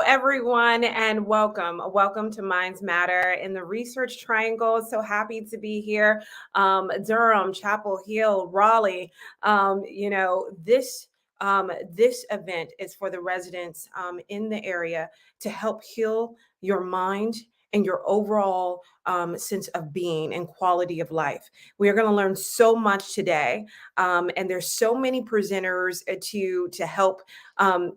everyone, and welcome. Welcome to Minds Matter in the Research Triangle. So happy to be here. Durham, Chapel Hill, Raleigh. This event is for the residents in the area to help heal your mind and your overall sense of being and quality of life. We are going to learn so much today, and there's so many presenters to help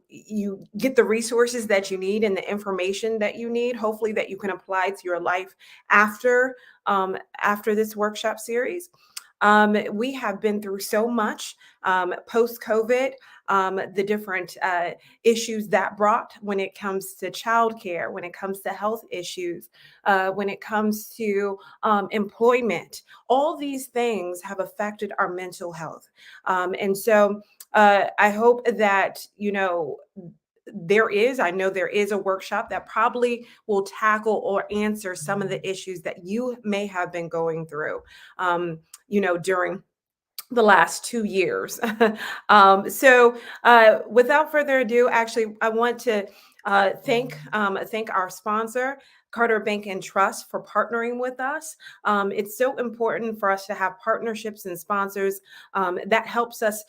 you get the resources that you need and the information that you need, hopefully that you can apply to your life after this workshop series. We have been through so much post-COVID, the different issues that brought when it comes to childcare, when it comes to health issues, when it comes to employment. All these things have affected our mental health. And so I hope that, I know there is a workshop that probably will tackle or answer some of the issues that you may have been going through, during the last 2 years. Without further ado, actually, I want to thank our sponsor, Carter Bank and Trust, for partnering with us. It's so important for us to have partnerships and sponsors. That helps us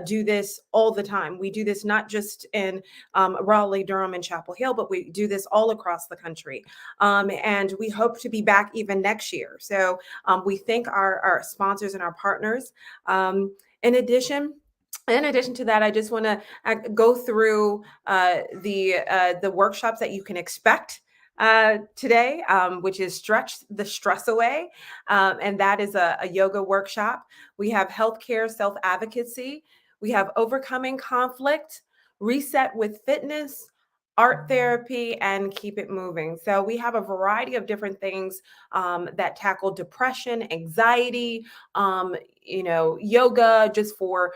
do this all the time. We do this not just in Raleigh, Durham, and Chapel Hill, but we do this all across the country. And we hope to be back even next year. So we thank our sponsors and our partners. In addition to that, I just want to go through the workshops that you can expect today, which is Stretch the Stress Away. And that is a yoga workshop. We have healthcare self-advocacy. We have overcoming conflict, reset with fitness, art therapy, and keep it moving. So we have a variety of different things that tackle depression, anxiety, yoga just for,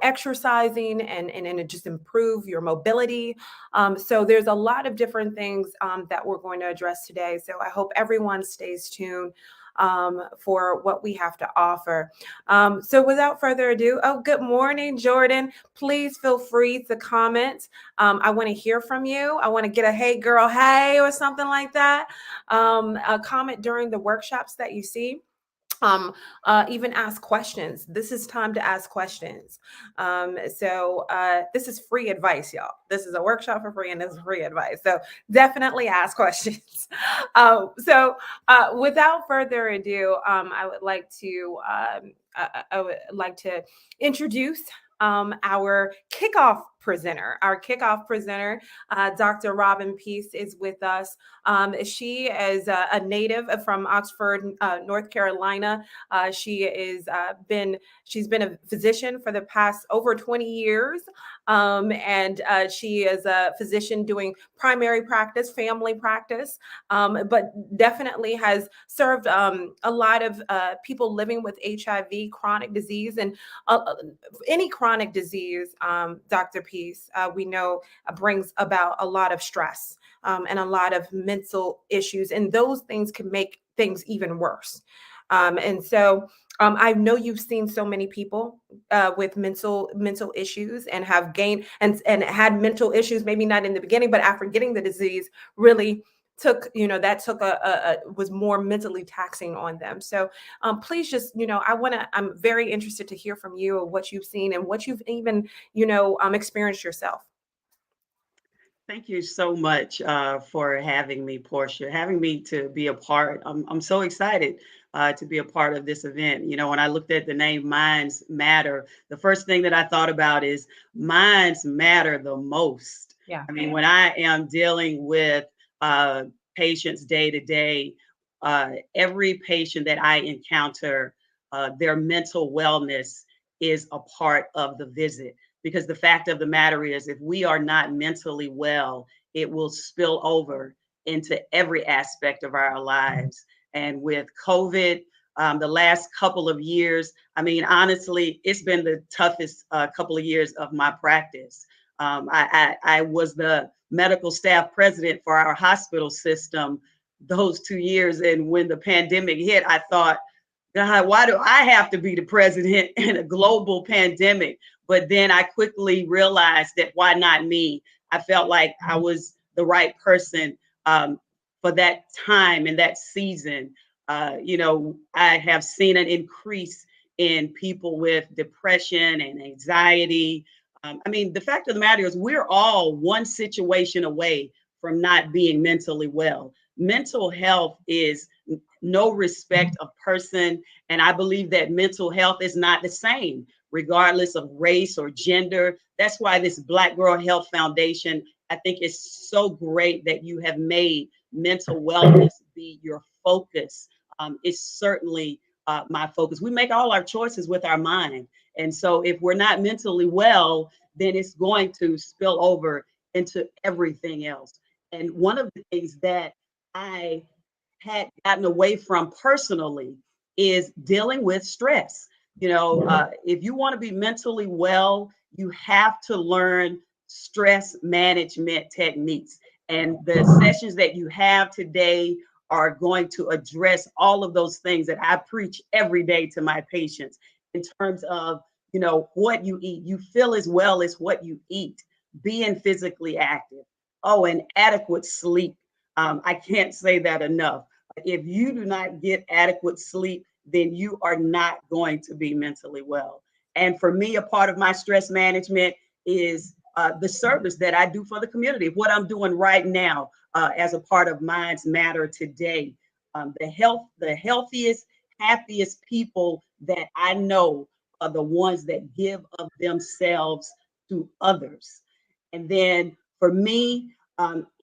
exercising and just improve your mobility. So there's a lot of different things that we're going to address today. So I hope everyone stays tuned for what we have to offer. So without further ado, good morning, Jordan. Please feel free to comment. I want to hear from you. I want to get a hey girl, hey, or something like that. A comment during the workshops that you see. Even ask questions. This is time to ask questions. This is free advice, y'all. This is a workshop for free, and this is free advice. So definitely ask questions. Without further ado, I would like to introduce our kickoff presenter. Our kickoff presenter, Dr. Robin Peace, is with us. She is a native from Oxford, North Carolina. She's been a physician for the past over 20 years. And she is a physician doing primary practice, family practice, but definitely has served a lot of people living with HIV, chronic disease, and any chronic disease, Dr. Peace, we know brings about a lot of stress and a lot of mental issues, and those things can make things even worse. I know you've seen so many people with mental issues and have gained and had mental issues, maybe not in the beginning, but after getting the disease, really was more mentally taxing on them. So please just, I'm very interested to hear from you of what you've seen and what you've even, experienced yourself. Thank you so much for having me, Portia, having me to be a part. I'm so excited to be a part of this event. When I looked at the name Minds Matter, the first thing that I thought about is minds matter the most. Yeah. I mean, when I am dealing with patients day to day, every patient that I encounter, their mental wellness is a part of the visit. Because the fact of the matter is, if we are not mentally well, it will spill over into every aspect of our lives. And with COVID, the last couple of years, I mean, honestly, it's been the toughest couple of years of my practice. I was the medical staff president for our hospital system those 2 years. And when the pandemic hit, I thought, God, why do I have to be the president in a global pandemic? But then I quickly realized that why not me? I felt like I was the right person for that time and that season. I have seen an increase in people with depression and anxiety. The fact of the matter is we're all one situation away from not being mentally well. Mental health is no respect of person. And I believe that mental health is not the same, regardless of race or gender. That's why this Black Girl Health Foundation, I think, is so great that you have made mental wellness be your focus. It's certainly my focus. We make all our choices with our mind. And so if we're not mentally well, then it's going to spill over into everything else. And one of the things that I had gotten away from personally is dealing with stress. If you want to be mentally well, you have to learn stress management techniques. And the sessions that you have today are going to address all of those things that I preach every day to my patients in terms of, what you eat. You feel as well as what you eat, being physically active. Oh, and adequate sleep. I can't say that enough. If you do not get adequate sleep, then you are not going to be mentally well. And for me, a part of my stress management is the service that I do for the community, what I'm doing right now as a part of Minds Matter today. The healthiest, happiest people that I know are the ones that give of themselves to others. And then for me,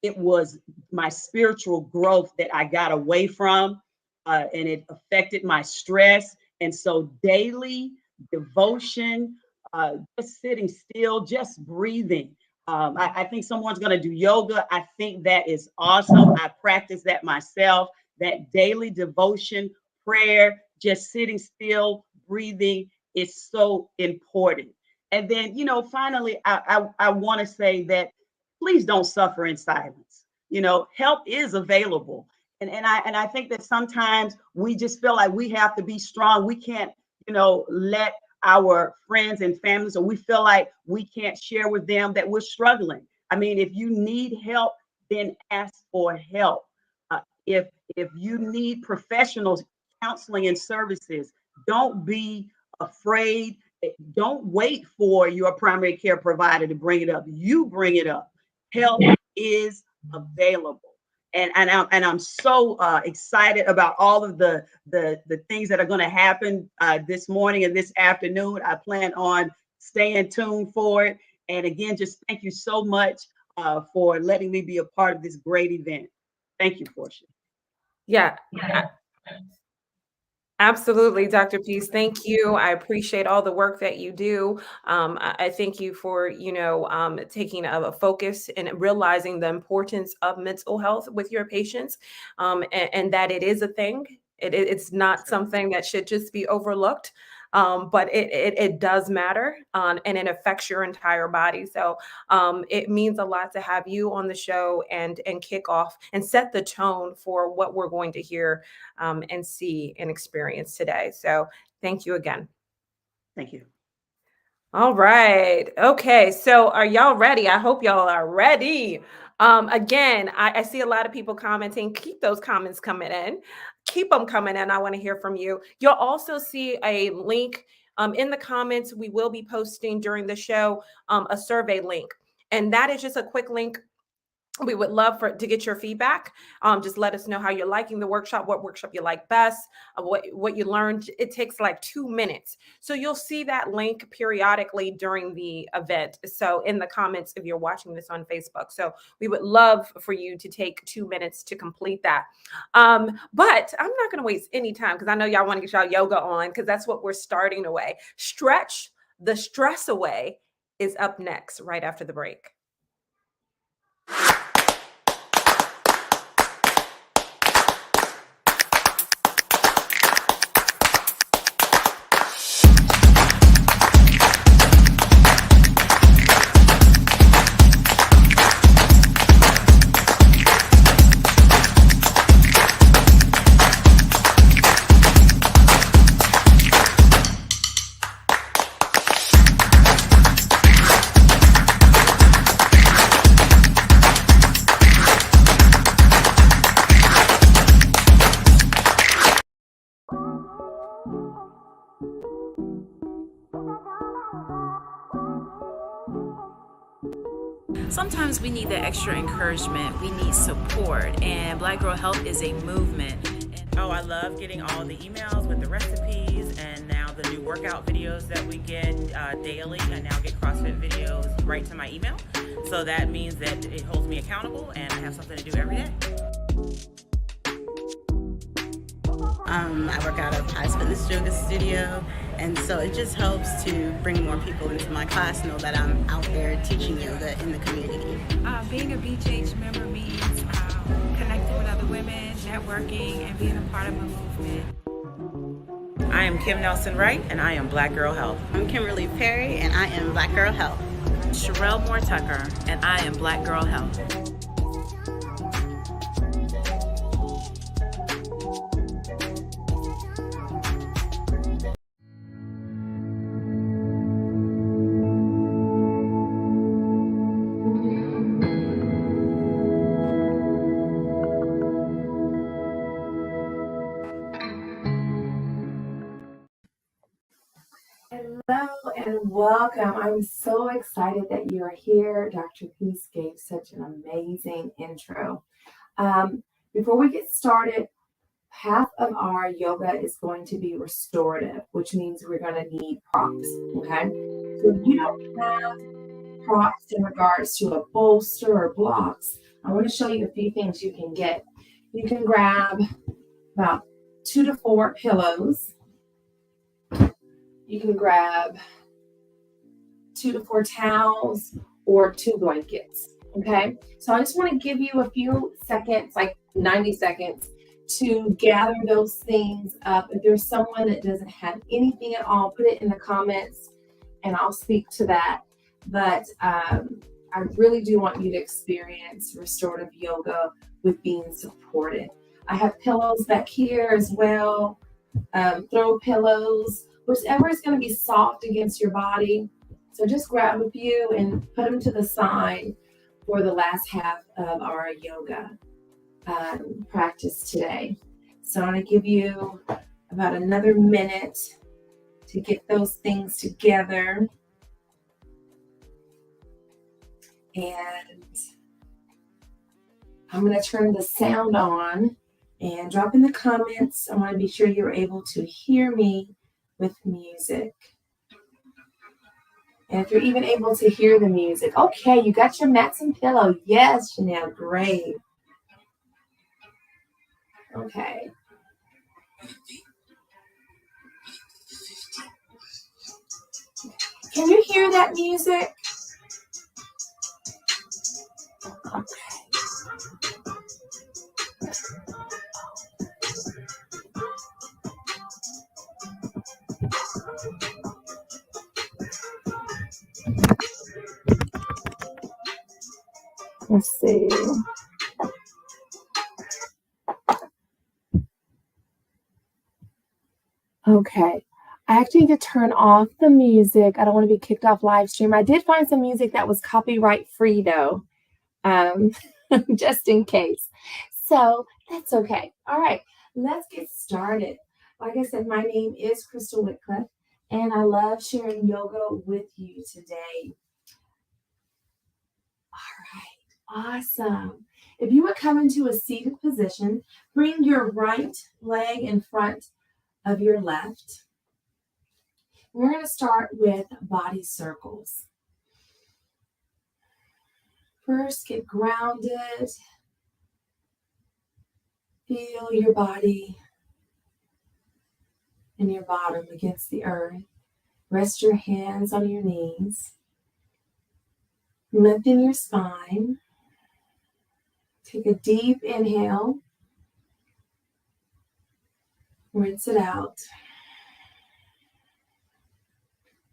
it was my spiritual growth that I got away from, and it affected my stress. And so daily devotion, just sitting still, just breathing. I think someone's going to do yoga. I think that is awesome. I practice that myself, that daily devotion, prayer, just sitting still, breathing is so important. And then, finally, I want to say that please don't suffer in silence. Help is available. And I think that sometimes we just feel like we have to be strong. We can't, let our friends and families, or we feel like we can't share with them that we're struggling. If you need help, then ask for help. If you need professionals, counseling and services, don't be afraid. Don't wait for your primary care provider to bring it up. You bring it up. Help is available. And I'm so excited about all of the things that are going to happen this morning and this afternoon. I plan on staying tuned for it. And again, just thank you so much for letting me be a part of this great event. Thank you, Portia. Yeah. Absolutely, Dr. Peace. Thank you. I appreciate all the work that you do. I thank you for, taking a focus and realizing the importance of mental health with your patients, and that it is a thing. It's not something that should just be overlooked. But it does matter, and it affects your entire body. So it means a lot to have you on the show and kick off and set the tone for what we're going to hear and see and experience today. So thank you again. Thank you. All right. Okay. So are y'all ready? I hope y'all are ready. Again, I see a lot of people commenting. Keep those comments coming in. Keep them coming in. I want to hear from you. You'll also see a link in the comments. We will be posting during the show a survey link. And that is just a quick link. We would love to get your feedback. Just let us know how you're liking the workshop, what workshop you like best, what you learned. It takes like 2 minutes. So you'll see that link periodically during the event. So in the comments, if you're watching this on Facebook. So we would love for you to take 2 minutes to complete that. But I'm not going to waste any time because I know y'all want to get y'all yoga on because that's what we're starting away. Stretch the stress away is up next, right after the break. sometimes we need that extra encouragement. We need support, and Black Girl Health is a movement. Oh, I love getting all the emails with the recipes and now the new workout videos that we get daily. I now get CrossFit videos right to my email. So that means that it holds me accountable and I have something to do every day. I work out of High's Fitness Yoga Studio, and so it just helps to bring more people into my class, know that I'm out there teaching yoga in the community. Being a BJH member means connecting with other women, networking, and being a part of a movement. I am Kim Nelson-Wright and I am Black Girl Health. I'm Kimberly Perry, and I am Black Girl Health. Sherelle Moore Tucker, and I am Black Girl Health. Hello and welcome. I'm so excited that you're here. Dr. Peace gave such an amazing intro. Before we get started, half of our yoga is going to be restorative, which means we're going to need props, okay? So if you don't have props in regards to a bolster or blocks, I want to show you a few things you can get. You can grab about 2 to 4 pillows. You can grab 2 to 4 towels or 2 blankets, okay? So I just want to give you a few seconds, like 90 seconds, to gather those things up. If there's someone that doesn't have anything at all, put it in the comments and I'll speak to that. But I really do want you to experience restorative yoga with being supported. I have pillows back here as well, throw pillows, whichever is going to be soft against your body. So just grab a few and put them to the side for the last half of our yoga practice today. So I'm going to give you about another minute to get those things together. And I'm going to turn the sound on and drop in the comments. I want to be sure you're able to hear me with music. And if you're even able to hear the music, okay, you got your mats and pillow. Yes, Chanel, great. Okay. Can you hear that music? Okay. Let's see. Okay. I actually need to turn off the music. I don't want to be kicked off live stream. I did find some music that was copyright free though, just in case. So that's okay. All right, let's get started. Like I said, my name is Crystal Whitcliffe, and I love sharing yoga with you today. All right, awesome. If you would come into a seated position, bring your right leg in front of your left. We're going to start with body circles. First, get grounded. Feel your body and your bottom against the earth. Rest your hands on your knees. Lengthen your spine. Take a deep inhale. Rinse it out.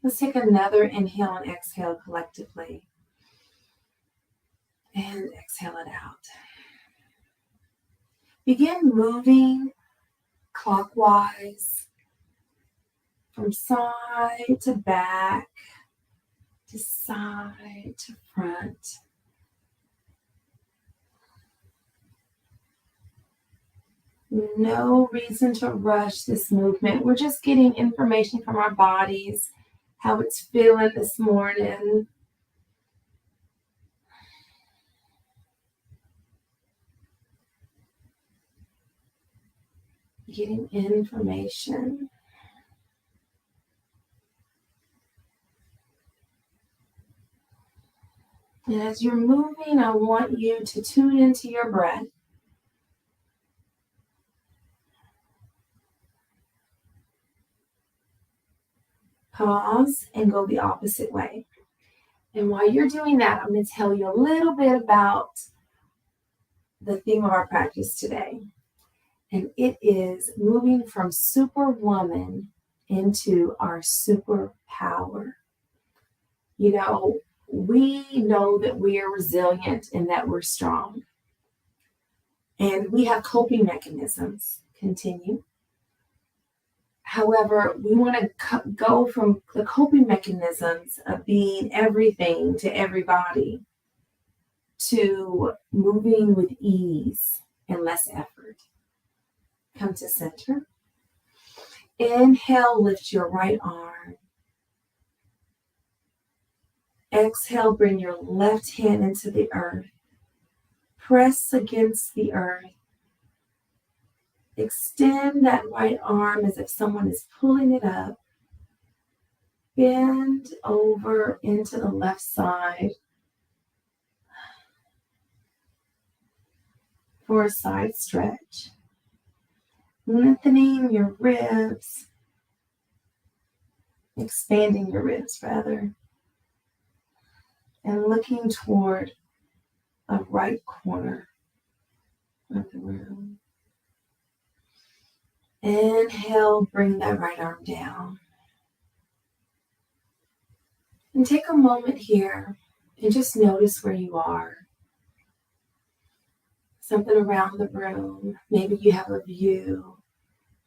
Let's take another inhale and exhale collectively. And exhale it out. Begin moving clockwise from side to back, to side to front. No reason to rush this movement. We're just getting information from our bodies, how it's feeling this morning. getting information. And as you're moving, I want you to tune into your breath. Pause and go the opposite way. And while you're doing that, I'm going to tell you a little bit about the theme of our practice today. And it is moving from superwoman into our superpower. You know, we know that we are resilient and that we're strong. And we have coping mechanisms. Continue. However, we want to go from the coping mechanisms of being everything to everybody to moving with ease and less effort. Come to center. Inhale, lift your right arm. Exhale, bring your left hand into the earth. Press against the earth. Extend that right arm as if someone is pulling it up. Bend over into the left side for a side stretch. Lengthening your ribs, expanding your ribs rather, and looking toward a right corner of the room. Inhale, bring that right arm down. And take a moment here and just notice where you are. Something around the room. Maybe you have a view.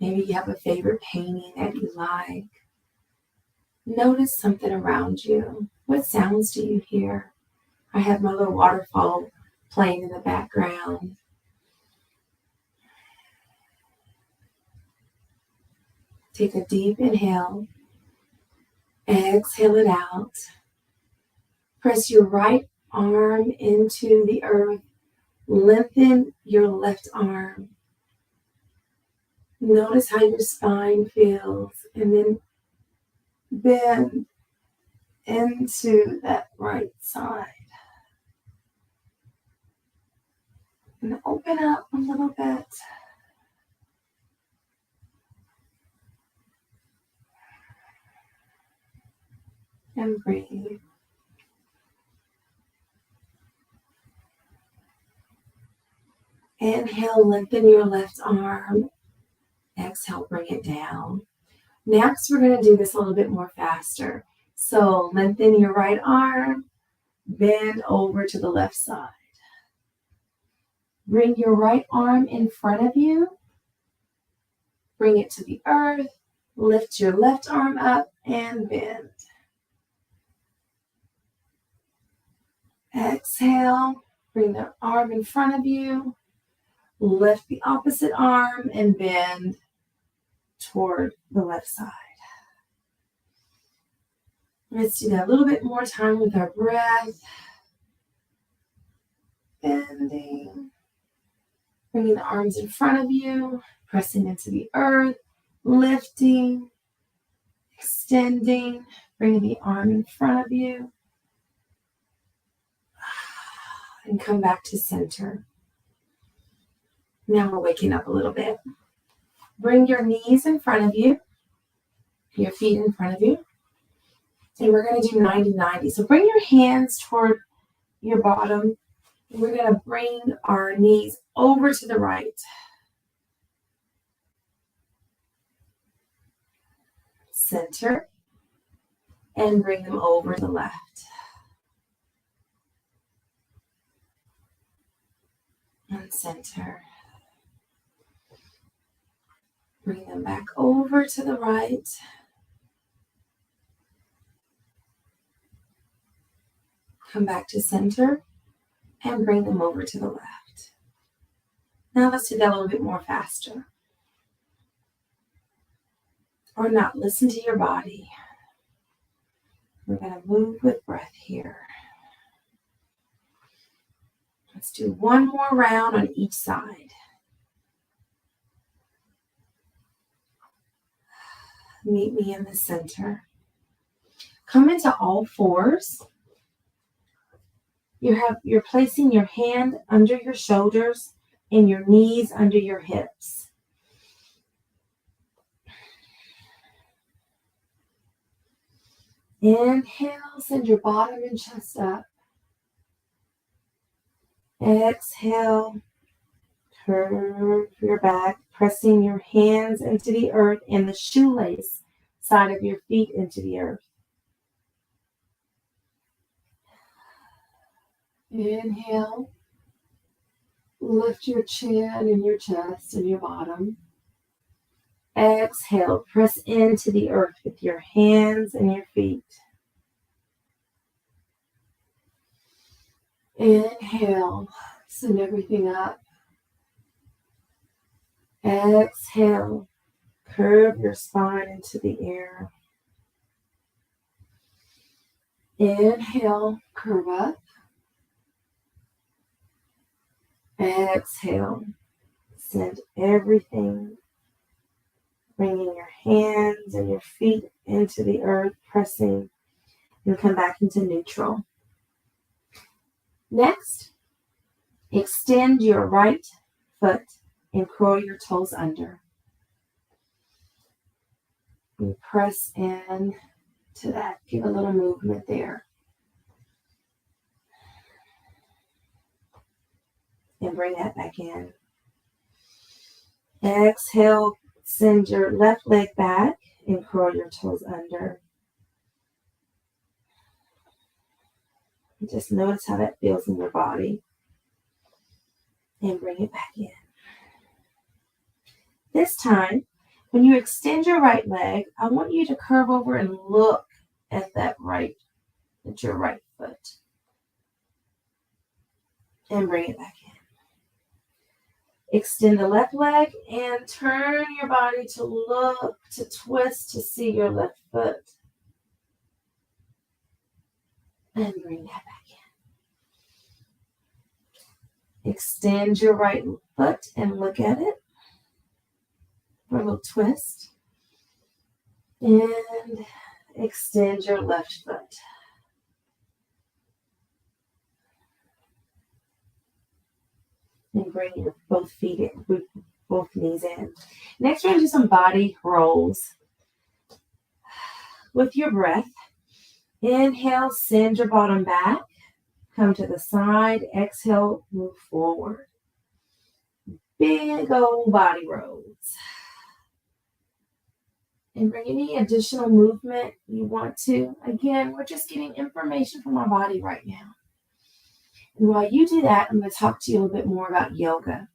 Maybe you have a favorite painting that you like. Notice something around you. What sounds do you hear? I have my little waterfall playing in the background. Take a deep inhale. Exhale it out. Press your right arm into the earth. Lengthen your left arm. Notice how your spine feels, and then bend into that right side. And open up a little bit. And breathe. Inhale, lengthen your left arm. Exhale, bring it down. Next, we're going to do this a little bit more faster. So lengthen your right arm. Bend over to the left side. Bring your right arm in front of you. Bring it to the earth. Lift your left arm up and bend. Exhale. Bring the arm in front of you. Lift the opposite arm and bend toward the left side. Let's do that a little bit more time with our breath. Bending. Bringing the arms in front of you. Pressing into the earth. Lifting. Extending. Bringing the arm in front of you. And come back to center. Now we're waking up a little bit. Bring your knees in front of you, your feet in front of you, and we're going to do 90-90. So bring your hands toward your bottom, and we're going to bring our knees over to the right. Center, and bring them over to the left. And center. Bring them back over to the right. Come back to center and bring them over to the left. Now let's do that a little bit more faster. Or not, listen to your body. We're going to move with breath here. Let's do one more round on each side. meet me in the center. Come into all fours. You're placing your hand under your shoulders and your knees under your hips. Inhale, send your bottom and chest up. Exhale, curve your back, pressing your hands into the earth and the shoelace side of your feet into the earth. Inhale, lift your chin and your chest and your bottom. Exhale, press into the earth with your hands and your feet. Inhale, send everything up. Exhale, curve your spine into the air. Inhale, curve up. Exhale, send everything, bringing your hands and your feet into the earth, pressing, and come back into neutral. Next, extend your right foot and curl your toes under. And press in to that. Give a little movement there. And bring that back in. Exhale, send your left leg back and curl your toes under. And just notice how that feels in your body. And bring it back in. This time, when you extend your right leg, I want you to curve over and look at your right foot. And bring it back in. Extend the left leg and turn your body to look, to twist, to see your left foot. And bring that back in. Extend your right foot and look at it for a little twist. And extend your left foot. And bring your both feet in, both knees in. Next, we're going to do some body rolls. With your breath, inhale, send your bottom back. Come to the side. Exhale, move forward. Big old body rolls. And bring any additional movement you want to. Again, we're just getting information from our body right now. And while you do that, I'm going to talk to you a little bit more about yoga.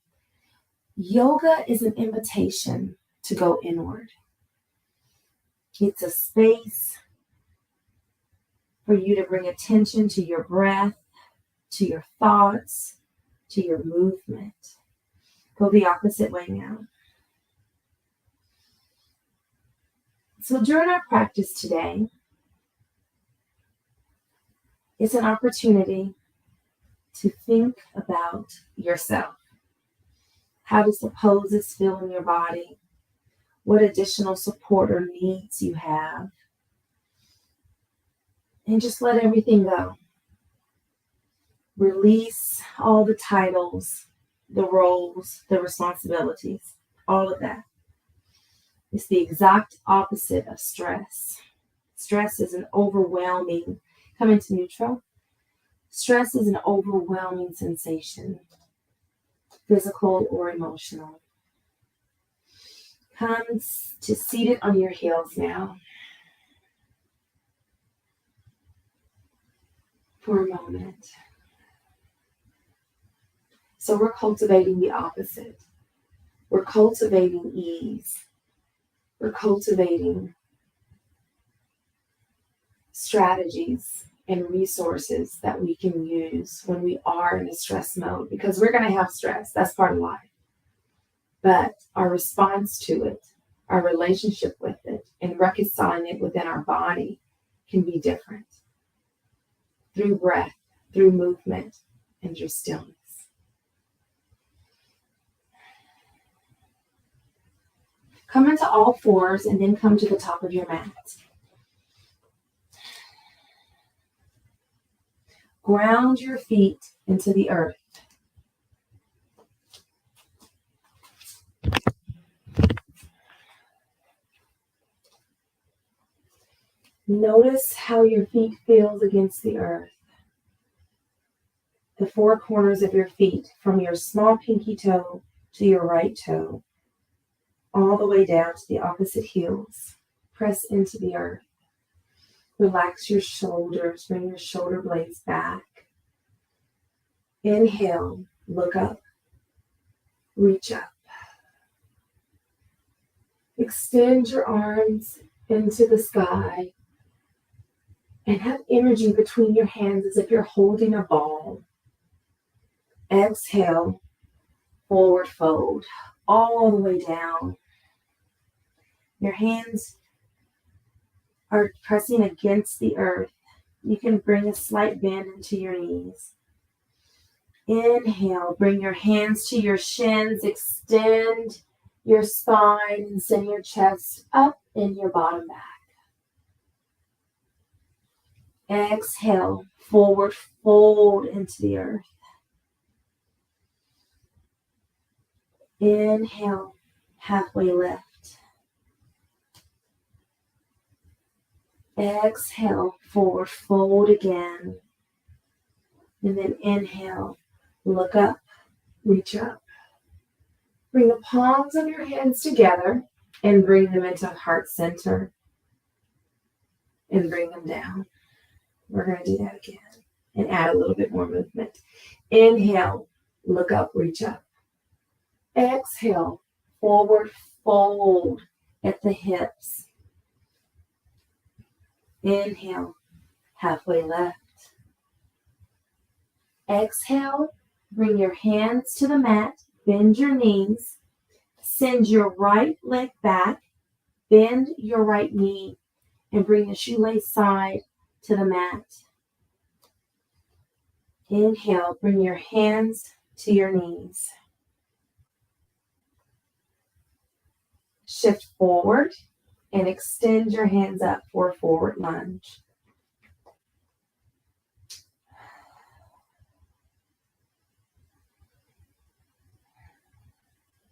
Yoga is an invitation to go inward. It's a space for you to bring attention to your breath, to your thoughts, to your movement. Go the opposite way now. So during our practice today, it's an opportunity to think about yourself. How does the poses feel in your body? What additional support or needs you have? And just let everything go. Release all the titles, the roles, the responsibilities, all of that. It's the exact opposite of stress. Stress is an overwhelming, come into neutral. Stress is an overwhelming sensation, physical or emotional. Come to seated on your heels now for a moment. So we're cultivating the opposite. We're cultivating ease. We're cultivating strategies and resources that we can use when we are in a stress mode, because we're going to have stress. That's part of life. But our response to it, our relationship with it, and reconciling it within our body can be different. Through breath, through movement, and through stillness. Come into all fours and then come to the top of your mat. Ground your feet into the earth. Notice how your feet feels against the earth. The four corners of your feet, from your small pinky toe to your right toe, all the way down to the opposite heels. Press into the earth. Relax your shoulders, bring your shoulder blades back. Inhale, look up, reach up. Extend your arms into the sky and have energy between your hands as if you're holding a ball. Exhale, forward fold, all the way down. Your hands are pressing against the earth. You can bring a slight bend into your knees. Inhale, bring your hands to your shins, extend your spine and send your chest up in your bottom back. Exhale, forward fold into the earth. Inhale, halfway lift. Exhale, forward fold again. And then inhale, look up, reach up. Bring the palms of your hands together and bring them into heart center. And bring them down. We're going to do that again and add a little bit more movement. Inhale, look up, reach up. Exhale, forward fold at the hips. Inhale, halfway left. Exhale, bring your hands to the mat, bend your knees, send your right leg back, bend your right knee, and bring the shoelace side to the mat. Inhale, bring your hands to your knees. Shift forward and extend your hands up for a forward lunge.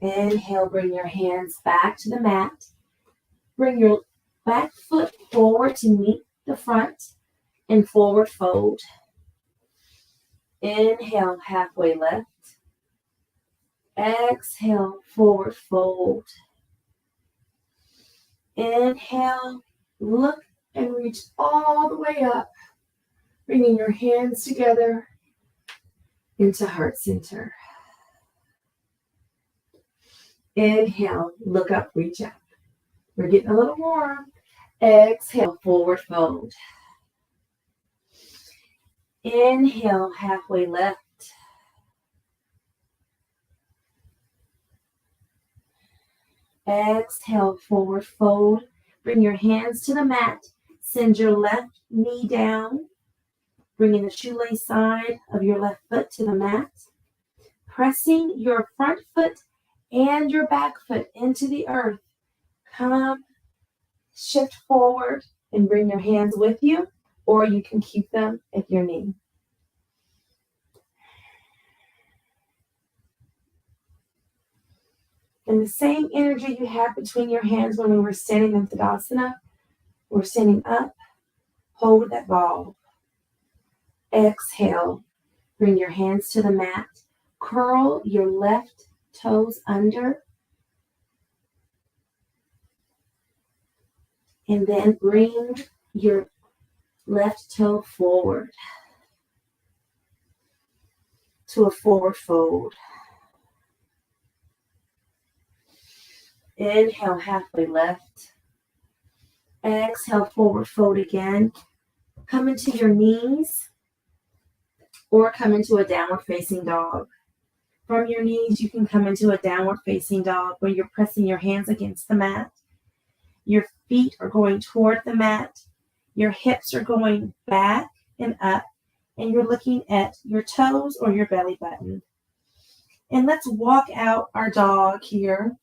Inhale, bring your hands back to the mat. Bring your back foot forward to meet the front and forward fold. Inhale, halfway left. Exhale, forward fold. Inhale, look and reach all the way up, bringing your hands together into heart center. Inhale, look up, reach up. We're getting a little warm. Exhale, forward fold. Inhale, halfway left. Exhale, forward fold. Bring your hands to the mat. Send your left knee down. Bringing the shoelace side of your left foot to the mat. Pressing your front foot and your back foot into the earth. Come, shift forward and bring your hands with you, or you can keep them at your knee. And the same energy you had between your hands when we were standing in Tadasana, we're standing up, hold that ball. Exhale, bring your hands to the mat, curl your left toes under, and then bring your left toe forward to a forward fold. Inhale, halfway left. Exhale, forward fold again. Come into your knees or come into a downward facing dog. From your knees, you can come into a downward facing dog where you're pressing your hands against the mat. Your feet are going toward the mat. Your hips are going back and up, and you're looking at your toes or your belly button. And let's walk out our dog here.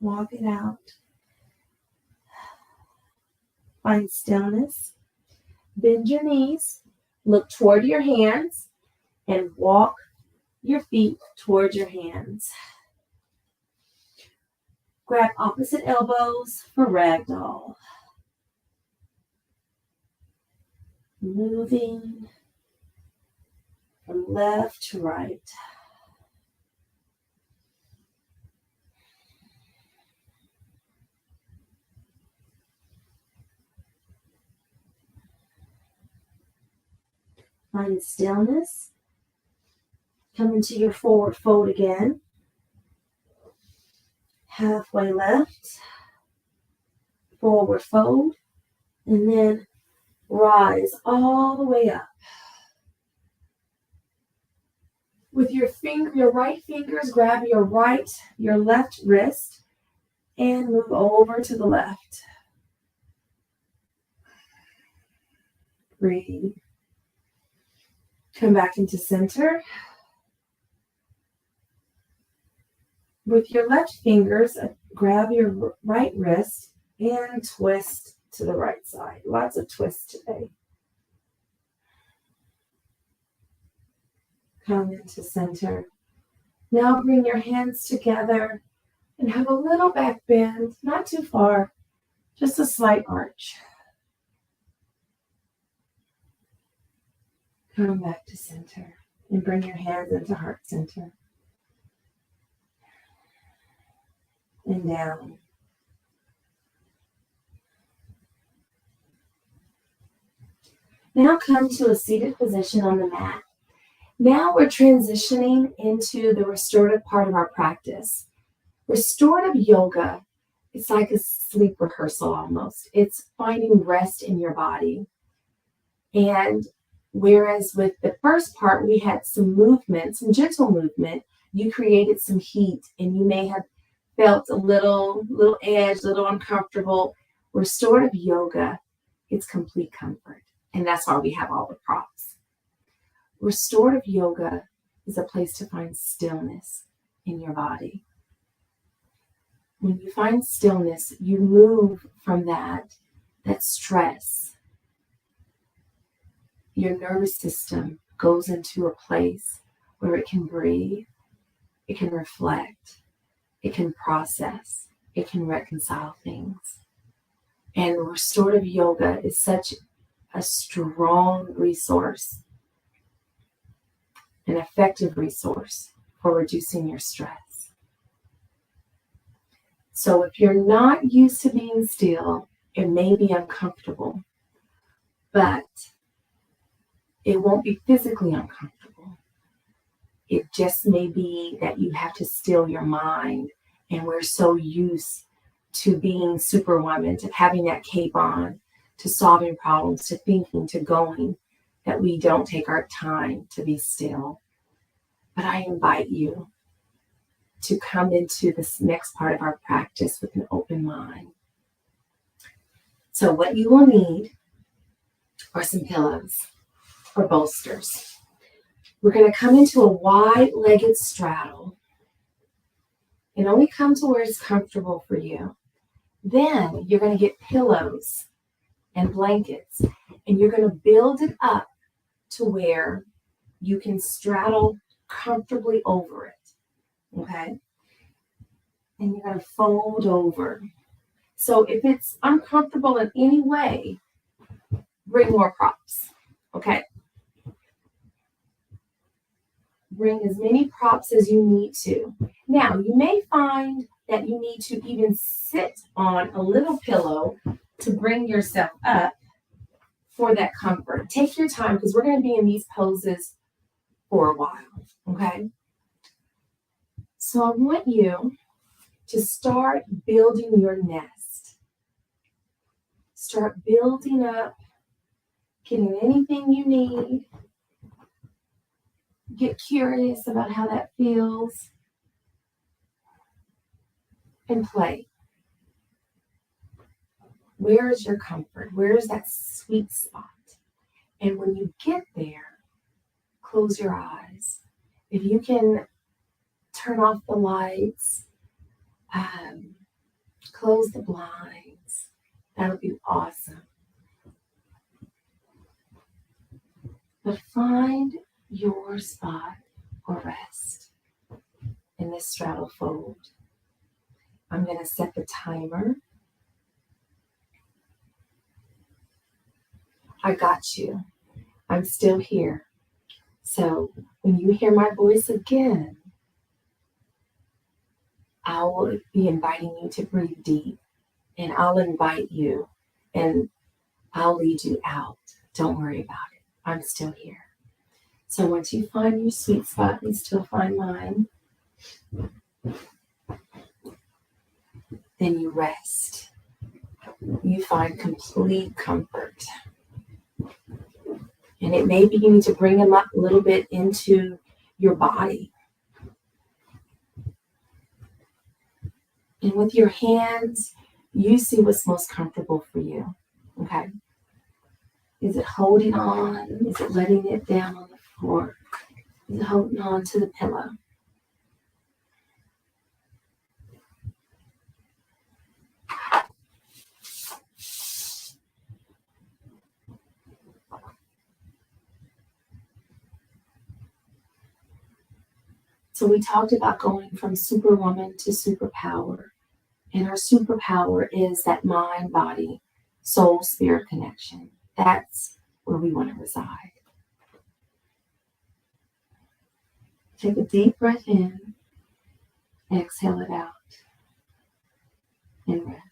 Walk it out. Find stillness. Bend your knees. Look toward your hands and walk your feet toward your hands. Grab opposite elbows for ragdoll. Moving from left to right. Find stillness. Come into your forward fold again. Halfway left. Forward fold. And then rise all the way up. With your right fingers, grab your left wrist and move over to the left. Breathe. Come back into center. With your left fingers, grab your right wrist and twist to the right side. Lots of twists today. Come into center. Now bring your hands together and have a little back bend, not too far, just a slight arch. Come back to center and bring your hands into heart center. And down. Now come to a seated position on the mat. Now we're transitioning into the restorative part of our practice. Restorative yoga, it's like a sleep rehearsal almost. It's finding rest in your body. And whereas with the first part, we had some movement, some gentle movement, you created some heat and you may have felt a little edge, a little uncomfortable. Restorative yoga, it's complete comfort. And that's why we have all the props. Restorative yoga is a place to find stillness in your body. When you find stillness, you move from that stress. Your nervous system goes into a place where it can breathe, it can reflect, it can process, it can reconcile things. And restorative yoga is such a strong resource, an effective resource for reducing your stress. So if you're not used to being still, it may be uncomfortable, but it won't be physically uncomfortable. It just may be that you have to still your mind, and we're so used to being superwoman, to having that cape on, to solving problems, to thinking, to going, that we don't take our time to be still. But I invite you to come into this next part of our practice with an open mind. So what you will need are some pillows or bolsters. We're going to come into a wide-legged straddle and only come to where it's comfortable for you. Then you're going to get pillows and blankets, and you're going to build it up to where you can straddle comfortably over it, okay? And you're going to fold over. So if it's uncomfortable in any way, bring more props, okay? Bring as many props as you need to. Now, you may find that you need to even sit on a little pillow to bring yourself up for that comfort. Take your time because we're going to be in these poses for a while, okay? So I want you to start building your nest. Start building up, getting anything you need. Get curious about how that feels. And play. Where is your comfort? Where is that sweet spot? And when you get there, close your eyes. If you can turn off the lights, close the blinds. That would be awesome. But find your spot or rest in this straddle fold. I'm going to set the timer. I got you. I'm still here. So when you hear my voice again, I will be inviting you to breathe deep, and I'll invite you and I'll lead you out. Don't worry about it. I'm still here. So once you find your sweet spot and still find mine, then you rest. You find complete comfort. And it may be you need to bring them up a little bit into your body. And with your hands, you see what's most comfortable for you. Okay? Is it holding on? Is it letting it down on the floor? Is it holding on to the pillow? So we talked about going from superwoman to superpower. And our superpower is that mind, body, soul, spirit connection. That's where we want to reside. Take a deep breath in, exhale it out, and rest.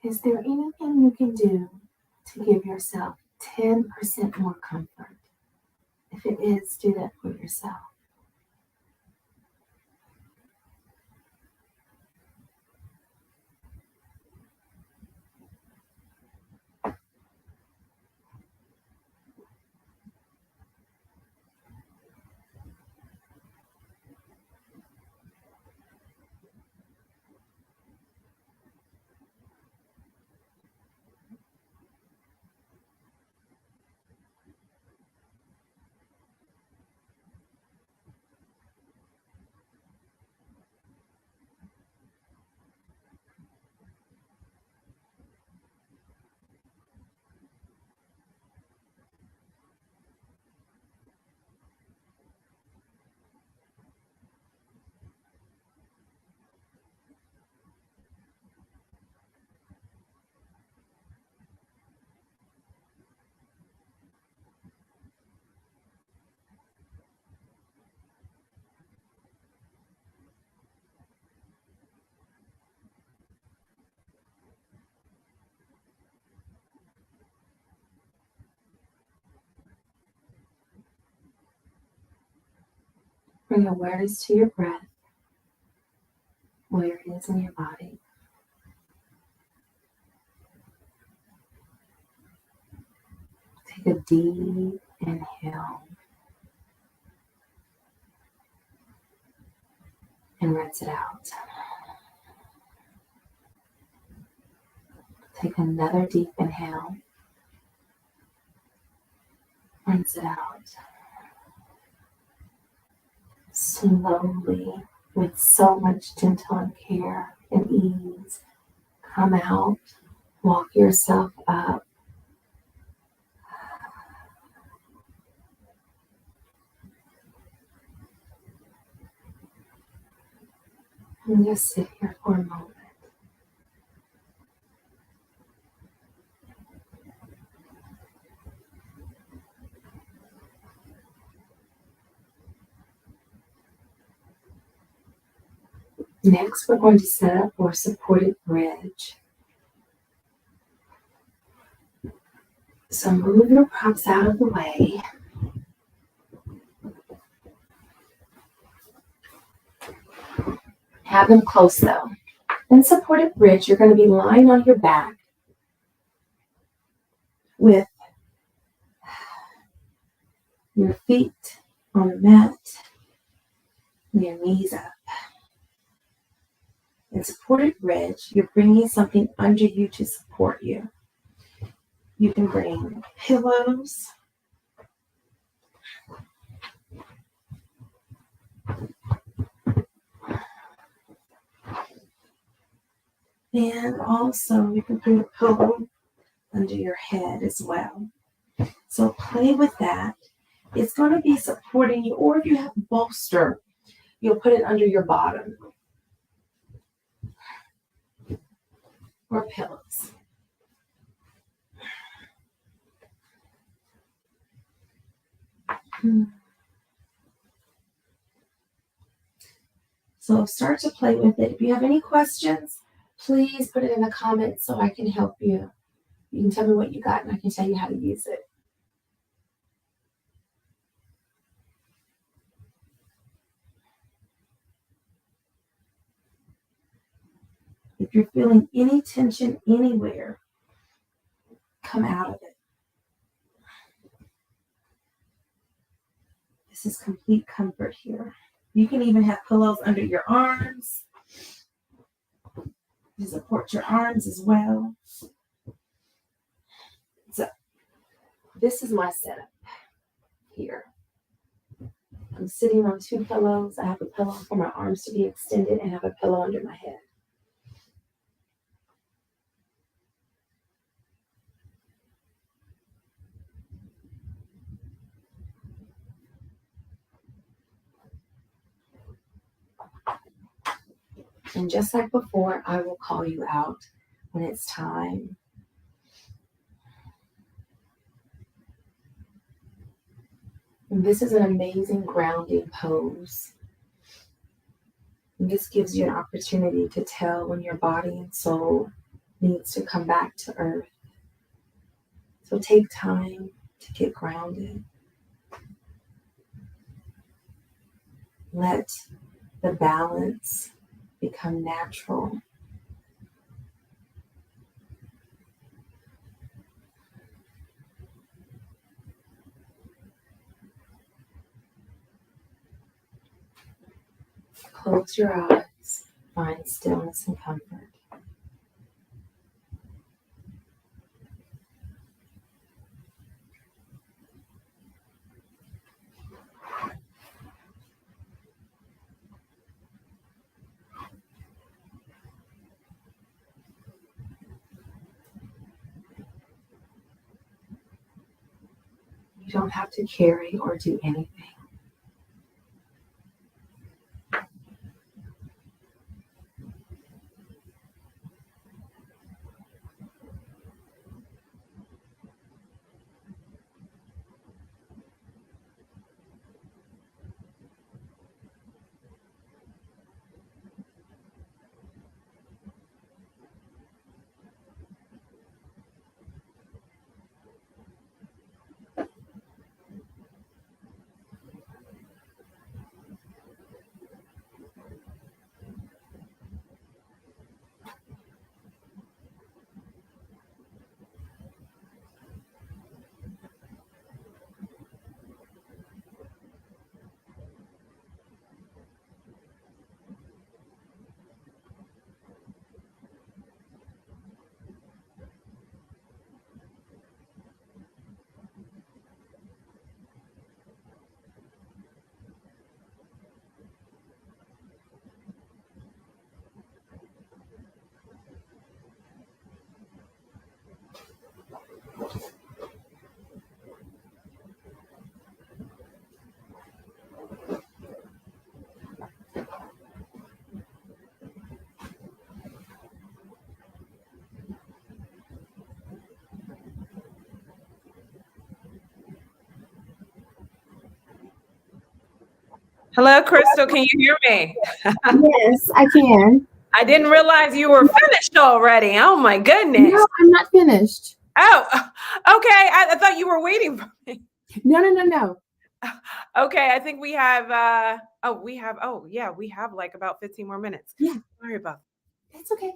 Is there anything you can do to give yourself 10% more comfort? If it is, do that for yourself. Bring awareness to your breath, where it is in your body. Take a deep inhale and rinse it out. Take another deep inhale, rinse it out. Slowly, with so much gentle care and ease, come out, walk yourself up. And just sit here for a moment. Next, we're going to set up for a supported bridge. So move your props out of the way. Have them close though. In supported bridge, you're going to be lying on your back with your feet on the mat and your knees up. In supported bridge, you're bringing something under you to support you. You can bring pillows, and also you can put a pillow under your head as well. So play with that. It's going to be supporting you, or if you have a bolster, you'll put it under your bottom. Or pillows. So start to play with it. If you have any questions, please put it in the comments so I can help you. You can tell me what you got and I can tell you how to use it. If you're feeling any tension anywhere, come out of it. This is complete comfort here. You can even have pillows under your arms to support your arms as well. So this is my setup here. I'm sitting on 2 pillows. I have a pillow for my arms to be extended and I have a pillow under my head. And just like before, I will call you out when it's time. And this is an amazing grounding pose. And this gives you an opportunity to tell when your body and soul needs to come back to earth. So take time to get grounded. Let the balance become natural. Close your eyes, find stillness and comfort. You don't have to carry or do anything. Hello, Crystal. Can you hear me? Yes, I can. I didn't realize you were finished already. Oh my goodness. No, I'm not finished. Oh, okay. I thought you were waiting for me. No. Okay, I think we have we have like about 15 more minutes. Yeah. Sorry about that. That's okay.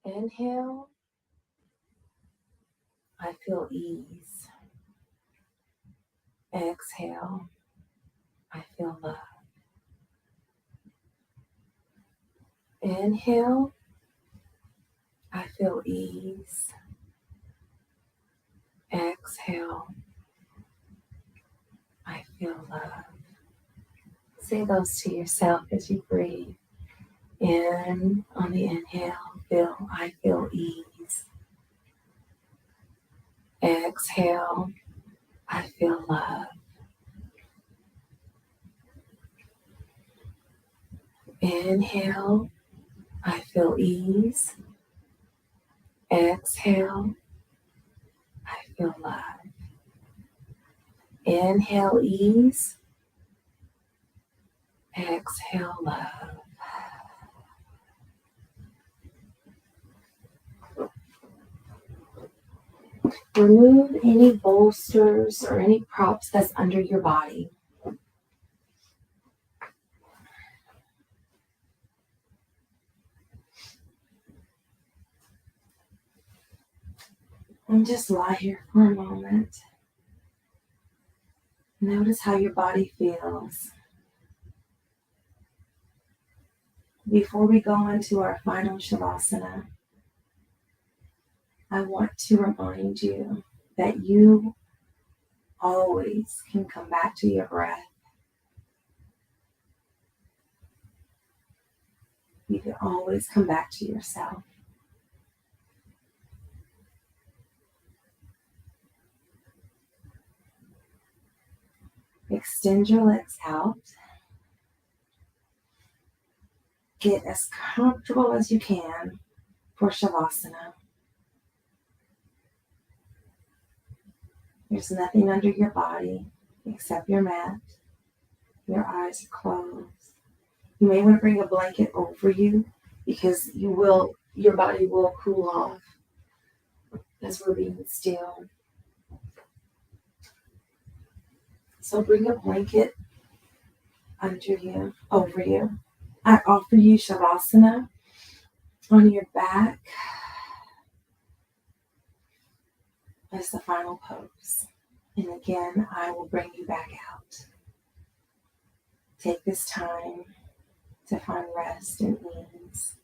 Inhale. I feel ease. Exhale. I feel love. Inhale, I feel ease. Exhale, I feel love. Say those to yourself as you breathe. In on the inhale, I feel ease. Exhale, I feel love. Inhale, I feel ease. Exhale, I feel love. Inhale, ease. Exhale, love. Remove any bolsters or any props that's under your body. And just lie here for a moment. Notice how your body feels. Before we go into our final Shavasana, I want to remind you that you always can come back to your breath. You can always come back to yourself. Extend your legs out. Get as comfortable as you can for Shavasana. There's nothing under your body except your mat. Your eyes are closed. You may want to bring a blanket over you because your body will cool off as we're being still. So bring a blanket under you, over you. I offer you Shavasana on your back as the final pose. And again, I will bring you back out. Take this time to find rest and ease.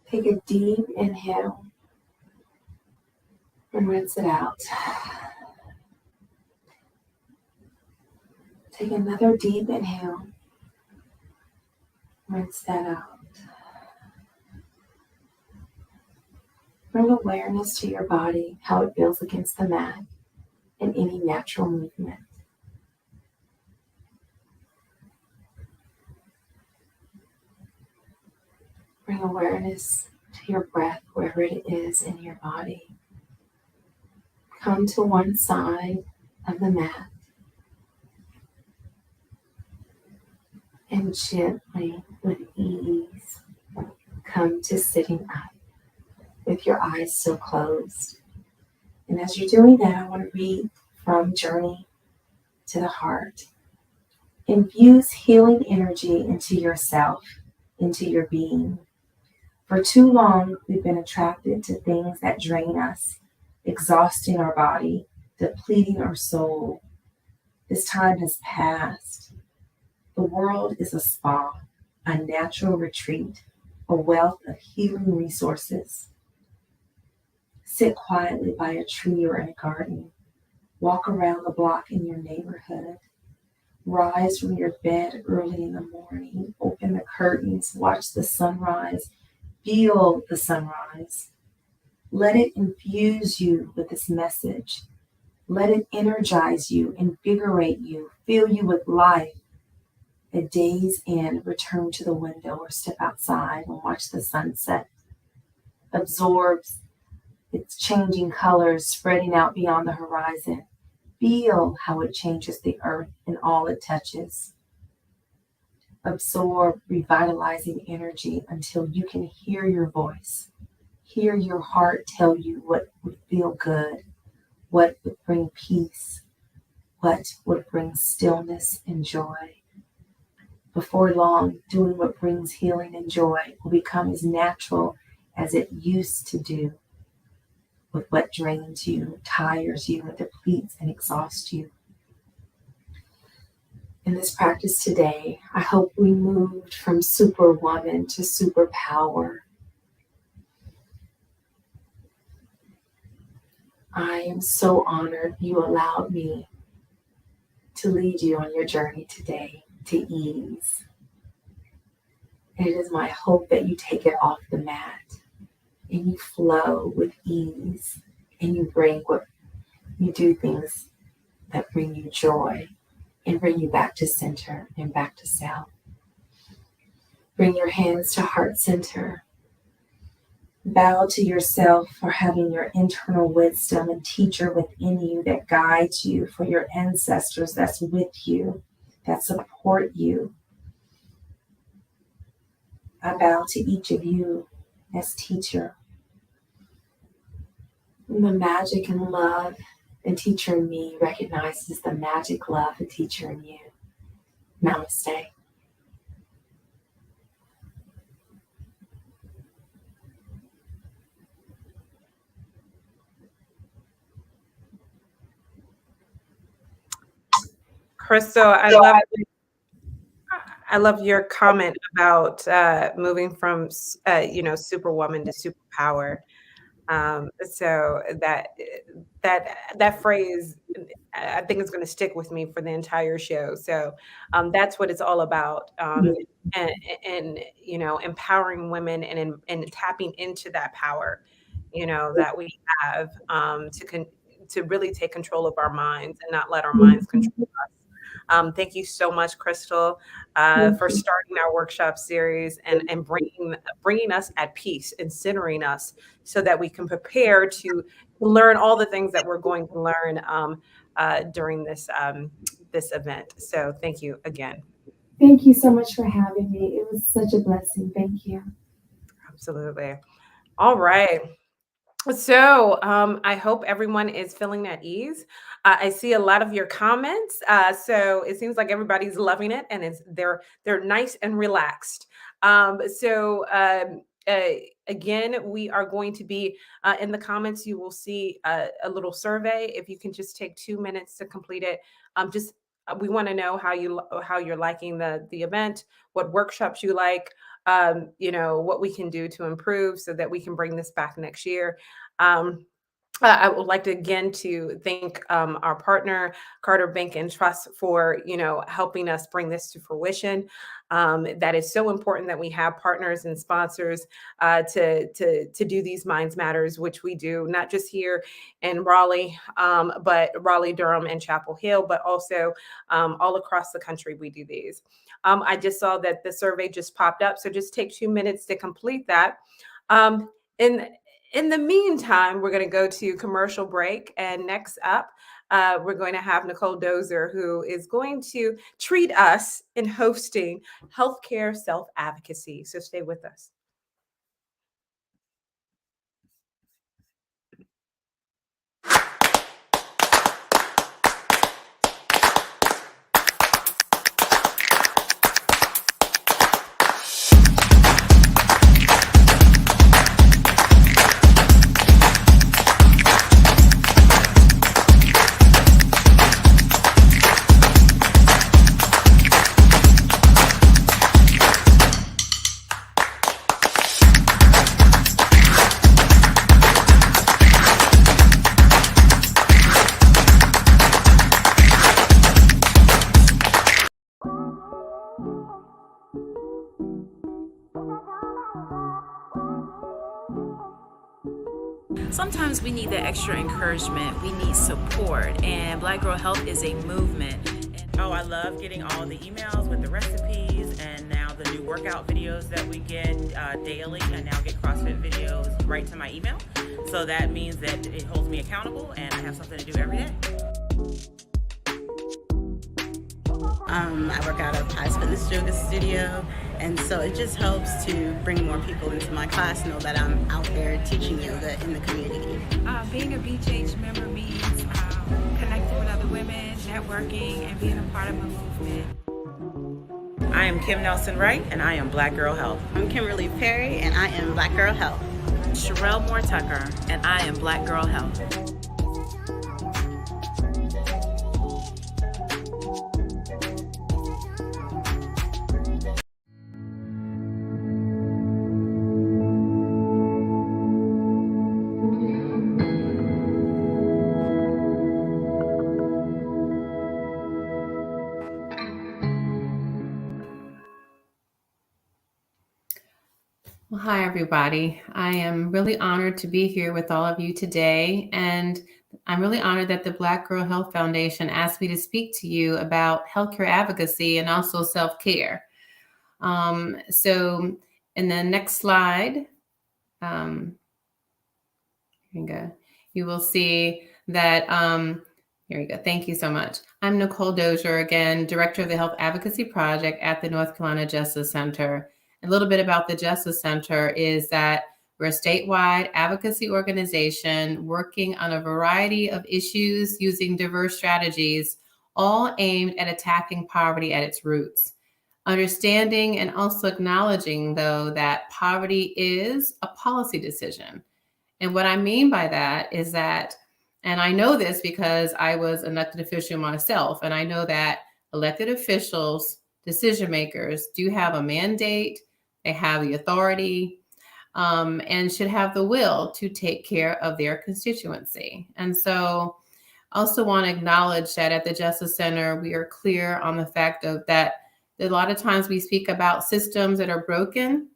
Take a deep inhale and rinse it out. Take another deep inhale. Rinse that out. Bring awareness to your body, how it feels against the mat, and any natural movement. Bring awareness to your breath, wherever it is in your body. Come to one side of the mat and gently, with ease, come to sitting up with your eyes still closed. And as you're doing that, I want to read from Journey to the Heart. Infuse healing energy into yourself, into your being. For too long, we've been attracted to things that drain us, exhausting our body, depleting our soul. This time has passed. The world is a spa, a natural retreat, a wealth of healing resources. Sit quietly by a tree or in a garden. Walk around the block in your neighborhood. Rise from your bed early in the morning. Open the curtains. Watch the sunrise. Feel the sunrise. Let it infuse you with this message. Let it energize you, invigorate you, fill you with life. At day's end, return to the window or step outside and watch the sunset. Absorb its changing colors spreading out beyond the horizon. Feel how it changes the earth and all it touches. Absorb revitalizing energy until you can hear your voice. Hear your heart tell you what would feel good, what would bring peace, what would bring stillness and joy. Before long, doing what brings healing and joy will become as natural as it used to do with what drains you, tires you, and depletes and exhausts you. In this practice today, I hope we moved from superwoman to superpower. I am so honored you allowed me to lead you on your journey today to ease. And it is my hope that you take it off the mat and you flow with ease and you do things that bring you joy and bring you back to center and back to self. Bring your hands to heart center. Bow to yourself for having your internal wisdom and teacher within you that guides you, for your ancestors that's with you, that support you. I bow to each of you as teacher. And the magic and love and teacher in me recognizes the magic, love, and teacher in you. Namaste. Crystal, I love your comment about moving from superwoman to superpower. So that phrase, I think, is going to stick with me for the entire show. So that's what it's all about, and empowering women and tapping into that power, that we have, to really take control of our minds and not let our minds control us. Thank you so much, Crystal, for starting our workshop series and bringing us at peace and centering us so that we can prepare to learn all the things that we're going to learn during this event. So thank you again. Thank you so much for having me. It was such a blessing. Thank you. Absolutely. All right. So I hope everyone is feeling at ease. I see a lot of your comments. So it seems like everybody's loving it and they're nice and relaxed. Again, we are going to be in the comments. You will see a little survey. If you can just take 2 minutes to complete it, just We want to know how you're liking the event, what workshops you like, what we can do to improve so that we can bring this back next year. I would like to again to thank our partner, Carter Bank and Trust, for helping us bring this to fruition. That is so important that we have partners and sponsors to do these Minds Matters, which we do not just here in Raleigh, but Raleigh, Durham, and Chapel Hill, but also all across the country. We do these. I just saw that the survey just popped up, so just take 2 minutes to complete that. In the meantime, we're going to go to commercial break. And next up, we're going to have Nicole Dozer, who is going to treat us in hosting healthcare self-advocacy. So stay with us. Sometimes we need the extra encouragement. We need support. And Black Girl Health is a movement. Oh, I love getting all the emails with the recipes and now the new workout videos that we get daily. I now get CrossFit videos right to my email. So that means that it holds me accountable and I have something to do every day. I work out at Pies Fitness Yoga Studio, and so it just helps to bring more people into my class, know that I'm out there teaching yoga in the community. Being a BJH member means connecting with other women, networking, and being a part of a movement. I am Kim Nelson-Wright and I am Black Girl Health. I'm Kimberly Perry, and I am Black Girl Health. Sherelle Moore Tucker, and I am Black Girl Health. Well, hi, everybody. I am really honored to be here with all of you today. And I'm really honored that the Black Girl Health Foundation asked me to speak to you about healthcare advocacy and also self-care. So in the next slide, here we go. You will see that, here we go. Thank you so much. I'm Nicole Dozier, again, Director of the Health Advocacy Project at the North Carolina Justice Center. A little bit about the Justice Center is that we're a statewide advocacy organization working on a variety of issues using diverse strategies, all aimed at attacking poverty at its roots. Understanding and also acknowledging, though, that poverty is a policy decision. And what I mean by that is that, and I know this because I was an elected official myself, and I know that elected officials, decision makers, do have a mandate. They have the authority and should have the will to take care of their constituency. And so I also want to acknowledge that at the Justice Center, we are clear on the fact that a lot of times we speak about systems that are broken,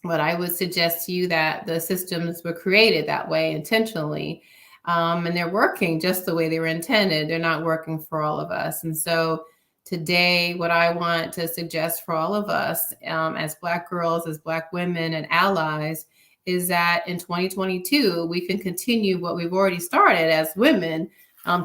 but I would suggest to you that the systems were created that way intentionally, and they're working just the way they were intended. They're not working for all of us. And so today, what I want to suggest for all of us as Black girls, as Black women and allies, is that in 2022, we can continue what we've already started as women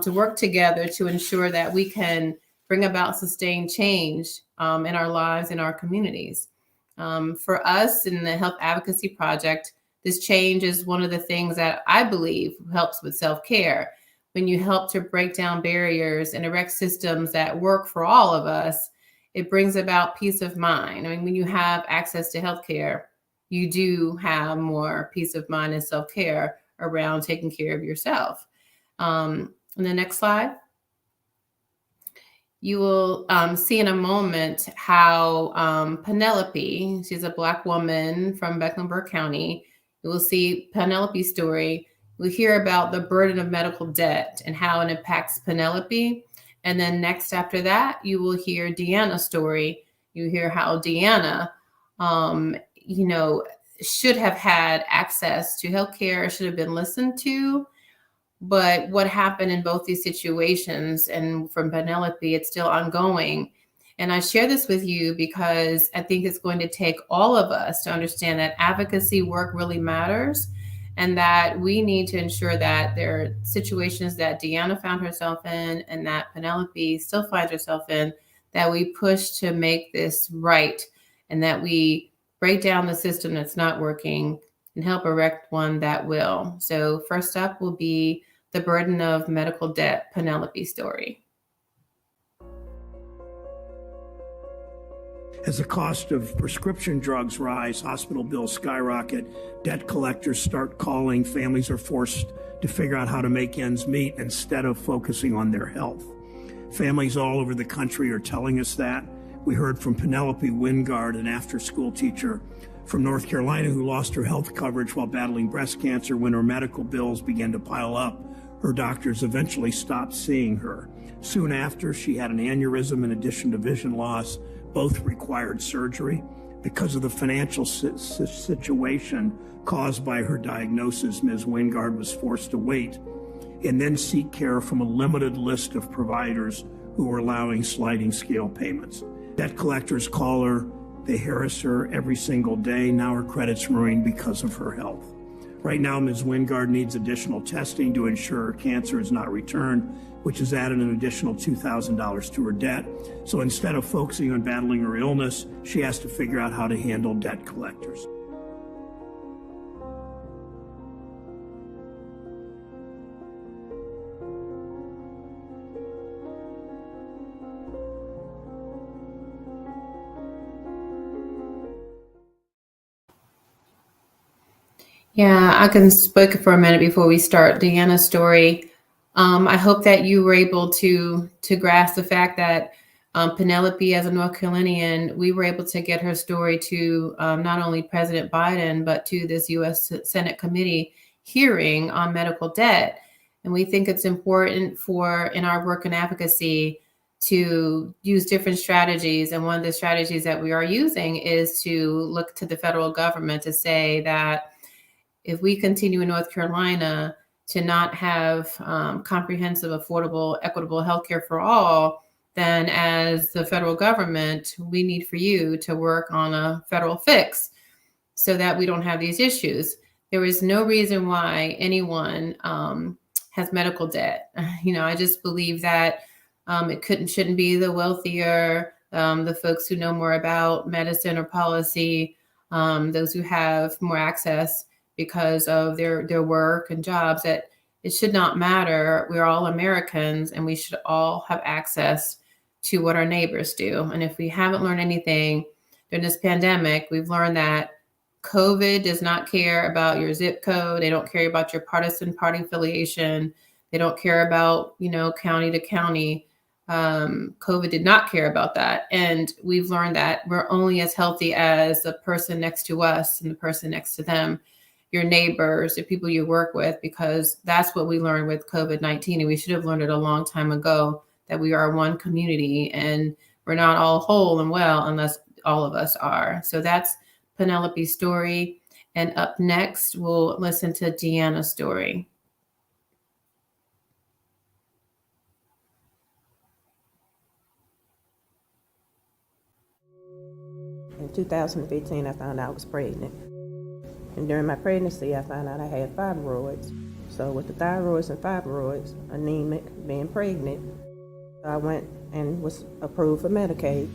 to work together to ensure that we can bring about sustained change in our lives, in our communities. For us in the Health Advocacy Project, this change is one of the things that I believe helps with self-care. When you help to break down barriers and erect systems that work for all of us, it brings about peace of mind. I mean, when you have access to healthcare, you do have more peace of mind and self-care around taking care of yourself. On the next slide, you will see in a moment how Penelope, she's a Black woman from Mecklenburg County. You will see Penelope's story. We'll hear about the burden of medical debt and how it impacts Penelope. And then next after that, you will hear Deanna's story. You hear how Deanna, should have had access to healthcare, should have been listened to. But what happened in both these situations, and from Penelope, it's still ongoing. And I share this with you because I think it's going to take all of us to understand that advocacy work really matters, and that we need to ensure that there are situations that Deanna found herself in and that Penelope still finds herself in, that we push to make this right, and that we break down the system that's not working and help erect one that will. So first up will be the burden of medical debt, Penelope's story. As the cost of prescription drugs rise, hospital bills skyrocket, debt collectors start calling, families are forced to figure out how to make ends meet instead of focusing on their health. Families all over the country are telling us that. We heard from Penelope Wingard, an after-school teacher from North Carolina who lost her health coverage while battling breast cancer when her medical bills began to pile up. Her doctors eventually stopped seeing her. Soon after, she had an aneurysm in addition to vision loss. Both required surgery. Because of the financial situation caused by her diagnosis, Ms. Wingard was forced to wait and then seek care from a limited list of providers who were allowing sliding scale payments. Debt collectors call her, they harass her every single day. Now her credit's ruined because of her health. Right now, Ms. Wingard needs additional testing to ensure her cancer is not returned, which has added an additional $2,000 to her debt. So instead of focusing on battling her illness, she has to figure out how to handle debt collectors. Yeah, I can speak for a minute before we start Deanna's story. I hope that you were able to grasp the fact that Penelope, as a North Carolinian, we were able to get her story to not only President Biden, but to this U.S. Senate committee hearing on medical debt. And we think it's important in our work in advocacy to use different strategies. And one of the strategies that we are using is to look to the federal government to say that if we continue in North Carolina to not have comprehensive, affordable, equitable healthcare for all, then as the federal government, we need for you to work on a federal fix so that we don't have these issues. There is no reason why anyone has medical debt. I just believe that it shouldn't be the wealthier, the folks who know more about medicine or policy, those who have more access because of their work and jobs, that it should not matter. We're all Americans and we should all have access to what our neighbors do. And if we haven't learned anything during this pandemic, we've learned that COVID does not care about your zip code. They don't care about your partisan party affiliation. They don't care about, county to county. COVID did not care about that. And we've learned that we're only as healthy as the person next to us and the person next to them, your neighbors, the people you work with, because that's what we learned with COVID-19. And we should have learned it a long time ago, that we are one community and we're not all whole and well unless all of us are. So that's Penelope's story. And up next, we'll listen to Deanna's story. In 2015, I found out I was pregnant. And during my pregnancy, I found out I had fibroids. So with the thyroids and fibroids, anemic, being pregnant, I went and was approved for Medicaid.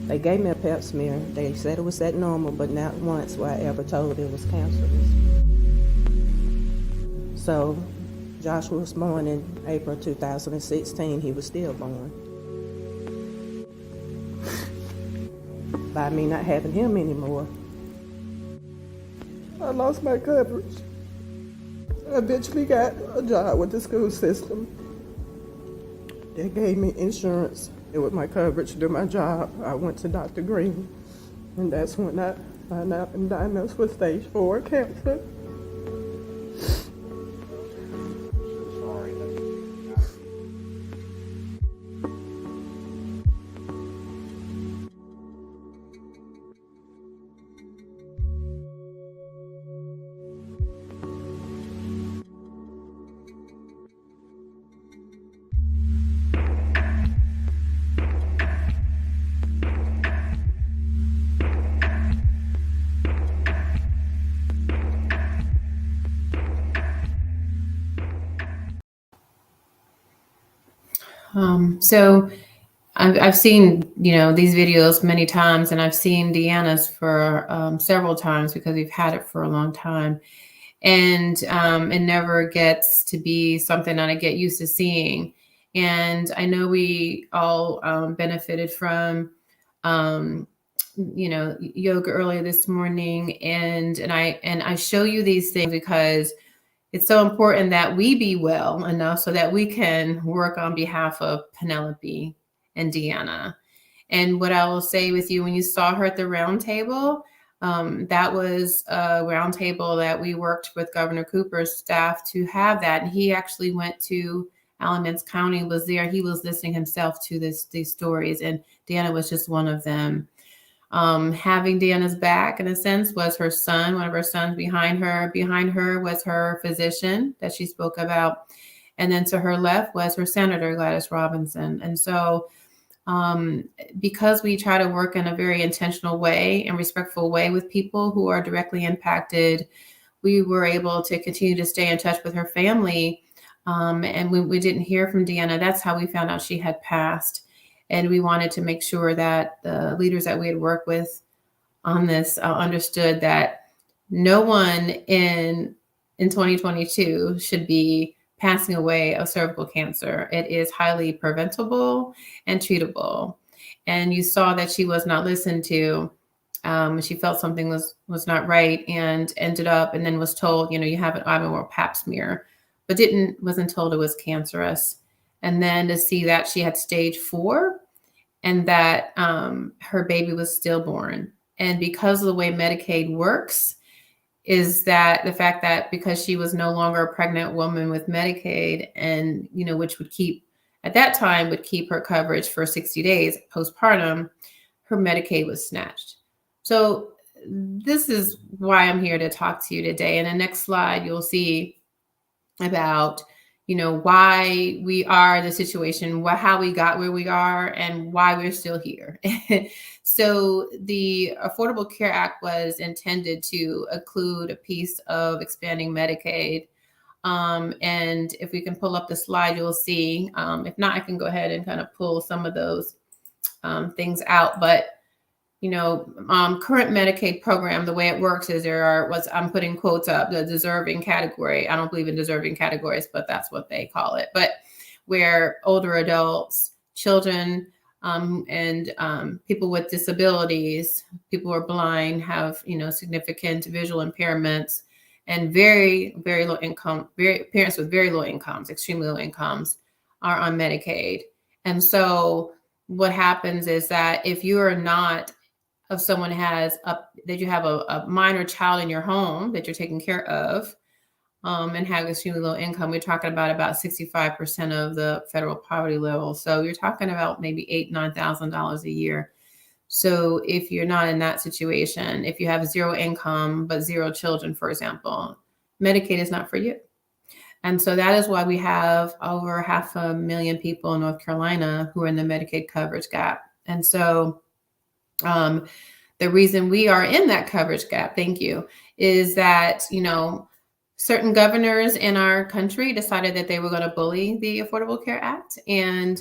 They gave me a pap smear. They said it was that normal, but not once were I ever told it was cancerous. So Joshua was born in April 2016. He was stillborn. By me not having him anymore, I lost my coverage. I eventually got a job with the school system. They gave me insurance. It was my coverage to do my job. I went to Dr. Green, and that's when I found out and diagnosed with stage 4 cancer. So I've seen, these videos many times, and I've seen Deanna's for several times because we've had it for a long time. And it never gets to be something that I get used to seeing. And I know we all benefited from, yoga earlier this morning. And I show you these things because it's so important that we be well enough so that we can work on behalf of Penelope and Deanna. And what I will say with you, when you saw her at the round table, that was a round table that we worked with Governor Cooper's staff to have that. And he actually went to Alamance County, was there. He was listening himself to these stories, and Deanna was just one of them. Having Deanna's back, in a sense, was her son, one of her sons behind her. Behind her was her physician that she spoke about. And then to her left was her senator, Gladys Robinson. And so because we try to work in a very intentional way and respectful way with people who are directly impacted, we were able to continue to stay in touch with her family. And when we didn't hear from Deanna, that's how we found out she had passed. And we wanted to make sure that the leaders that we had worked with on this understood that no one in 2022 should be passing away of cervical cancer. It is highly preventable and treatable. And you saw that she was not listened to. She felt something was not right and ended up and then was told, you have an Ivanhoe pap smear, but wasn't told it was cancerous. And then to see that she had stage 4 and that her baby was stillborn. And because of the way Medicaid works, is that the fact that because she was no longer a pregnant woman with Medicaid and, which would keep her coverage for 60 days postpartum, her Medicaid was snatched. So this is why I'm here to talk to you today. In the next slide, you'll see about, why we are the situation, how we got where we are, and why we're still here. So the Affordable Care Act was intended to include a piece of expanding Medicaid. And if we can pull up the slide, you'll see. If not, I can go ahead and kind of pull some of those things out. But current Medicaid program, the way it works is I'm putting quotes up, the deserving category. I don't believe in deserving categories, but that's what they call it. But where older adults, children, and people with disabilities, people who are blind, have, significant visual impairments, and very, very low income, parents with very low incomes, extremely low incomes, are on Medicaid. And so what happens is that if you are not, if someone that you have a minor child in your home that you're taking care of, and have extremely low income, we're talking about 65% of the federal poverty level. So you're talking about maybe $8,000-9,000 a year. So if you're not in that situation, if you have zero income but zero children, for example, Medicaid is not for you. And so that is why we have over 500,000 people in North Carolina who are in the Medicaid coverage gap. And so the reason we are in that coverage gap, thank you, is that, certain governors in our country decided that they were going to bully the Affordable Care Act and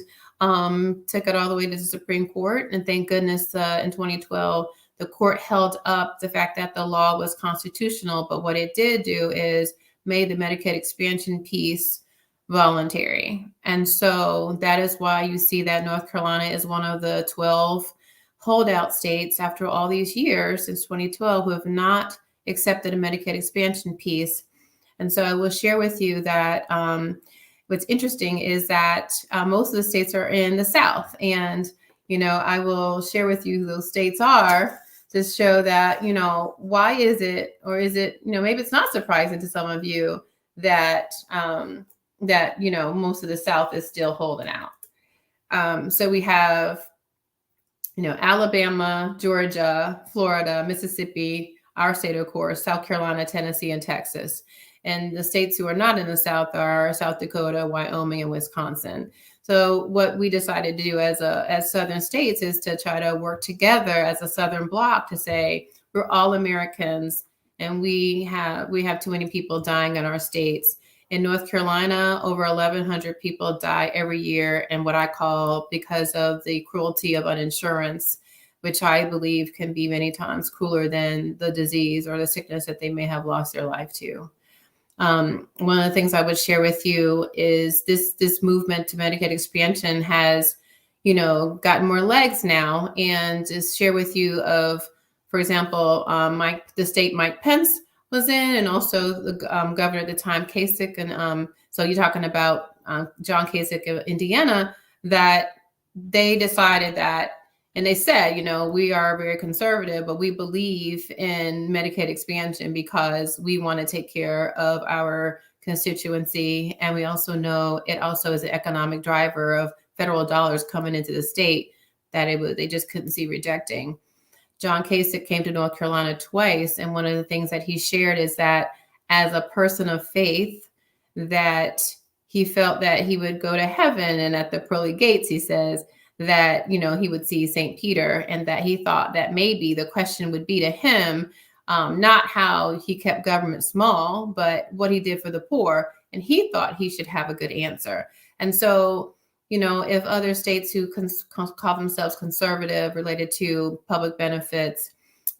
took it all the way to the Supreme Court. And thank goodness in 2012, the court held up the fact that the law was constitutional. But what it did do is made the Medicaid expansion piece voluntary. And so that is why you see that North Carolina is one of the 12 holdout states after all these years since 2012 who have not accepted a Medicaid expansion piece. And so I will share with you that what's interesting is that most of the states are in the South. And, I will share with you who those states are to show that, why is it, or is it, maybe it's not surprising to some of you that, most of the South is still holding out. So we have, Alabama, Georgia, Florida, Mississippi, our state, of course, South Carolina, Tennessee, and Texas. And the states who are not in the South are South Dakota, Wyoming, and Wisconsin. So what we decided to do as Southern states is to try to work together as a Southern bloc to say, we're all Americans, and we have too many people dying in our states. In North Carolina, over 1,100 people die every year, and what I call because of the cruelty of uninsurance, which I believe can be many times crueler than the disease or the sickness that they may have lost their life to. One of the things I would share with you is this movement to Medicaid expansion has, gotten more legs now, and just share with you of, for example, the state Mike Pence was in, and also the governor at the time, Kasich. And so you're talking about John Kasich of Indiana, that they decided that, and they said, we are very conservative, but we believe in Medicaid expansion because we want to take care of our constituency. And we also know it also is an economic driver of federal dollars coming into the state that they just couldn't see rejecting. John Kasich came to North Carolina twice. And one of the things that he shared is that as a person of faith, that he felt that he would go to heaven. And at the pearly gates, he says that, he would see St. Peter, and that he thought that maybe the question would be to him, not how he kept government small, but what he did for the poor. And he thought he should have a good answer. And so, if other states who call themselves conservative related to public benefits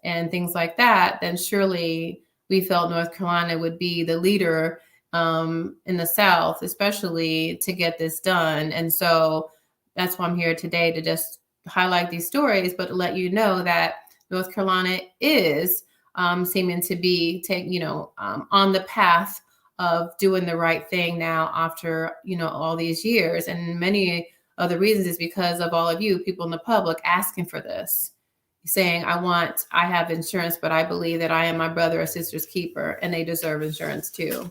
and things like that, then surely we felt North Carolina would be the leader in the South, especially to get this done. And so that's why I'm here today, to just highlight these stories, but to let you know that North Carolina is seeming to be on the path of doing the right thing now after, all these years. And many of the reasons is because of all of you people in the public asking for this, saying, I have insurance, but I believe that I am my brother or sister's keeper, and they deserve insurance too.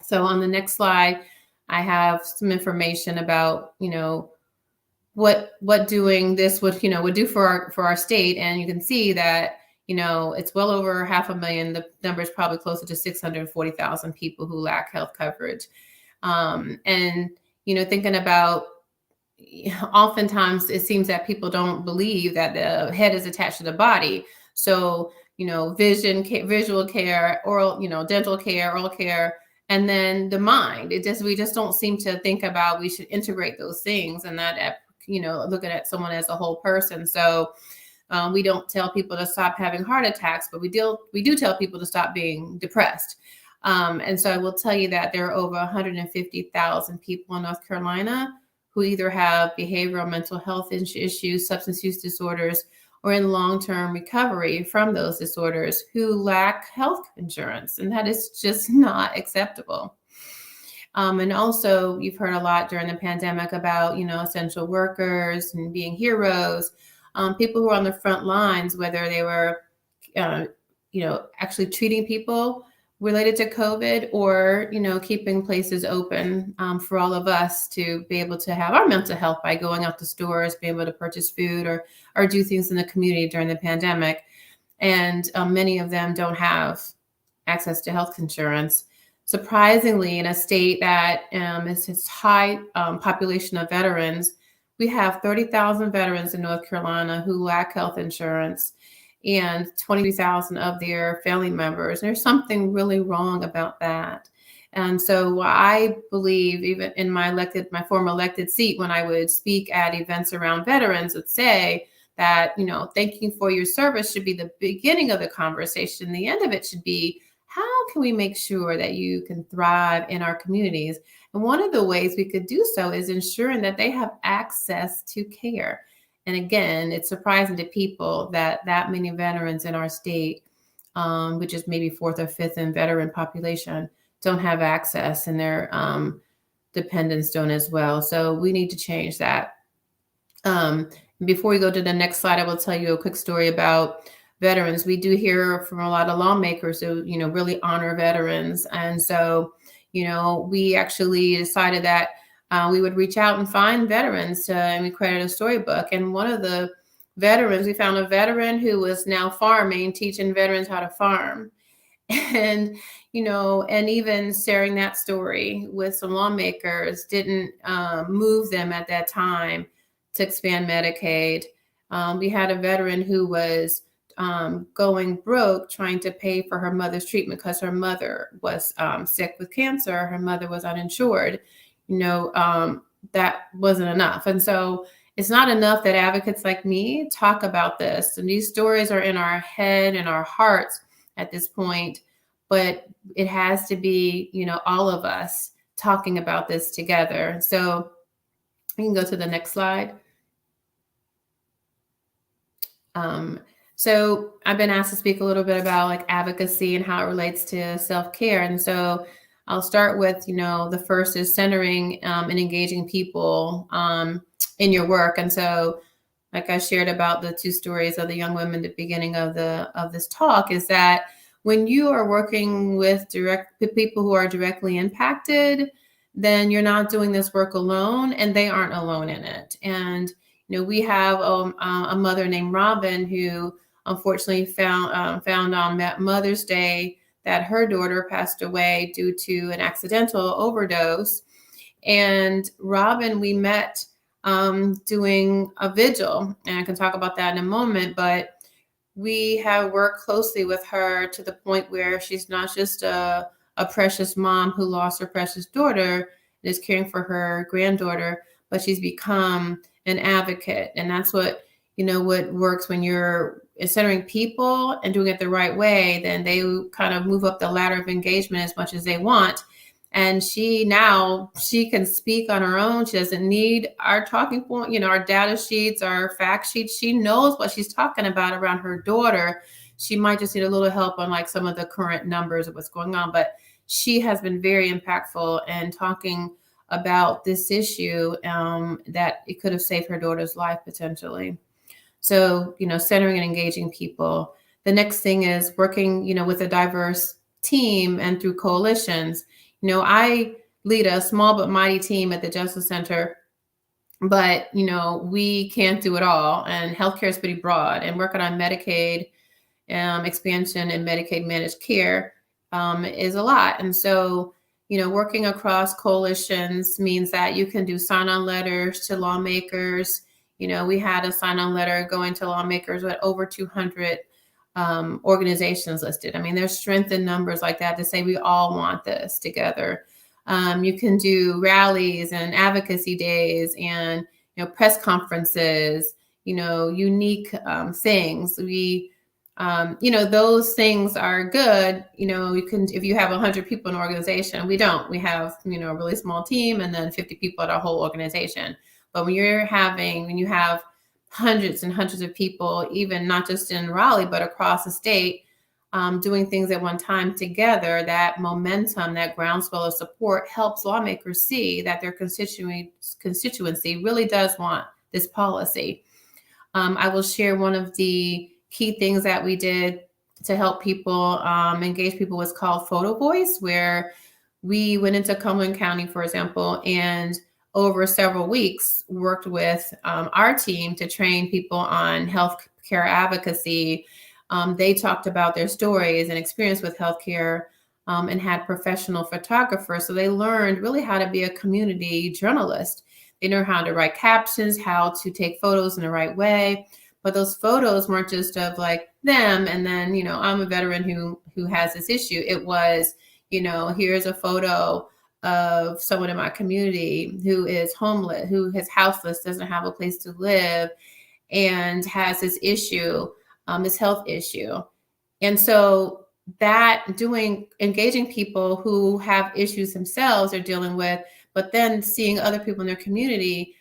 So on the next slide, I have some information about, what doing this would do for our state. And you can see that, it's well over 500,000. The number is probably closer to 640,000 people who lack health coverage. And, thinking about, oftentimes it seems that people don't believe that the head is attached to the body. So, visual care, oral, dental care, oral care, and then the mind. We just don't seem to think about, we should integrate those things, and that, looking at someone as a whole person. So we don't tell people to stop having heart attacks, but we do tell people to stop being depressed. And so I will tell you that there are over 150,000 people in North Carolina who either have behavioral mental health issues, substance use disorders, or in long-term recovery from those disorders who lack health insurance. And that is just not acceptable. And also, you've heard a lot during the pandemic about, essential workers and being heroes, people who are on the front lines, whether they were, actually treating people related to COVID, or, keeping places open for all of us to be able to have our mental health by going out to stores, be able to purchase food or do things in the community during the pandemic. And many of them don't have access to health insurance. Surprisingly, in a state that is high population of veterans, we have 30,000 veterans in North Carolina who lack health insurance, and 23,000 of their family members. There's something really wrong about that. And so I believe, even in my former elected seat, when I would speak at events around veterans, would say that, thank you for your service should be the beginning of the conversation. The end of it should be, how can we make sure that you can thrive in our communities? And one of the ways we could do so is ensuring that they have access to care. And again, it's surprising to people that many veterans in our state, which is maybe fourth or fifth in veteran population, don't have access. And they're dependents don't as well. So we need to change that. Before we go to the next slide, I will tell you a quick story about veterans. We do hear from a lot of lawmakers who, really honor veterans. And so, we actually decided that we would reach out and find veterans, and we created a storybook. And one of the veterans, we found a veteran who was now farming, teaching veterans how to farm. And, and even sharing that story with some lawmakers didn't move them at that time to expand Medicaid. We had a veteran who was going broke trying to pay for her mother's treatment because her mother was sick with cancer. Her mother was uninsured. That wasn't enough. And so it's not enough that advocates like me talk about this. And these stories are in our head and our hearts at this point, but it has to be, all of us talking about this together. So we can go to the next slide. So I've been asked to speak a little bit about like advocacy and how it relates to self-care. And so I'll start with, the first is centering and engaging people in your work. And so like I shared about the two stories of the young women at the beginning of this talk, is that when you are working with people who are directly impacted, then you're not doing this work alone, and they aren't alone in it. And we have a mother named Robin who unfortunately found on Mother's Day that her daughter passed away due to an accidental overdose. And Robin, we met doing a vigil, and I can talk about that in a moment, but we have worked closely with her to the point where she's not just a precious mom who lost her precious daughter and is caring for her granddaughter, but she's become an advocate. And that's what, what works when you're centering people and doing it the right way, then they kind of move up the ladder of engagement as much as they want. And she can speak on her own. She doesn't need our talking point, our data sheets, our fact sheets. She knows what she's talking about around her daughter. She might just need a little help on like some of the current numbers of what's going on, but she has been very impactful in talking about this issue, that it could have saved her daughter's life potentially. So, centering and engaging people. The next thing is working, with a diverse team and through coalitions. I lead a small but mighty team at the Justice Center, but, we can't do it all. And healthcare is pretty broad, and working on Medicaid expansion and Medicaid managed care is a lot. And so, working across coalitions means that you can do sign-on letters to lawmakers. We had a sign-on letter going to lawmakers with over 200 organizations listed. I mean, there's strength in numbers like that to say we all want this together. You can do rallies and advocacy days and, press conferences, unique things. We, those things are good. You can, if you have 100 people in an organization, we don't. We have, a really small team and then 50 people at our whole organization. But when you have hundreds and hundreds of people, even not just in Raleigh, but across the state, doing things at one time together, that momentum, that groundswell of support helps lawmakers see that their constituency really does want this policy. I will share one of the key things that we did to help people engage people was called Photo Voice, where we went into Kilmann County, for example, and over several weeks worked with our team to train people on healthcare advocacy. They talked about their stories and experience with healthcare and had professional photographers. So they learned really how to be a community journalist. They know how to write captions, how to take photos in the right way. But those photos weren't just of like them and then, I'm a veteran who has this issue. It was, here's a photo of someone in my community who is homeless, who is houseless, doesn't have a place to live, and has this issue, this health issue. And so that engaging people who have issues themselves they're dealing with, but then seeing other people in their community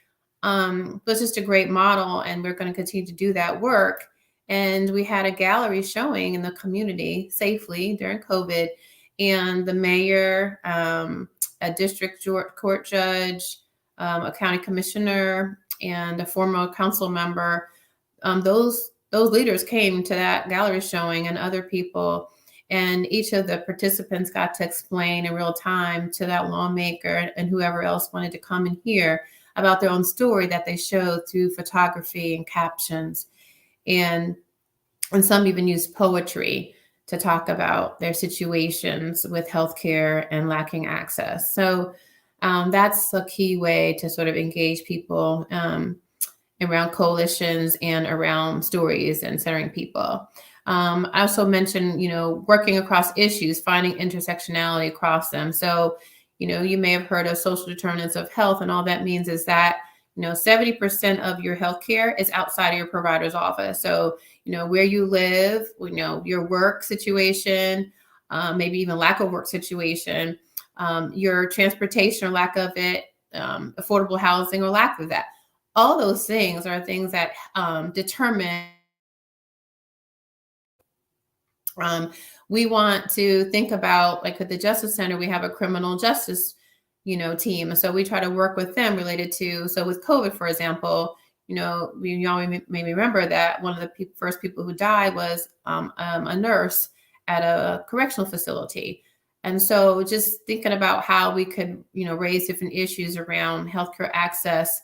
was just a great model. And we're going to continue to do that work. And we had a gallery showing in the community safely during COVID. and the mayor, a district court judge, a county commissioner, and a former council member. Those leaders came to that gallery showing, and other people, and each of the participants got to explain in real time to that lawmaker and whoever else wanted to come and hear about their own story that they showed through photography and captions. And some even used poetry to talk about their situations with healthcare and lacking access. So that's a key way to sort of engage people around coalitions and around stories and centering people. I also mentioned, working across issues, finding intersectionality across them. So, you may have heard of social determinants of health, and all that means is that, 70% of your healthcare is outside of your provider's office. So, where you live, your work situation, maybe even lack of work situation, your transportation or lack of it, affordable housing or lack of that. All those things are things that determine. We want to think about, like at the Justice Center, we have a criminal justice, team. So we try to work with them related to, so with COVID, for example, y'all may remember that one of the first people who died was a nurse at a correctional facility. And so just thinking about how we could, raise different issues around healthcare access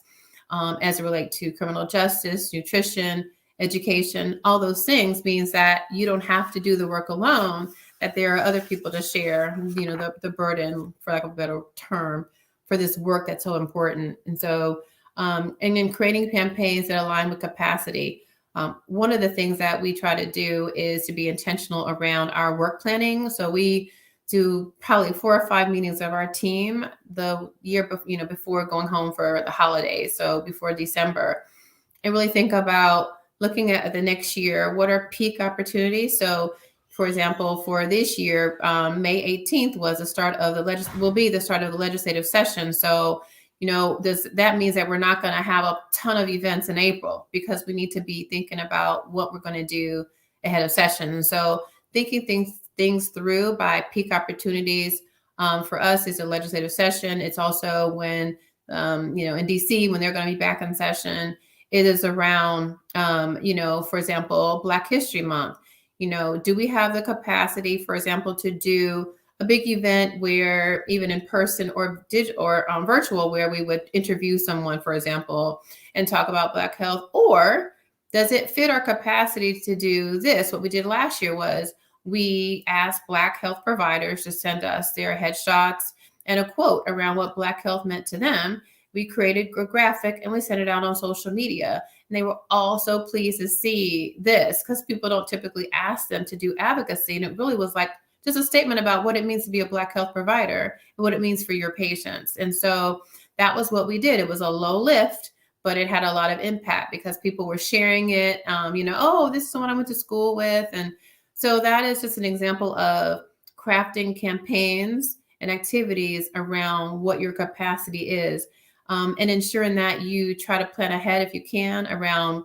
as it relates to criminal justice, nutrition, education, all those things means that you don't have to do the work alone, that there are other people to share, the burden, for lack of a better term, for this work that's so important. And so, and in creating campaigns that align with capacity, one of the things that we try to do is to be intentional around our work planning. So we do probably 4 or 5 meetings of our team the year before going home for the holidays, so before December, and really think about looking at the next year, what are peak opportunities? So, for example, for this year, May 18th was the start of will be the start of the legislative session. So, that means that we're not going to have a ton of events in April, because we need to be thinking about what we're going to do ahead of session. And so thinking things through by peak opportunities for us is a legislative session. It's also when, in DC, when they're going to be back in session. It is around, for example, Black History Month. Do we have the capacity, for example, to do a big event where even in person or digital or virtual, where we would interview someone, for example, and talk about Black health? Or does it fit our capacity to do this? What we did last year was we asked Black health providers to send us their headshots and a quote around what Black health meant to them. We created a graphic and we sent it out on social media. And they were all so pleased to see this, because people don't typically ask them to do advocacy. And it really was like just a statement about what it means to be a Black health provider and what it means for your patients. And so that was what we did. It was a low lift, but it had a lot of impact because people were sharing it. Oh, this is someone I went to school with. And so that is just an example of crafting campaigns and activities around what your capacity is. And ensuring that you try to plan ahead if you can around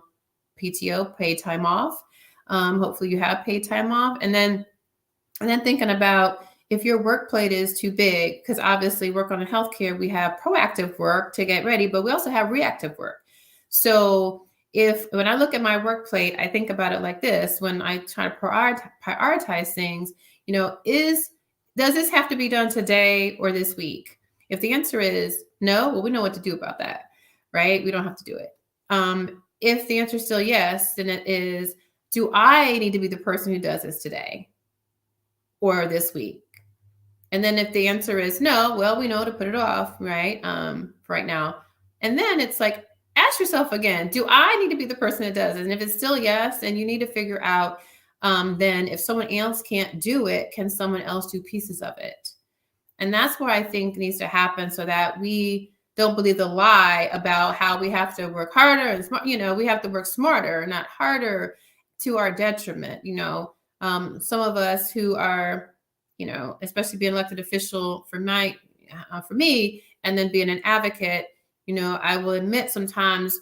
PTO, paid time off. Hopefully you have paid time off. And then thinking about if your work plate is too big, because obviously work on healthcare, we have proactive work to get ready, but we also have reactive work. So when I look at my work plate, I think about it like this: when I try to prioritize things, does this have to be done today or this week? If the answer is no, well, we know what to do about that, right? We don't have to do it. If the answer is still yes, then it is, do I need to be the person who does this today or this week? And then if the answer is no, well, we know to put it off, right? For right now. And then it's like, ask yourself again, do I need to be the person that does it? And if it's still yes, then you need to figure out, then if someone else can't do it, can someone else do pieces of it? And that's what I think needs to happen, so that we don't believe the lie about how we have to work harder and smart. We have to work smarter, not harder, to our detriment. Some of us who are, especially being elected official for me, and then being an advocate, I will admit sometimes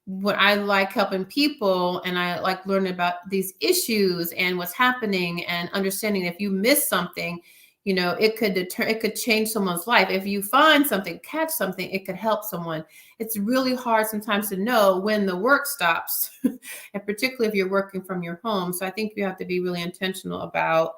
what I like helping people, and I like learning about these issues and what's happening, and understanding if you miss something, it could change someone's life. If you find something, catch something, it could help someone. It's really hard sometimes to know when the work stops, and particularly if you're working from your home. So I think you have to be really intentional about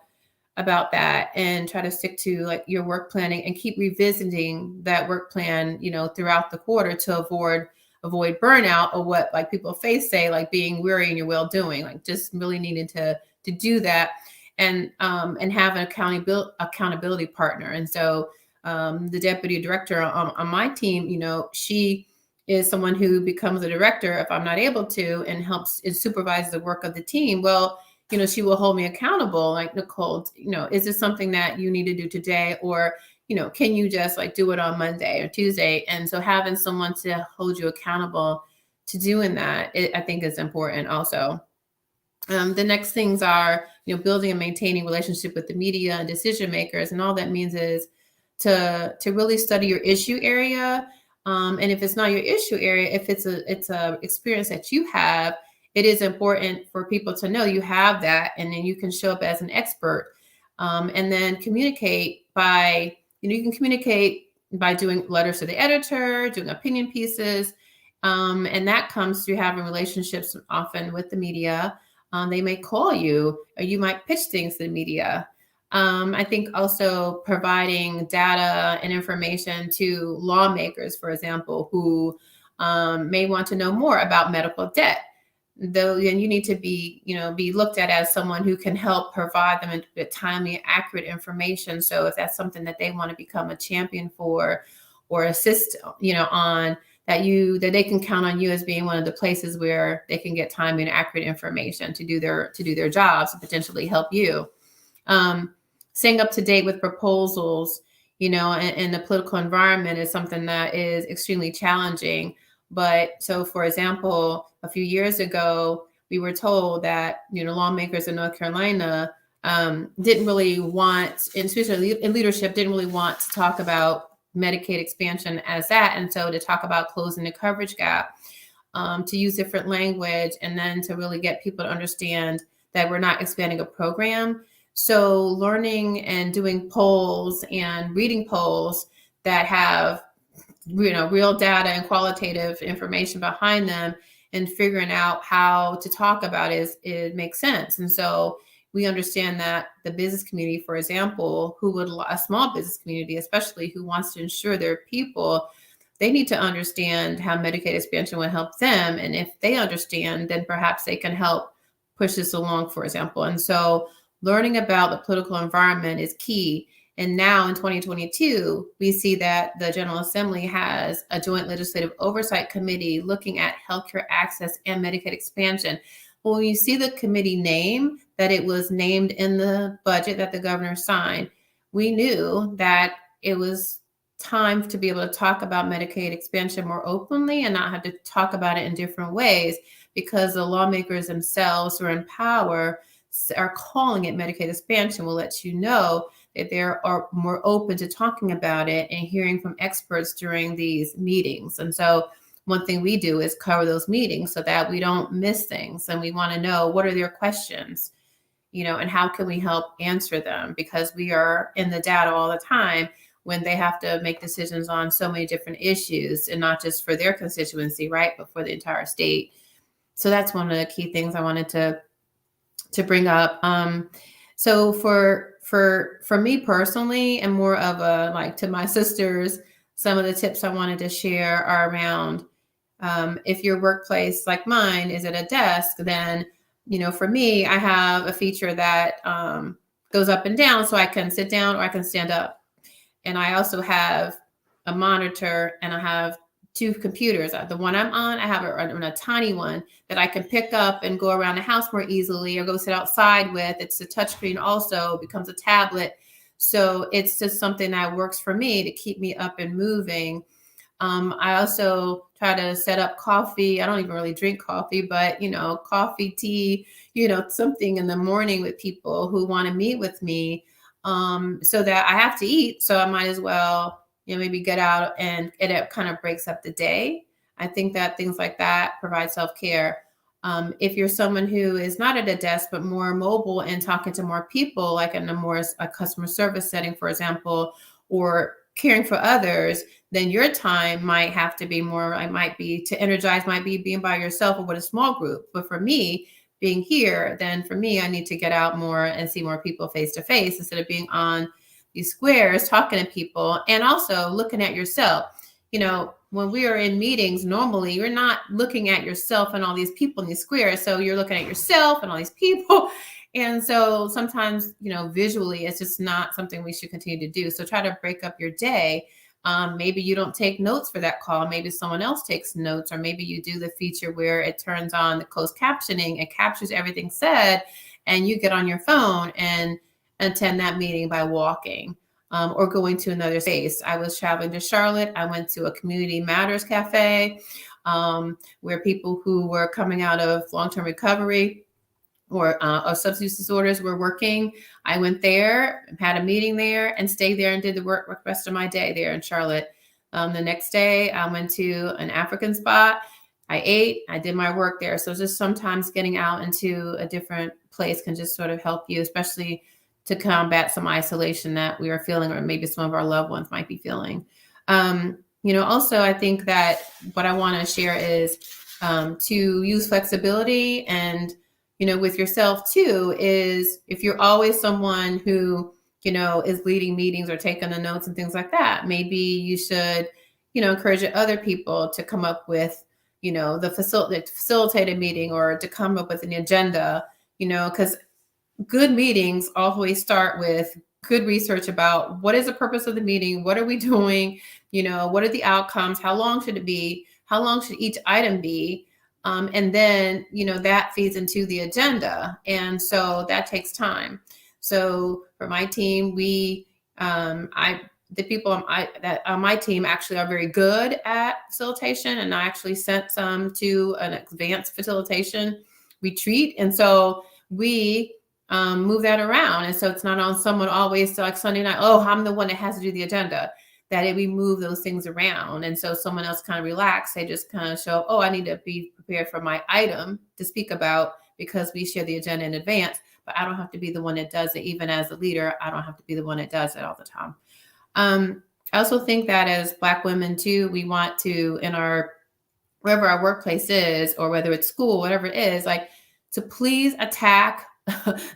that, and try to stick to like your work planning, and keep revisiting that work plan, throughout the quarter, to avoid burnout, or what like people say, like being weary in your well doing, like just really needing to do that, and have an accountability partner. And so the deputy director on my team, she is someone who becomes a director if I'm not able to, and helps and supervise the work of the team. Well, she will hold me accountable, like, Nicole, is this something that you need to do today? Or, can you just like do it on Monday or Tuesday? And so having someone to hold you accountable to doing that, I think is important also. The next things are, building and maintaining relationship with the media and decision makers. And all that means is to really study your issue area. And if it's not your issue area, if it's a experience that you have, it is important for people to know you have that, and then you can show up as an expert, and then communicate by, you can communicate by doing letters to the editor, doing opinion pieces, and that comes through having relationships often with the media. They may call you, or you might pitch things to the media. I think also providing data and information to lawmakers, for example, who may want to know more about medical debt. Though, then you need to be looked at as someone who can help provide them with timely, accurate information. So if that's something that they want to become a champion for, or assist, on, that they can count on you as being one of the places where they can get timely and accurate information to do their jobs, and potentially help you. Staying up to date with proposals, in the political environment is something that is extremely challenging. But so, for example, a few years ago, we were told that, lawmakers in North Carolina didn't really want, especially in leadership, didn't really want to talk about Medicaid expansion as that. And so to talk about closing the coverage gap, to use different language, and then to really get people to understand that we're not expanding a program. So learning and doing polls and reading polls that have real data and qualitative information behind them, and figuring out how to talk about it makes sense. And so we understand that the business community, for example, a small business community, especially, who wants to ensure their people, they need to understand how Medicaid expansion will help them. And if they understand, then perhaps they can help push this along, for example. And so learning about the political environment is key. And now in 2022, we see that the General Assembly has a joint legislative oversight committee looking at healthcare access and Medicaid expansion. Well, when you see the committee name, that it was named in the budget that the governor signed, we knew that it was time to be able to talk about Medicaid expansion more openly, and not have to talk about it in different ways, because the lawmakers themselves who are in power are calling it Medicaid expansion. Will let you know that they are more open to talking about it and hearing from experts during these meetings. And so one thing we do is cover those meetings so that we don't miss things. And we want to know, what are their questions, and how can we help answer them? Because we are in the data all the time when they have to make decisions on so many different issues, and not just for their constituency, right, but for the entire state. So that's one of the key things I wanted to bring up. So for me personally, and more of a, like, to my sisters, some of the tips I wanted to share are around, if your workplace, like mine, is at a desk, then, for me, I have a feature that goes up and down, so I can sit down or I can stand up. And I also have a monitor, and I have two computers. The one I'm on, I have a tiny one that I can pick up and go around the house more easily, or go sit outside with. It's a touchscreen also, becomes a tablet. So it's just something that works for me to keep me up and moving. I also try to set up coffee. I don't even really drink coffee, but, coffee, tea, something in the morning with people who want to meet with me, so that I have to eat. So I might as well, maybe get out, and it kind of breaks up the day. I think that things like that provide self-care. If you're someone who is not at a desk, but more mobile and talking to more people, like in a customer service setting, for example, or caring for others, then your time might have to be more, I might be to energize, might be being by yourself or with a small group. But for me, being here, then for me, I need to get out more and see more people face to face instead of being on these squares, talking to people, and also looking at yourself. When we are in meetings, normally you're not looking at yourself and all these people in these squares. So you're looking at yourself and all these people. And so sometimes, visually, it's just not something we should continue to do. So try to break up your day. Maybe you don't take notes for that call. Maybe someone else takes notes, or maybe you do the feature where it turns on the closed captioning and captures everything said, and you get on your phone and attend that meeting by walking. Or going to another space. I was traveling to Charlotte. I went to a Community Matters Cafe where people who were coming out of long-term recovery or of substance disorders were working. I went there, had a meeting there, and stayed there and did the rest of my day there in Charlotte. The next day, I went to an African spot. I ate, I did my work there. So just sometimes getting out into a different place can just sort of help you, especially to combat some isolation that we are feeling, or maybe some of our loved ones might be feeling. Also, I think that what I want to share is to use flexibility and, with yourself too, is if you're always someone who, is leading meetings or taking the notes and things like that, maybe you should, encourage other people to come up with, the facilitated meeting, or to come up with an agenda, because good meetings always start with good research about what is the purpose of the meeting, what are we doing, what are the outcomes, how long should it be, how long should each item be, and then that feeds into the agenda, and so that takes time. So for my team, the people on my team actually are very good at facilitation, and I actually sent some to an advanced facilitation retreat, and so we move that around. And so it's not on someone always, so like Sunday night, oh, I'm the one that has to do the agenda, that we move those things around. And so someone else kind of relax. They just kind of show, oh, I need to be prepared for my item to speak about because we share the agenda in advance, but I don't have to be the one that does it. Even as a leader, I don't have to be the one that does it all the time. I also think that as Black women too, we want to, wherever our workplace is, or whether it's school, whatever it is, like to please attack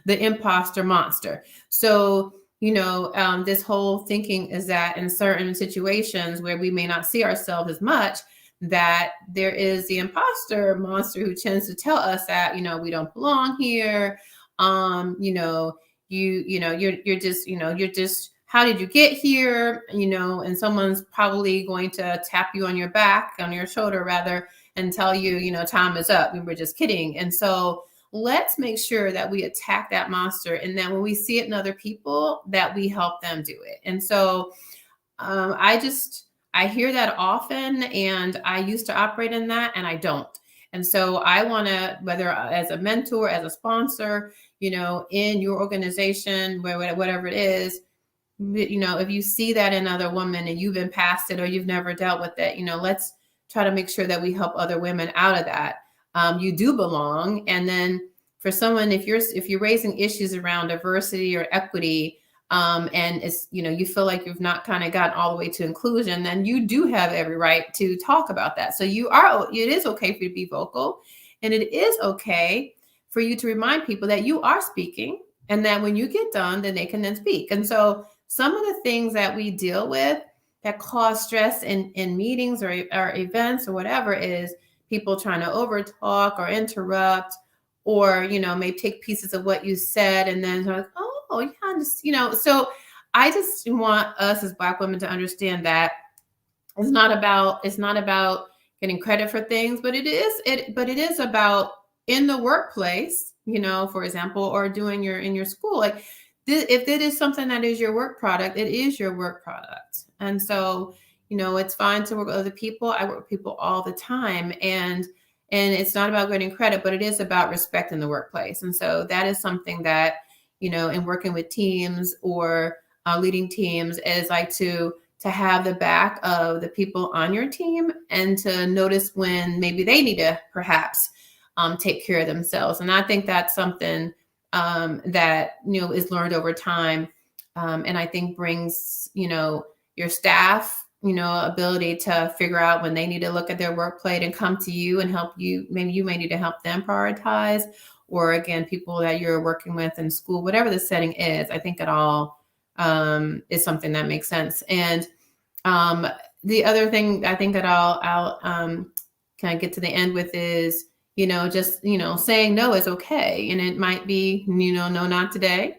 the imposter monster. So, this whole thinking is that in certain situations where we may not see ourselves as much, that there is the imposter monster who tends to tell us that, we don't belong here. You're just, how did you get here? And someone's probably going to tap you on your back, on your shoulder rather, and tell you, time is up. We were just kidding. And so let's make sure that we attack that monster, and then when we see it in other people, that we help them do it. And so I hear that often, and I used to operate in that, and I don't. And so I want to, whether as a mentor, as a sponsor, in your organization, whatever it is, if you see that in other women and you've been past it or you've never dealt with it, let's try to make sure that we help other women out of that. You do belong. And then for someone, if you're raising issues around diversity or equity, and it's, you feel like you've not kind of gotten all the way to inclusion, then you do have every right to talk about that. So it is okay for you to be vocal, and it is okay for you to remind people that you are speaking, and that when you get done, then they can then speak. And so some of the things that we deal with that cause stress in meetings or events or whatever is people trying to overtalk or interrupt, or, maybe take pieces of what you said and then like, oh, yeah, so I just want us as Black women to understand that it's not about getting credit for things, but it is about in the workplace, for example, or doing in your school, like if it is something that is your work product, it is your work product. And so, it's fine to work with other people. I work with people all the time, and it's not about getting credit, but it is about respect in the workplace. And so that is something that, in working with teams or leading teams, is like to to have the back of the people on your team and to notice when maybe they need to perhaps take care of themselves. And I think that's something that, is learned over time. And I think brings, your staff, ability to figure out when they need to look at their work plate and come to you and help you. Maybe you may need to help them prioritize, or again, people that you're working with in school, whatever the setting is. I think it all is something that makes sense. And the other thing I think that I'll kind of get to the end with is, just, saying no is okay. And it might be, no, not today.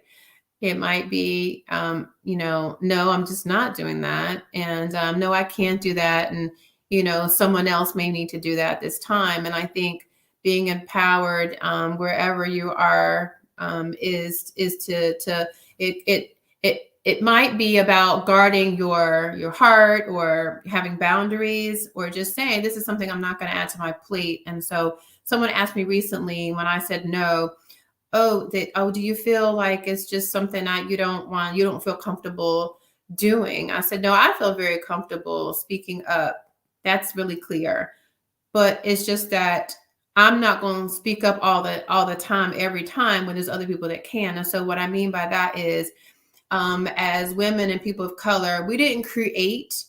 It might be, no, I'm just not doing that. And no, I can't do that. And, someone else may need to do that this time. And I think being empowered wherever you are is to it might be about guarding your heart or having boundaries or just saying, this is something I'm not going to add to my plate. And so someone asked me recently when I said no, do you feel like it's just something that you don't feel comfortable doing? I said, no, I feel very comfortable speaking up. That's really clear. But it's just that I'm not going to speak up all the time, every time, when there's other people that can. And so what I mean by that is, as women and people of color, we didn't create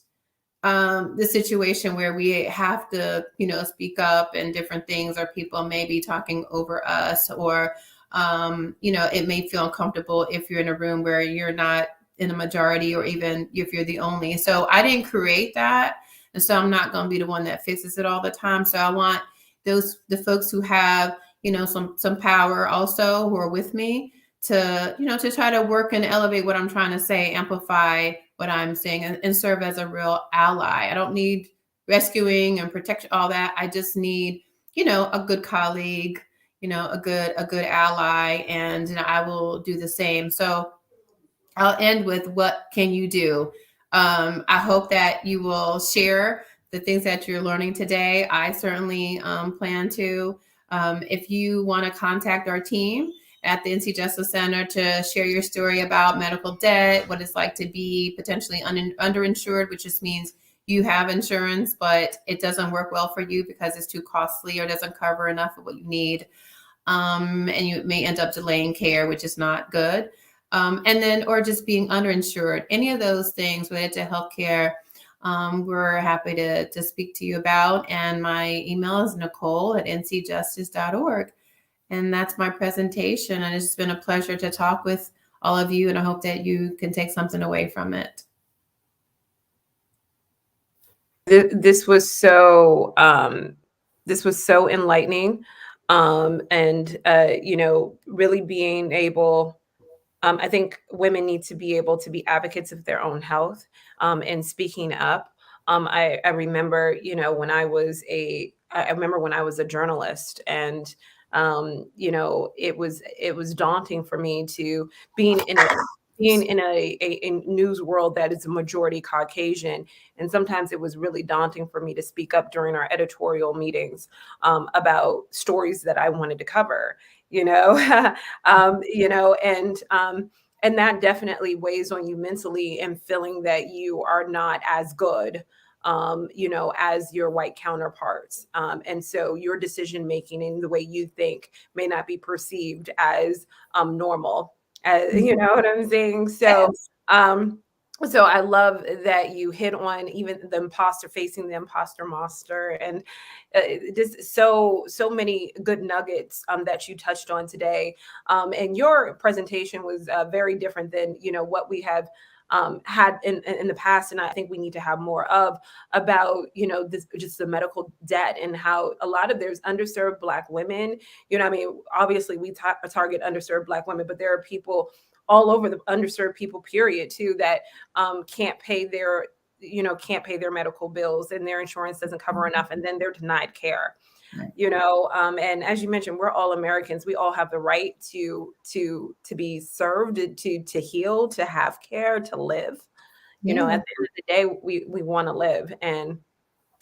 the situation where we have to, speak up and different things, or people may be talking over us, or, it may feel uncomfortable if you're in a room where you're not in a majority, or even if you're the only. So I didn't create that. And so I'm not going to be the one that fixes it all the time. So I want the folks who have, some power also, who are with me, to, to try to work and elevate what I'm trying to say, amplify what I'm saying, and serve as a real ally. I don't need rescuing and protection, all that. I just need, a good colleague, a good ally, and I will do the same. So I'll end with, what can you do? I hope that you will share the things that you're learning today. I certainly plan to. If you want to contact our team at the NC Justice Center to share your story about medical debt, what it's like to be potentially underinsured, which just means you have insurance, but it doesn't work well for you because it's too costly or doesn't cover enough of what you need. And you may end up delaying care, which is not good. Or just being underinsured, any of those things related to healthcare, we're happy to speak to you about. And my email is nicole@ncjustice.org. And that's my presentation. And it's been a pleasure to talk with all of you. And I hope that you can take something away from it. This was so enlightening. Really being able, I think women need to be able to be advocates of their own health, and speaking up. I remember, when I was a journalist, and it was daunting for me to being in a news world that is a majority Caucasian. And sometimes it was really daunting for me to speak up during our editorial meetings about stories that I wanted to cover, and that definitely weighs on you mentally, and feeling that you are not as good, as your white counterparts. And so your decision making and the way you think may not be perceived as normal. You know what I'm saying? So, so I love that you hit on even facing the imposter monster, and just so many good nuggets that you touched on today. And your presentation was very different than what we have had in the past, and I think we need to have more of, about this, just the medical debt, and how a lot of there's underserved Black women. Obviously we target underserved Black women, but there are people all over the underserved people period too that can't pay their medical bills, and their insurance doesn't cover enough, and then they're denied care. And as you mentioned, we're all Americans. We all have the right to be served, to heal, to have care, to live. At the end of the day, we want to live. And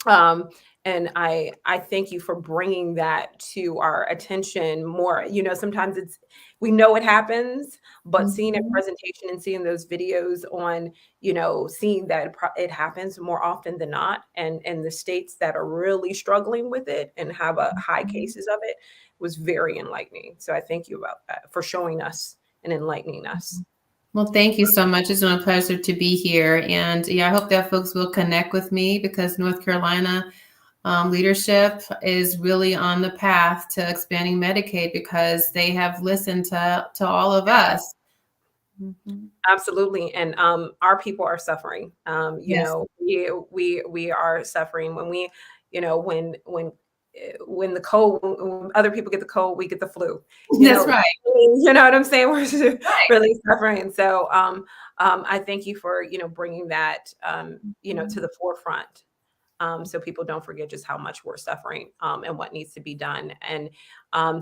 And I thank you for bringing that to our attention more. Sometimes we know it happens, but seeing a presentation and seeing those videos on, seeing that it happens more often than not, and the states that are really struggling with it and have a high cases of it was very enlightening. So I thank you about that, for showing us and enlightening us. Well, thank you so much. It's been a pleasure to be here. And yeah, I hope that folks will connect with me, because North Carolina leadership is really on the path to expanding Medicaid, because they have listened to all of us. Absolutely. And our people are suffering. Yes. We are suffering when we, when the cold, when other people get the cold, we get the flu. That's right. You know what I'm saying? We're Right. really suffering. So I thank you for, bringing that, to the forefront. So people don't forget just how much we're suffering, and what needs to be done. And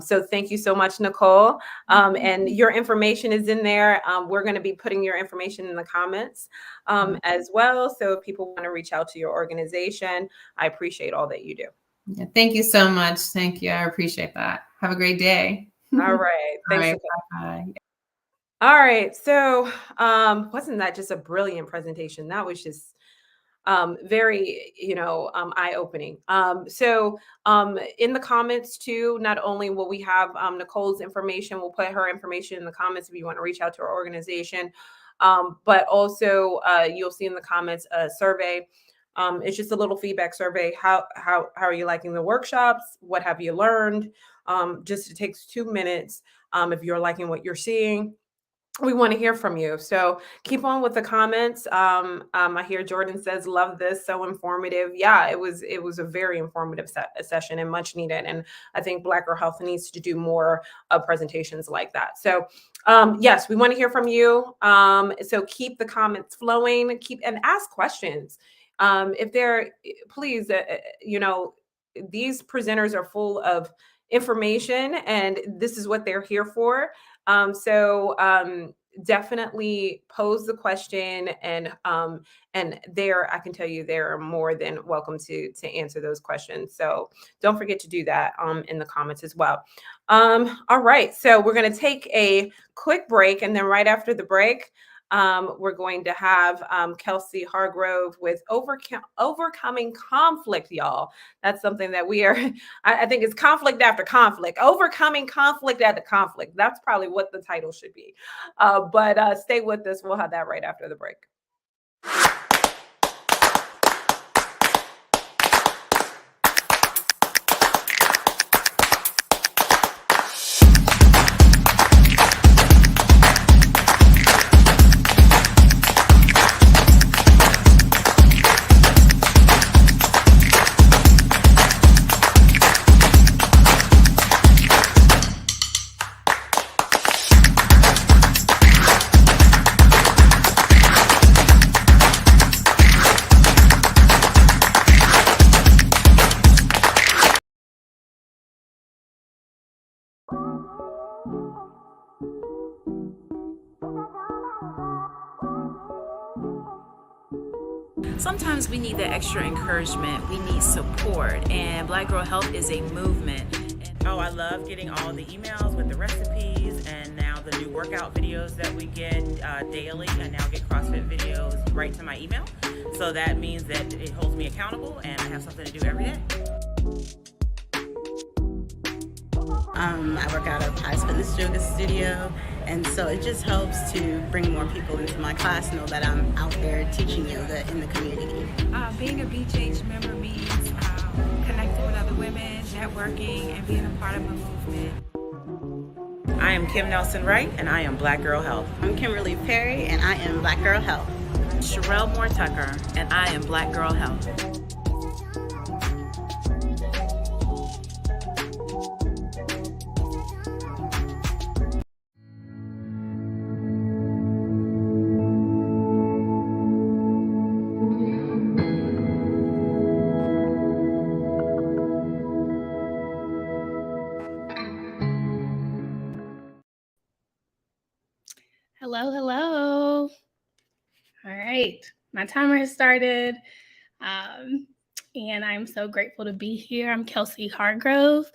so thank you so much, Nicole. And your information is in there. We're going to be putting your information in the comments as well. So if people want to reach out to your organization, I appreciate all that you do. Yeah, thank you so much. Thank you. I appreciate that. Have a great day. All right. Thanks. All right. Bye-bye. All right. So wasn't that just a brilliant presentation? That was just very, eye-opening. So in the comments too, not only will we have Nicole's information, we'll put her information in the comments if you want to reach out to our organization, but also you'll see in the comments a survey. It's just a little feedback survey. How are you liking the workshops? What have you learned? It takes 2 minutes. If you're liking what you're seeing, we want to hear from you. So keep on with the comments. I hear Jordan says, love this, so informative. Yeah, it was a very informative session and much needed. And I think Black Girl Health needs to do more presentations like that. So yes, we want to hear from you. So keep the comments flowing, and ask questions. If they're, please, these presenters are full of information, and this is what they're here for. Definitely pose the question, and there, I can tell you, they're more than welcome to answer those questions. So don't forget to do that in the comments as well. All right, so we're going to take a quick break, and then right after the break, we're going to have Kelsey Hargrove with overcoming conflict, y'all. That's something that we are, I think it's conflict after conflict, overcoming conflict after conflict. That's probably what the title should be. But stay with us. We'll have that right after the break. Sometimes we need that extra encouragement. We need support, and Black Girl Health is a movement. Oh, I love getting all the emails with the recipes, and now the new workout videos that we get daily. I now get CrossFit videos right to my email. So that means that it holds me accountable, and I have something to do every day. I work out of Pies Fitness Yoga Studio, and so it just helps to bring more people into my class, know that I'm out there teaching yoga in the community. Being a BGH member means connecting with other women, networking, and being a part of a movement. I am Kim Nelson-Wright, and I am Black Girl Health. I'm Kimberly Perry, and I am Black Girl Health. Sherelle Moore Tucker, and I am Black Girl Health. Hello, hello. All right, my timer has started. and I'm so grateful to be here. I'm Kelsey Hargrove.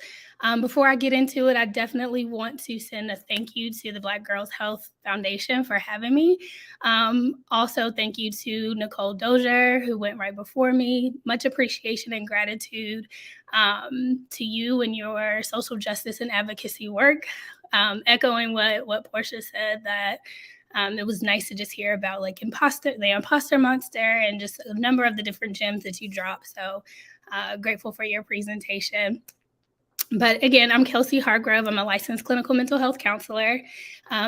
Before I get into it, I definitely want to send a thank you to the Black Girls Health Foundation for having me. Also, thank you to Nicole Dozier, who went right before me. Much appreciation and gratitude to you and your social justice and advocacy work. Echoing what Portia said, that it was nice to just hear about like the Imposter Monster and just a number of the different gems that you dropped. So grateful for your presentation. But again, I'm Kelsey Hargrove. I'm a licensed clinical mental health counselor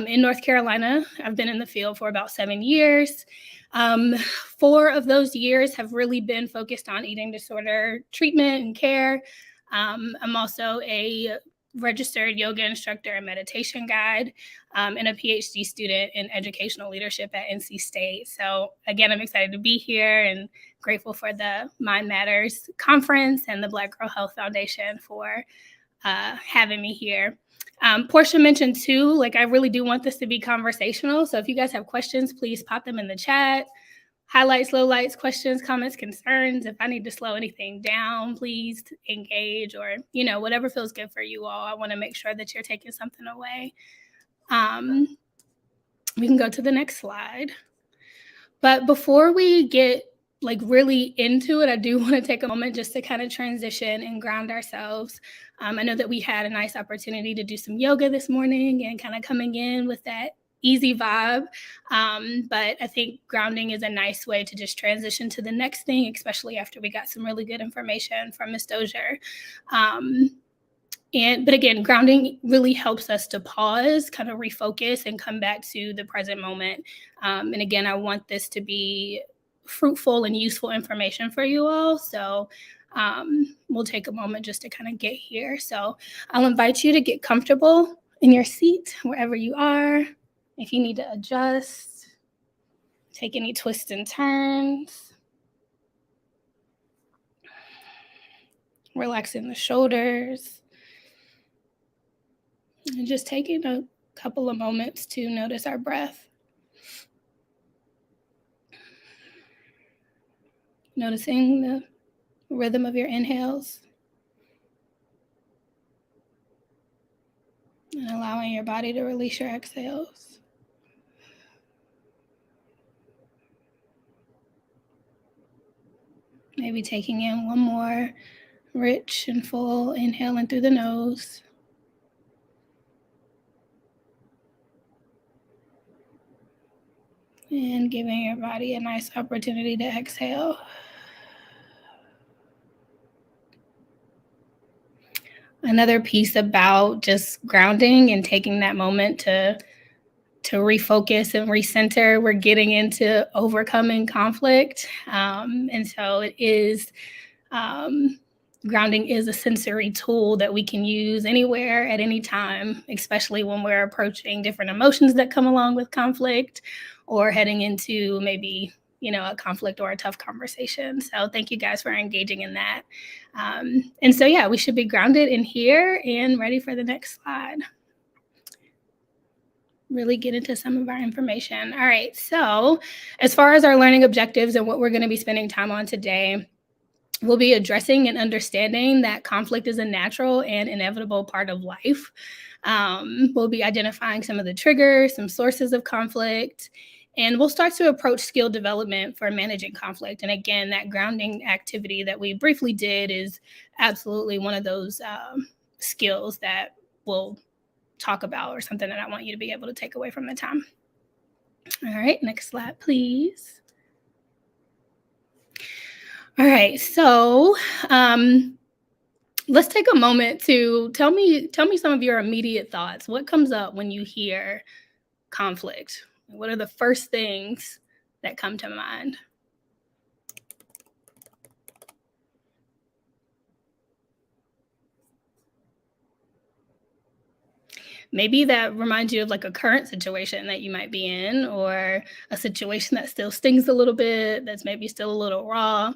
in North Carolina. I've been in the field for about 7 years. 4 of those years have really been focused on eating disorder treatment and care. I'm also a registered yoga instructor and meditation guide, and a PhD student in educational leadership at NC State. So again, I'm excited to be here and grateful for the Mind Matters conference and the Black Girl Health Foundation for having me here. Portia mentioned too, like I really do want this to be conversational. So if you guys have questions, please pop them in the chat. Highlights, lowlights, questions, comments, concerns. If I need to slow anything down, please engage, or, whatever feels good for you all. I want to make sure that you're taking something away. We can go to the next slide. But before we get really into it, I do want to take a moment just to kind of transition and ground ourselves. I know that we had a nice opportunity to do some yoga this morning and kind of coming in with that easy vibe. But I think grounding is a nice way to just transition to the next thing, especially after we got some really good information from Ms. Dozier. But again, grounding really helps us to pause, kind of refocus and come back to the present moment. And again, I want this to be fruitful and useful information for you all. So we'll take a moment just to kind of get here. So I'll invite you to get comfortable in your seat, wherever you are. If you need to adjust, take any twists and turns. Relaxing the shoulders. And just taking a couple of moments to notice our breath. Noticing the rhythm of your inhales. And allowing your body to release your exhales. Maybe taking in one more rich and full inhale in through the nose. And giving your body a nice opportunity to exhale. Another piece about just grounding and taking that moment to refocus and recenter, we're getting into overcoming conflict. And so it is, grounding is a sensory tool that we can use anywhere at any time, especially when we're approaching different emotions that come along with conflict or heading into maybe, a conflict or a tough conversation. So thank you guys for engaging in that. And so, yeah, we should be grounded in here and ready for the next slide. Really get into some of our information. All right, so as far as our learning objectives and what we're going to be spending time on today, we'll be addressing and understanding that conflict is a natural and inevitable part of life. We'll be identifying some of the triggers, some sources of conflict, and we'll start to approach skill development for managing conflict. And again, that grounding activity that we briefly did is absolutely one of those skills that we'll talk about, or something that I want you to be able to take away from the time. All right, next slide, please. All right, so let's take a moment to tell me some of your immediate thoughts. What comes up when you hear conflict? What are the first things that come to mind? Maybe that reminds you of a current situation that you might be in, or a situation that still stings a little bit, that's maybe still a little raw.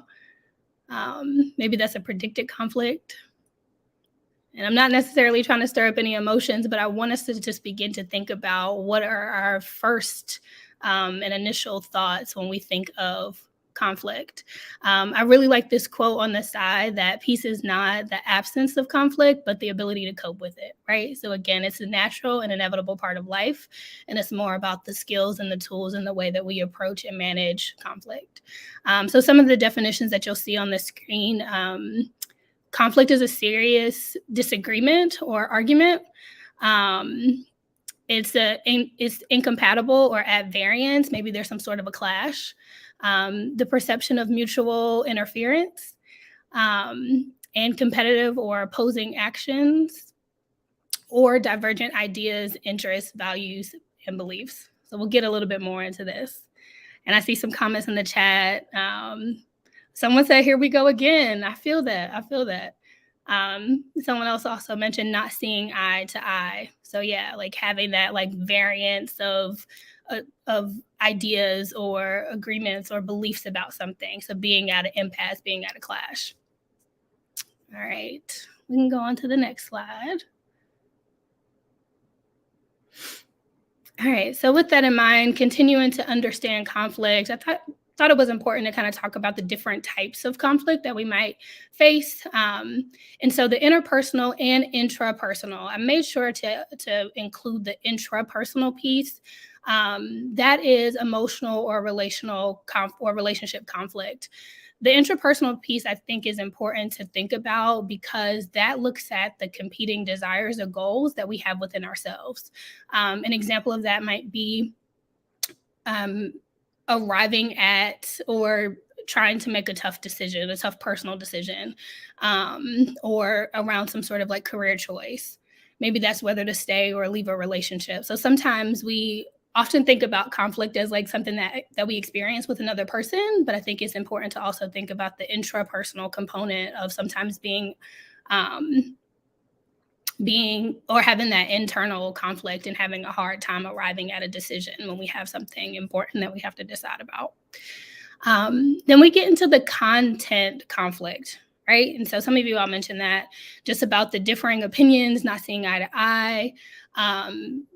Maybe that's a predicted conflict. And I'm not necessarily trying to stir up any emotions, but I want us to just begin to think about what are our first and initial thoughts when we think of conflict. I really like this quote on the side that peace is not the absence of conflict, but the ability to cope with it, right? So again, it's a natural and inevitable part of life, and it's more about the skills and the tools and the way that we approach and manage conflict. So some of the definitions that you'll see on the screen, conflict is a serious disagreement or argument. It's incompatible or at variance. Maybe there's some sort of a clash. The perception of mutual interference, and competitive or opposing actions, or divergent ideas, interests, values, and beliefs. So we'll get a little bit more into this. And I see some comments in the chat. Someone said, here we go again. I feel that. Someone else also mentioned not seeing eye to eye. So yeah, like having that like variance of ideas or agreements or beliefs about something. So being at an impasse, being at a clash. All right, we can go on to the next slide. All right, so with that in mind, continuing to understand conflict, I thought it was important to kind of talk about the different types of conflict that we might face. And so the interpersonal and intrapersonal, I made sure to include the intrapersonal piece. That is emotional or relational or relationship conflict. The intrapersonal piece, I think, is important to think about because that looks at the competing desires or goals that we have within ourselves. An example of that might be arriving at or trying to make a tough decision, a tough personal decision, or around some sort of like career choice. Maybe that's whether to stay or leave a relationship. So sometimes we often think about conflict as like something that we experience with another person, but I think it's important to also think about the intrapersonal component of sometimes being or having that internal conflict and having a hard time arriving at a decision when we have something important that we have to decide about. Then we get into the content conflict, right? And so some of you all mentioned that, just about the differing opinions, not seeing eye to eye,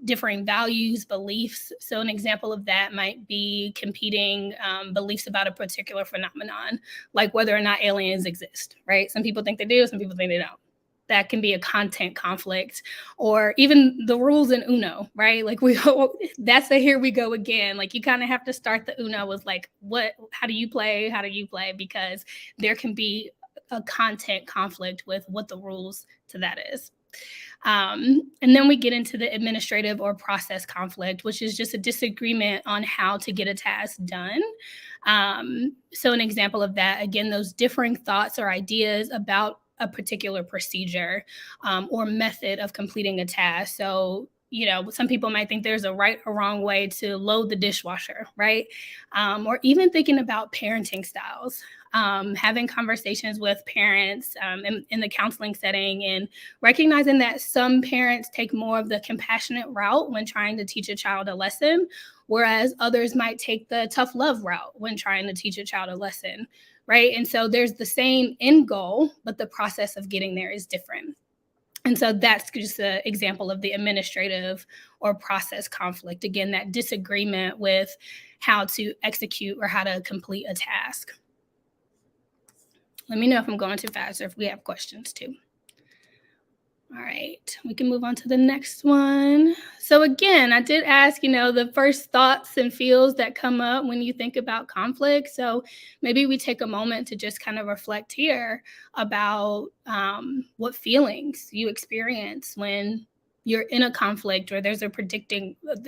differing values, beliefs. So an example of that might be competing beliefs about a particular phenomenon, like whether or not aliens exist, right? Some people think they do, some people think they don't. That can be a content conflict, or even the rules in Uno, right? Like that's a here we go again. Like you kind of have to start the Uno with like, how do you play? Because there can be a content conflict with what the rules to that is. And then we get into the administrative or process conflict, which is just a disagreement on how to get a task done. So an example of that, again, those differing thoughts or ideas about a particular procedure or method of completing a task. So, some people might think there's a right or wrong way to load the dishwasher, right? Or even thinking about parenting styles, having conversations with parents in the counseling setting, and recognizing that some parents take more of the compassionate route when trying to teach a child a lesson, whereas others might take the tough love route when trying to teach a child a lesson. Right. And so there's the same end goal, but the process of getting there is different. And so that's just an example of the administrative or process conflict. Again, that disagreement with how to execute or how to complete a task. Let me know if I'm going too fast or if we have questions too. All right, we can move on to the next one. So again, I did ask, the first thoughts and feels that come up when you think about conflict. So maybe we take a moment to just kind of reflect here about what feelings you experience when you're in a conflict, or you're predicting that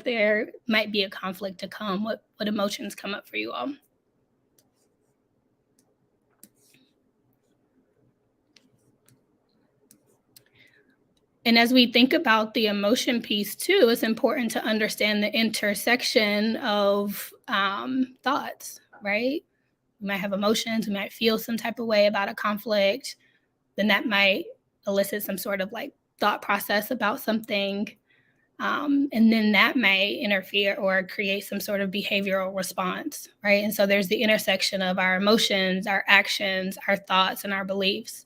there might be a conflict to come. What emotions come up for you all? And as we think about the emotion piece too, it's important to understand the intersection of thoughts, right? We might have emotions, we might feel some type of way about a conflict, then that might elicit some sort of like thought process about something. And then that may interfere or create some sort of behavioral response, right? And so there's the intersection of our emotions, our actions, our thoughts, and our beliefs.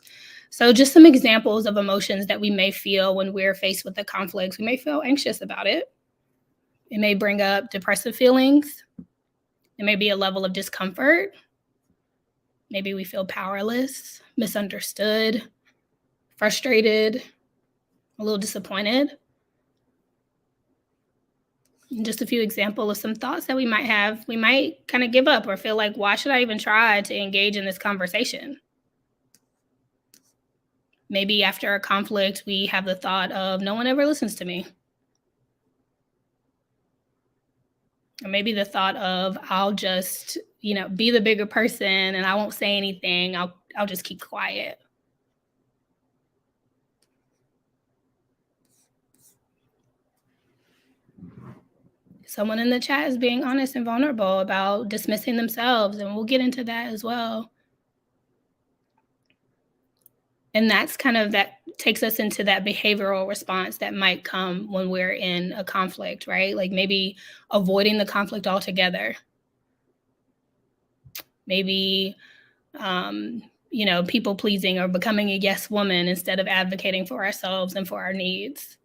So just some examples of emotions that we may feel when we're faced with the conflicts. We may feel anxious about it. It may bring up depressive feelings, There may be a level of discomfort. Maybe we feel powerless, misunderstood, frustrated, a little disappointed. And just a few examples of some thoughts that we might have. We might kind of give up or feel like, why should I even try to engage in this conversation? Maybe after a conflict, we have the thought of, no one ever listens to me. Or maybe the thought of, I'll just, be the bigger person and I won't say anything. I'll just keep quiet. Someone in the chat is being honest and vulnerable about dismissing themselves, and we'll get into that as well. And that takes us into that behavioral response that might come when we're in a conflict, right? Like maybe avoiding the conflict altogether. Maybe, people pleasing or becoming a yes woman instead of advocating for ourselves and for our needs.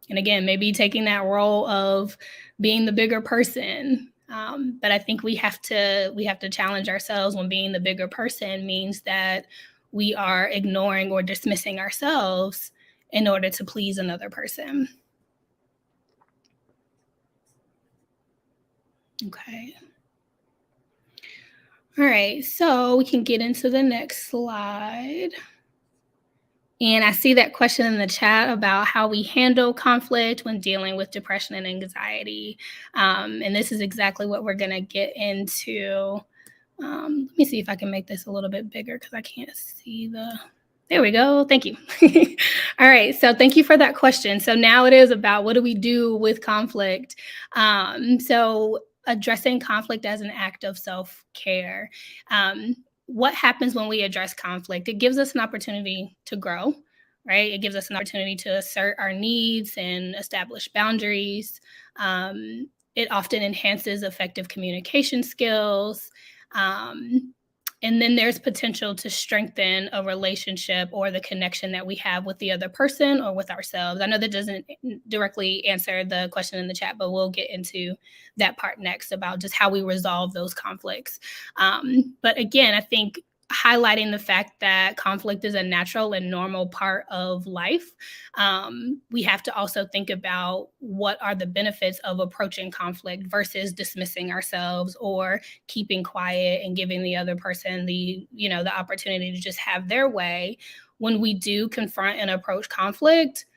And again, maybe taking that role of being the bigger person. But I think we have to challenge ourselves when being the bigger person means that we are ignoring or dismissing ourselves in order to please another person. Okay. All right, so we can get into the next slide. And I see that question in the chat about how we handle conflict when dealing with depression and anxiety. And this is exactly what we're going to get into. Let me see if I can make this a little bit bigger because I can't see there we go. Thank you. All right. So thank you for that question. So now it is about what do we do with conflict? So addressing conflict as an act of self-care. What happens when we address conflict? It gives us an opportunity to grow, right? It gives us an opportunity to assert our needs and establish boundaries. It often enhances effective communication skills. And then there's potential to strengthen a relationship or the connection that we have with the other person or with ourselves. I know that doesn't directly answer the question in the chat, but we'll get into that part next about just how we resolve those conflicts. But again, I think highlighting the fact that conflict is a natural and normal part of life, we have to also think about what are the benefits of approaching conflict versus dismissing ourselves or keeping quiet and giving the other person the opportunity to just have their way. When we do confront and approach conflict,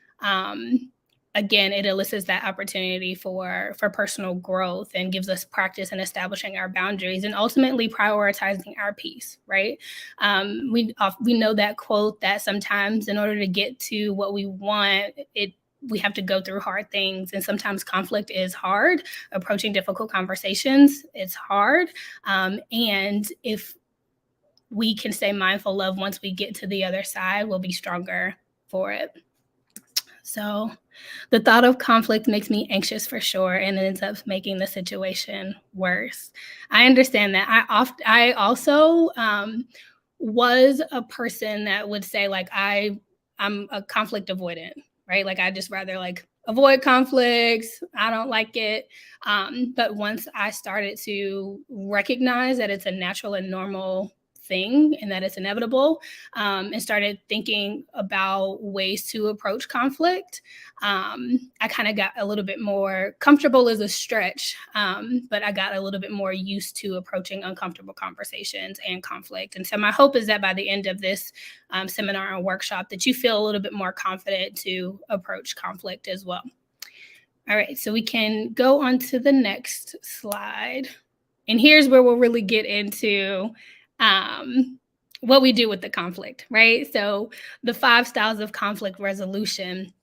again, it elicits that opportunity for personal growth and gives us practice in establishing our boundaries and ultimately prioritizing our peace, right? We know that quote that sometimes in order to get to what we want, we have to go through hard things. And sometimes conflict is hard. Approaching difficult conversations, it's hard. And if we can stay mindful of once we get to the other side, we'll be stronger for it. So the thought of conflict makes me anxious for sure, and it ends up making the situation worse. I understand that. I also was a person that would say like I'm a conflict avoidant, right? Like I just rather like avoid conflicts. I don't like it. But once I started to recognize that it's a natural and normal thing and that it's inevitable, and started thinking about ways to approach conflict, I kind of got a little bit more comfortable is a stretch, but I got a little bit more used to approaching uncomfortable conversations and conflict. And so my hope is that by the end of this seminar and workshop that you feel a little bit more confident to approach conflict as well. All right, so we can go on to the next slide. And here's where we'll really get into what we do with the conflict, right? So the 5 styles of conflict resolution.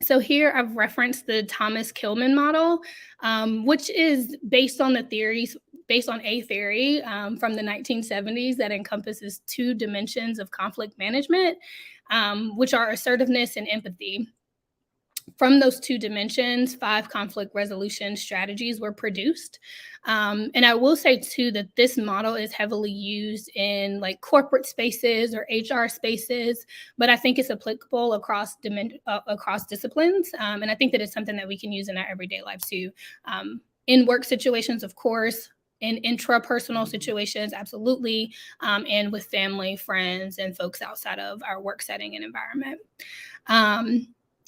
So here I've referenced the Thomas Kilmann model, which is based on a theory from the 1970s that encompasses 2 dimensions of conflict management, which are assertiveness and empathy. From those 2 dimensions, 5 conflict resolution strategies were produced. And I will say too that this model is heavily used in like corporate spaces or HR spaces, but I think it's applicable across disciplines. And I think that it's something that we can use in our everyday lives too. in work situations, of course, in intrapersonal situations, absolutely, and with family, friends, and folks outside of our work setting and environment.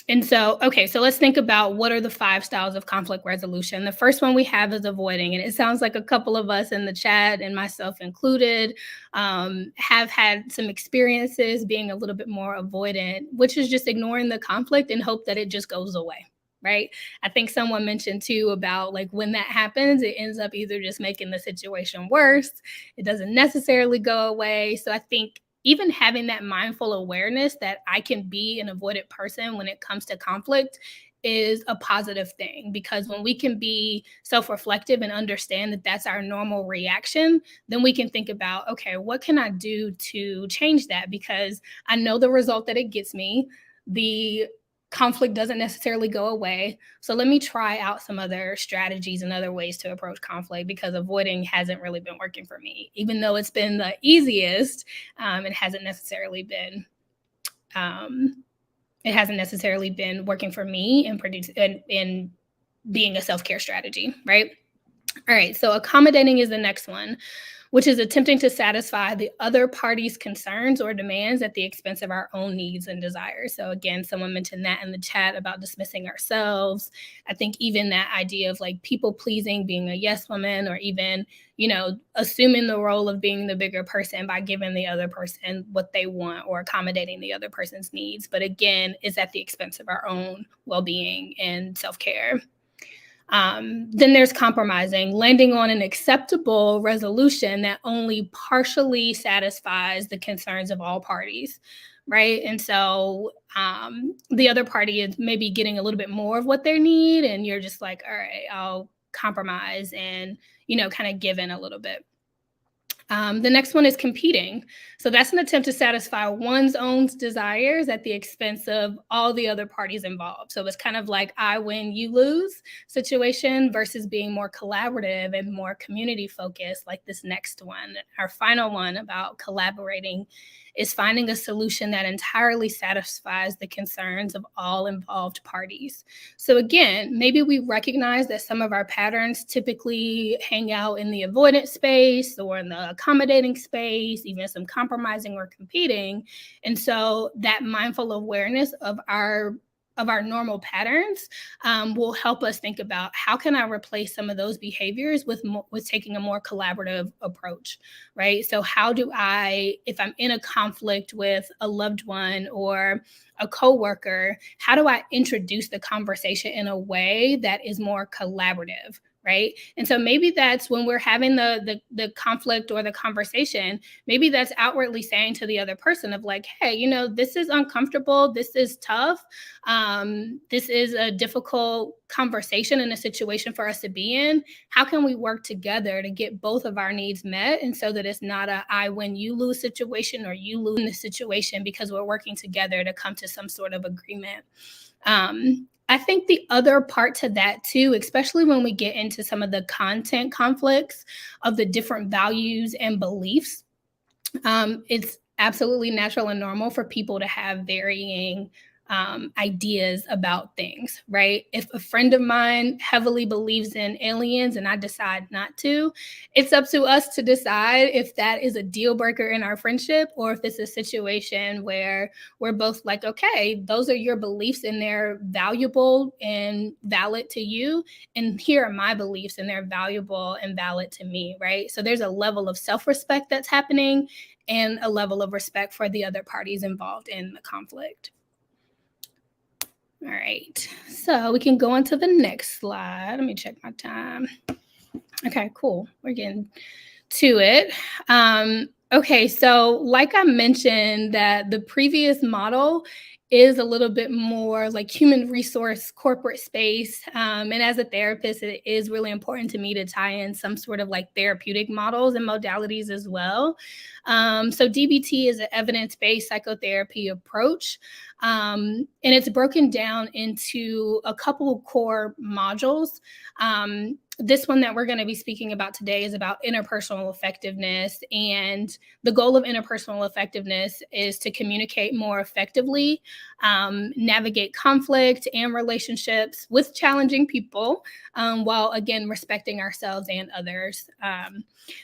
And so, okay, so let's think about what are the 5 styles of conflict resolution. The first one we have is avoiding, and it sounds like a couple of us in the chat, and myself included, have had some experiences being a little bit more avoidant, which is just ignoring the conflict and hope that it just goes away. Right. I think someone mentioned too about like when that happens, it ends up either just making the situation worse. It doesn't necessarily go away. So I think even having that mindful awareness that I can be an avoidant person when it comes to conflict is a positive thing, because when we can be self-reflective and understand that that's our normal reaction, then we can think about, okay, what can I do to change that? Because I know the result that it gets me. The conflict doesn't necessarily go away. So let me try out some other strategies and other ways to approach conflict, because avoiding hasn't really been working for me. Even though it's been the easiest, it hasn't necessarily been working for me in being a self-care strategy, right? All right, so accommodating is the next one, which is attempting to satisfy the other party's concerns or demands at the expense of our own needs and desires. So again, someone mentioned that in the chat about dismissing ourselves. I think even that idea of like people pleasing, being a yes woman, or even, assuming the role of being the bigger person by giving the other person what they want or accommodating the other person's needs. But again, it's at the expense of our own well-being and self-care. Then there's compromising, landing on an acceptable resolution that only partially satisfies the concerns of all parties, right? And so the other party is maybe getting a little bit more of what they need, and you're just like, all right, I'll compromise and, kind of give in a little bit. The next one is competing. So that's an attempt to satisfy one's own desires at the expense of all the other parties involved. So it's kind of like I win, you lose situation versus being more collaborative and more community focused, like this next one. Our final one about collaborating is finding a solution that entirely satisfies the concerns of all involved parties. So again, maybe we recognize that some of our patterns typically hang out in the avoidant space or in the accommodating space, even some compromising or competing. And so that mindful awareness of our normal patterns will help us think about how can I replace some of those behaviors with taking a more collaborative approach, right? So how do I, if I'm in a conflict with a loved one or a coworker, how do I introduce the conversation in a way that is more collaborative? Right. And so maybe that's when we're having the conflict or the conversation, maybe that's outwardly saying to the other person of like, hey, this is uncomfortable. This is tough. This is a difficult conversation and a situation for us to be in. How can we work together to get both of our needs met? And so that it's not a I win, you lose situation, or you lose in the situation, because we're working together to come to some sort of agreement. I think the other part to that too, especially when we get into some of the content conflicts of the different values and beliefs, it's absolutely natural and normal for people to have varying ideas about things, right? If a friend of mine heavily believes in aliens and I decide not to, it's up to us to decide if that is a deal breaker in our friendship, or if it's a situation where we're both like, okay, those are your beliefs and they're valuable and valid to you, and here are my beliefs and they're valuable and valid to me, right? So there's a level of self-respect that's happening and a level of respect for the other parties involved in the conflict. All right, so we can go on to the next slide. Let me check my time. Okay, cool. We're getting to it. Okay, so like I mentioned, that the previous model is a little bit more like human resource corporate space. And as a therapist, it is really important to me to tie in some sort of like therapeutic models and modalities as well. So DBT is an evidence-based psychotherapy approach. And it's broken down into a couple of core modules. This one that we're going to be speaking about today is about interpersonal effectiveness. And the goal of interpersonal effectiveness is to communicate more effectively, navigate conflict and relationships with challenging people, while again respecting ourselves and others.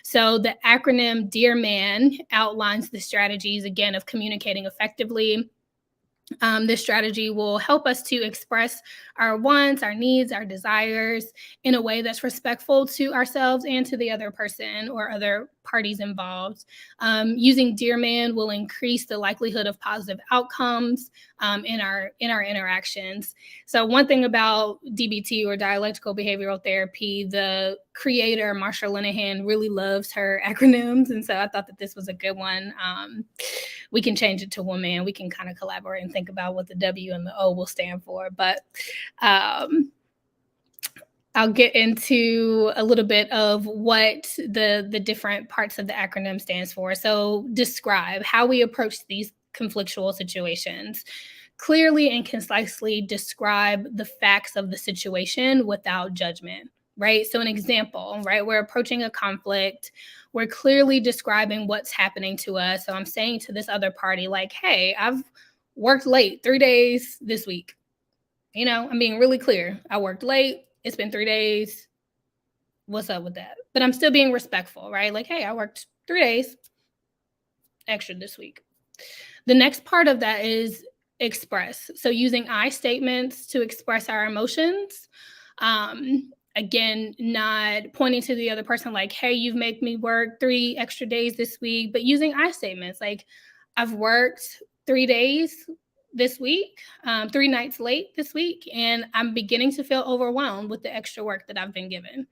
So the acronym Dear Man outlines the strategies, again, of communicating effectively. This strategy will help us to express our wants, our needs, our desires in a way that's respectful to ourselves and to the other person or other parties involved. Using Dear Man will increase the likelihood of positive outcomes in our interactions. So one thing about DBT, or dialectical behavioral therapy, the creator, Marsha Linehan, really loves her acronyms. And so I thought that this was a good one. We can change it to woman. We can kind of collaborate and think about what the W and the O will stand for. But I'll get into a little bit of what the different parts of the acronym stands for. So describe how we approach these conflictual situations. Clearly and concisely describe the facts of the situation without judgment, right? So an example, right? We're approaching a conflict. We're clearly describing what's happening to us. So I'm saying to this other party, like, hey, I've worked late 3 days this week. You know, I'm being really clear. I worked late. It's been 3 days. What's up with that? But I'm still being respectful, right? Like, hey, I worked 3 days extra this week. The next part of that is express. So using I statements to express our emotions. Again, not pointing to the other person like, hey, you've made me work 3 extra days this week, but using I statements like, I've worked 3 days this week, 3 nights late this week, and I'm beginning to feel overwhelmed with the extra work that I've been given,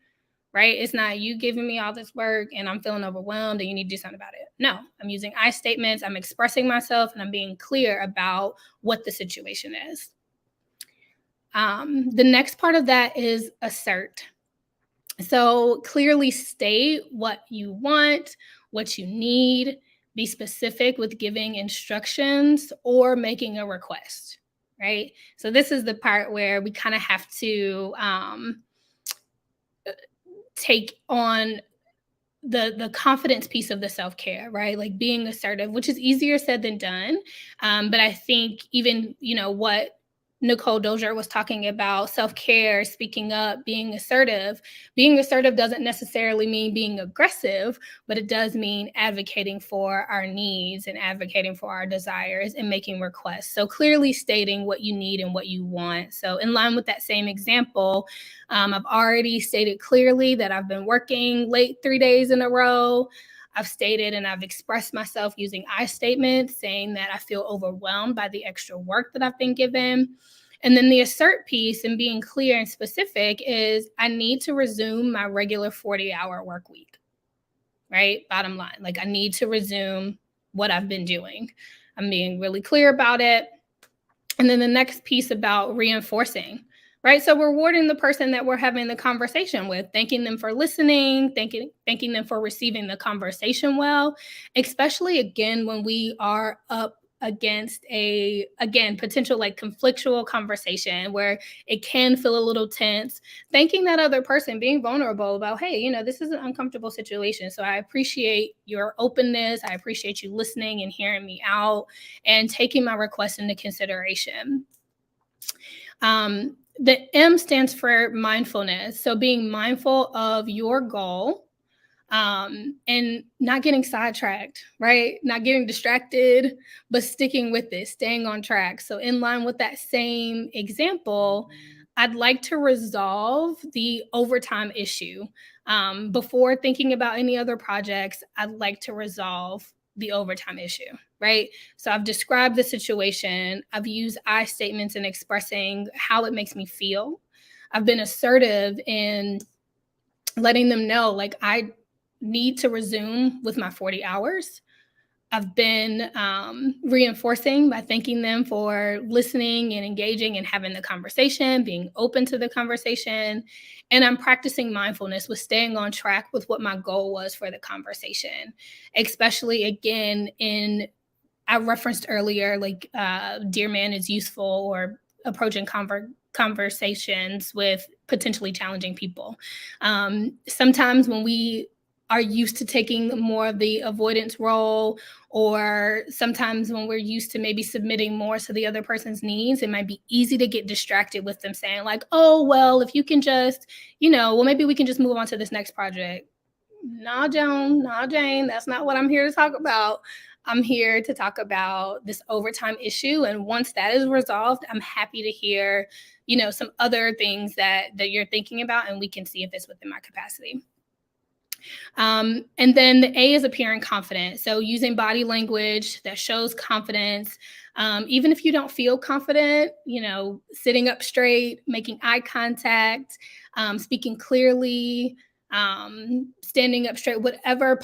right? It's not you giving me all this work and I'm feeling overwhelmed and you need to do something about it. No, I'm using I statements, I'm expressing myself, and I'm being clear about what the situation is. The next part of that is assert. So clearly state what you want, what you need. Be specific with giving instructions or making a request, right? So this is the part where we kind of have to take on the confidence piece of the self-care, right? Like being assertive, which is easier said than done. But I think even, what Nicole Dozier was talking about, self-care, speaking up, being assertive. Being assertive doesn't necessarily mean being aggressive, but it does mean advocating for our needs and advocating for our desires and making requests. So clearly stating what you need and what you want. So in line with that same example, I've already stated clearly that I've been working late 3 days in a row. I've stated and I've expressed myself using I statements, saying that I feel overwhelmed by the extra work that I've been given. And then the assert piece and being clear and specific is I need to resume my regular 40-hour work week, right? Bottom line, like I need to resume what I've been doing. I'm being really clear about it. And then the next piece about reinforcing, right? So rewarding the person that we're having the conversation with, thanking them for listening, thanking them for receiving the conversation well, especially again, when we are up against potential like conflictual conversation where it can feel a little tense, thanking that other person, being vulnerable about, hey, this is an uncomfortable situation. So I appreciate your openness. I appreciate you listening and hearing me out and taking my request into consideration. The M stands for mindfulness. So being mindful of your goal and not getting sidetracked, right? Not getting distracted, but sticking with it, staying on track. So in line with that same example, I'd like to resolve the overtime issue. Before thinking about any other projects, I'd like to resolve the overtime issue, right? So I've described the situation. I've used I statements in expressing how it makes me feel. I've been assertive in letting them know, like, I need to resume with my 40 hours. I've been reinforcing by thanking them for listening and engaging and having the conversation, being open to the conversation. And I'm practicing mindfulness with staying on track with what my goal was for the conversation, especially again I referenced earlier, like Dear Man is useful, or approaching conversations with potentially challenging people. Sometimes when we are used to taking more of the avoidance role, or sometimes when we're used to maybe submitting more to the other person's needs, it might be easy to get distracted with them saying like, oh, well, if you can just, well, maybe we can just move on to this next project. Nah, Joan, nah, Jane, that's not what I'm here to talk about. I'm here to talk about this overtime issue. And once that is resolved, I'm happy to hear, some other things that you're thinking about, and we can see if it's within my capacity. And then the A is appearing confident. So using body language that shows confidence, even if you don't feel confident, sitting up straight, making eye contact, speaking clearly, standing up straight, whatever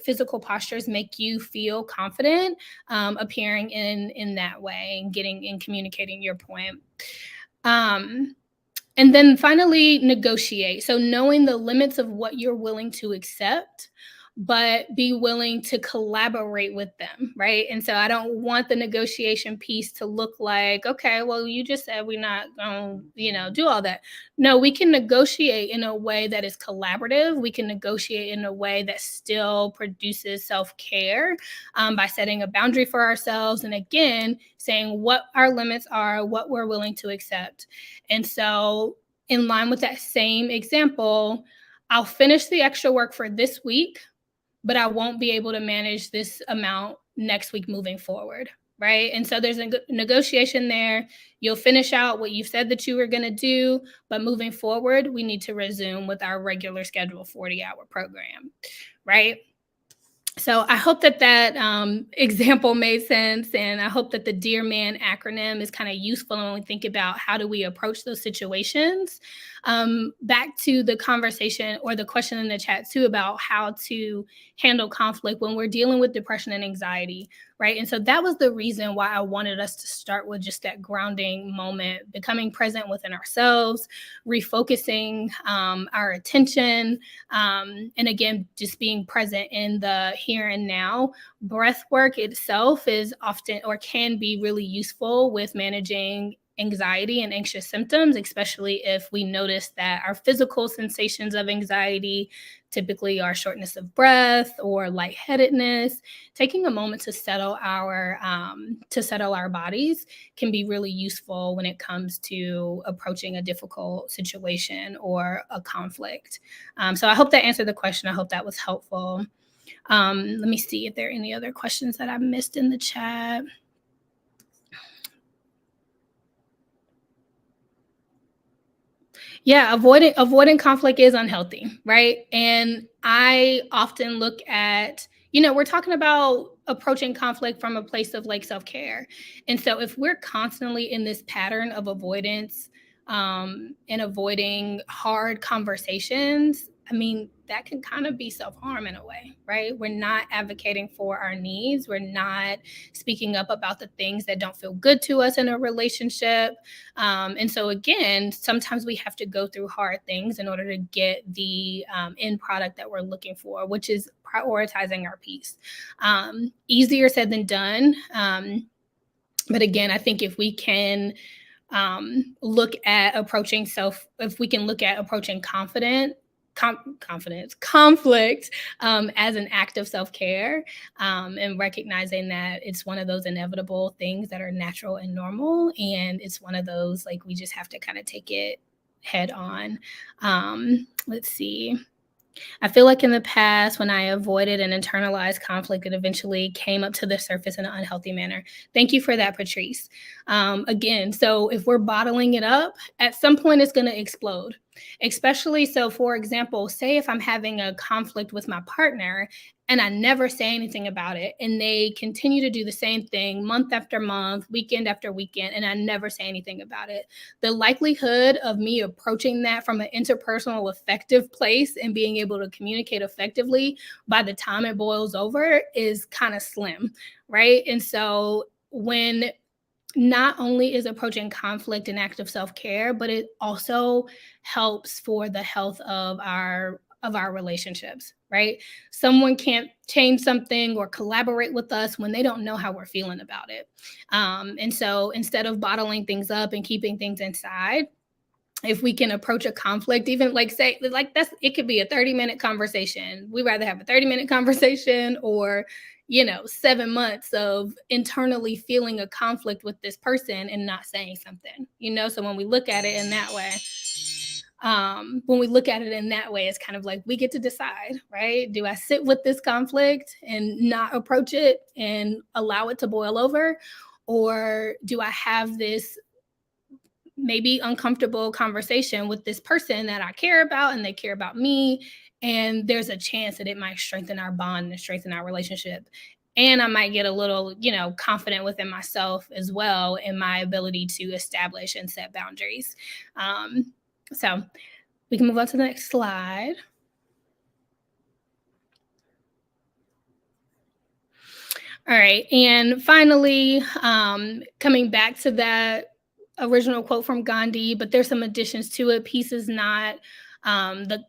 physical postures make you feel confident, appearing in that way and communicating your point. And then finally, negotiate. So knowing the limits of what you're willing to accept, but be willing to collaborate with them, right? And so I don't want the negotiation piece to look like, okay, well, you just said we're not going to, do all that. No, we can negotiate in a way that is collaborative. We can negotiate in a way that still produces self-care, by setting a boundary for ourselves. And again, saying what our limits are, what we're willing to accept. And so in line with that same example, I'll finish the extra work for this week, but I won't be able to manage this amount next week moving forward, right? And so there's a negotiation there. You'll finish out what you said that you were going to do, but moving forward, we need to resume with our regular schedule 40-hour program, right? So I hope that example made sense, and I hope that the Dear Man acronym is kind of useful when we think about how do we approach those situations. Back to the conversation or the question in the chat too about how to handle conflict when we're dealing with depression and anxiety, right? And so that was the reason why I wanted us to start with just that grounding moment, becoming present within ourselves, refocusing our attention, and again, just being present in the here and now. Breath work itself is often or can be really useful with managing anxiety and anxious symptoms, especially if we notice that our physical sensations of anxiety typically are shortness of breath or lightheadedness. Taking a moment to settle our bodies can be really useful when it comes to approaching a difficult situation or a conflict. So I hope that answered the question. I hope that was helpful. Let me see if there are any other questions that I missed in the chat. Yeah, avoiding conflict is unhealthy, right? And I often look at, we're talking about approaching conflict from a place of like self-care. And so if we're constantly in this pattern of avoidance, and avoiding hard conversations, that can kind of be self-harm in a way, right? We're not advocating for our needs. We're not speaking up about the things that don't feel good to us in a relationship. And so again, sometimes we have to go through hard things in order to get the end product that we're looking for, which is prioritizing our peace. Easier said than done. But again, I think if we can look at approaching conflict as an act of self-care, and recognizing that it's one of those inevitable things that are natural and normal, and it's one of those like we just have to kind of take it head on. Let's see. I feel like in the past, when I avoided and internalized conflict, it eventually came up to the surface in an unhealthy manner. Thank you for that, Patrice. Again, so if we're bottling it up, at some point it's going to explode. Especially so, for example, say if I'm having a conflict with my partner and I never say anything about it, and they continue to do the same thing month after month, weekend after weekend, and I never say anything about it, the likelihood of me approaching that from an interpersonal effective place and being able to communicate effectively by the time it boils over is kind of slim, right? And so when not only is approaching conflict an act of self-care, but it also helps for the health of our of our relationships, right? Someone can't change something or collaborate with us when they don't know how we're feeling about it. And so instead of bottling things up and keeping things inside, if we can approach a conflict, even like say, like it could be a 30-minute conversation. We'd rather have a 30-minute conversation or, 7 months of internally feeling a conflict with this person and not saying something, So when we look at it in that way, it's kind of like we get to decide, right? Do I sit with this conflict and not approach it and allow it to boil over? Or do I have this maybe uncomfortable conversation with this person that I care about and they care about me? And there's a chance that it might strengthen our bond and strengthen our relationship. And I might get a little, confident within myself as well in my ability to establish and set boundaries. So we can move on to the next slide. All right. And finally, coming back to that original quote from Gandhi, but there's some additions to it. Peace is not the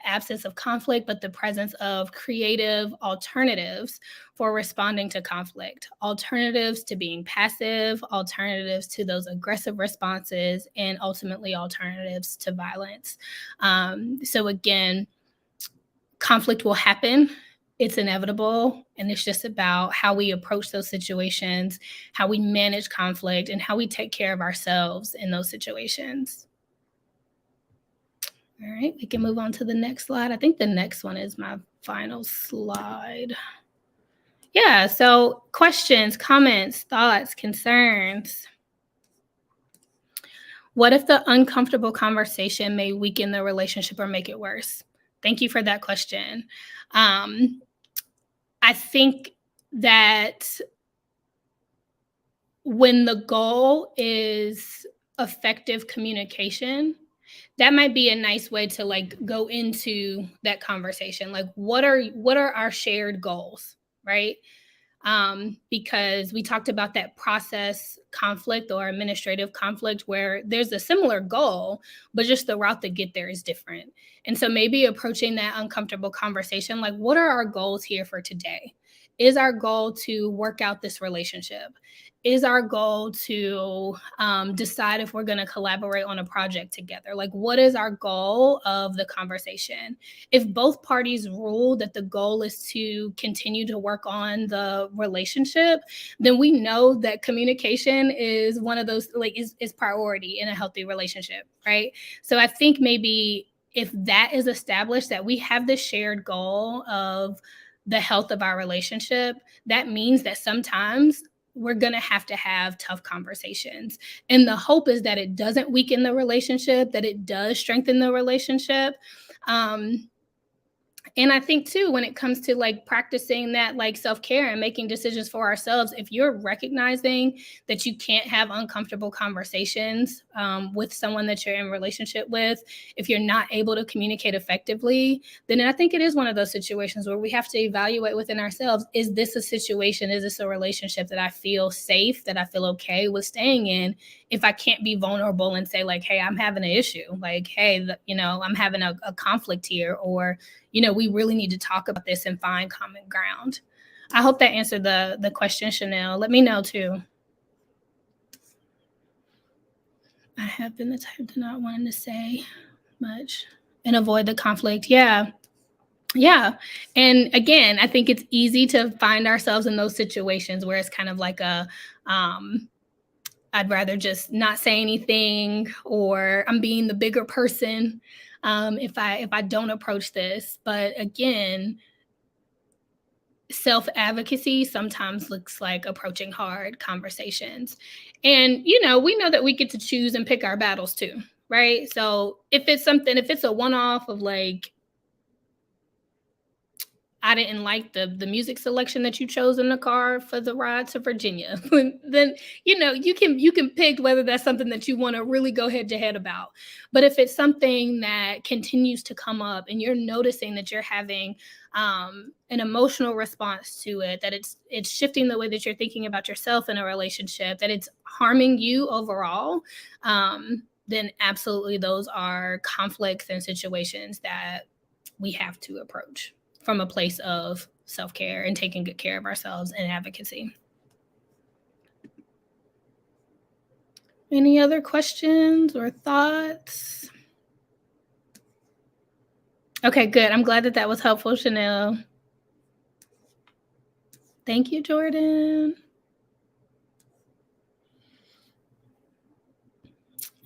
absence of conflict, but the presence of creative alternatives for responding to conflict, alternatives to being passive, alternatives to those aggressive responses, and ultimately alternatives to violence. So again, conflict will happen. It's inevitable, and it's just about how we approach those situations, how we manage conflict, and how we take care of ourselves in those situations. All right, we can move on to the next slide. I think the next one is my final slide. Yeah, so questions, comments, thoughts, concerns. What if the uncomfortable conversation may weaken the relationship or make it worse? Thank you for that question. I think that when the goal is effective communication, that might be a nice way to go into that conversation. Like, what are our shared goals, right? Because we talked about that process conflict or administrative conflict where there's a similar goal, but just the route to get there is different. And so maybe approaching that uncomfortable conversation, like, what are our goals here for today? Is our goal to work out this relationship? Is our goal to decide if we're going to collaborate on a project together? Like, what is our goal of the conversation? If both parties rule that the goal is to continue to work on the relationship, then we know that communication is one of those, is priority in a healthy relationship, right? So I think maybe if that is established, that we have this shared goal of the health of our relationship, that means that sometimes we're going to have tough conversations. And the hope is that it doesn't weaken the relationship, that it does strengthen the relationship. And I think too, when it comes to practicing that self-care and making decisions for ourselves, if you're recognizing that you can't have uncomfortable conversations with someone that you're in relationship with, if you're not able to communicate effectively, then I think it is one of those situations where we have to evaluate within ourselves, is this a situation, is this a relationship that I feel safe, that I feel okay with staying in, if I can't be vulnerable and say hey, I'm having an issue, hey, I'm having a conflict here, or we really need to talk about this and find common ground. I hope that answered the question, Chanel. Let me know too. I have been the type to not wanting to say much and avoid the conflict. Yeah. And again, I think it's easy to find ourselves in those situations where it's kind of like I'd rather just not say anything, or I'm being the bigger person if I don't approach this. But again, self-advocacy sometimes looks like approaching hard conversations. And, we know that we get to choose and pick our battles too, right? So if it's a one-off of I didn't like the music selection that you chose in the car for the ride to Virginia, then, you can pick whether that's something that you want to really go head to head about. But if it's something that continues to come up and you're noticing that you're having an emotional response to it, that it's shifting the way that you're thinking about yourself in a relationship, that it's harming you overall, then absolutely those are conflicts and situations that we have to approach from a place of self-care and taking good care of ourselves and advocacy. Any other questions or thoughts? Okay, good. I'm glad that was helpful, Chanel. Thank you, Jordan.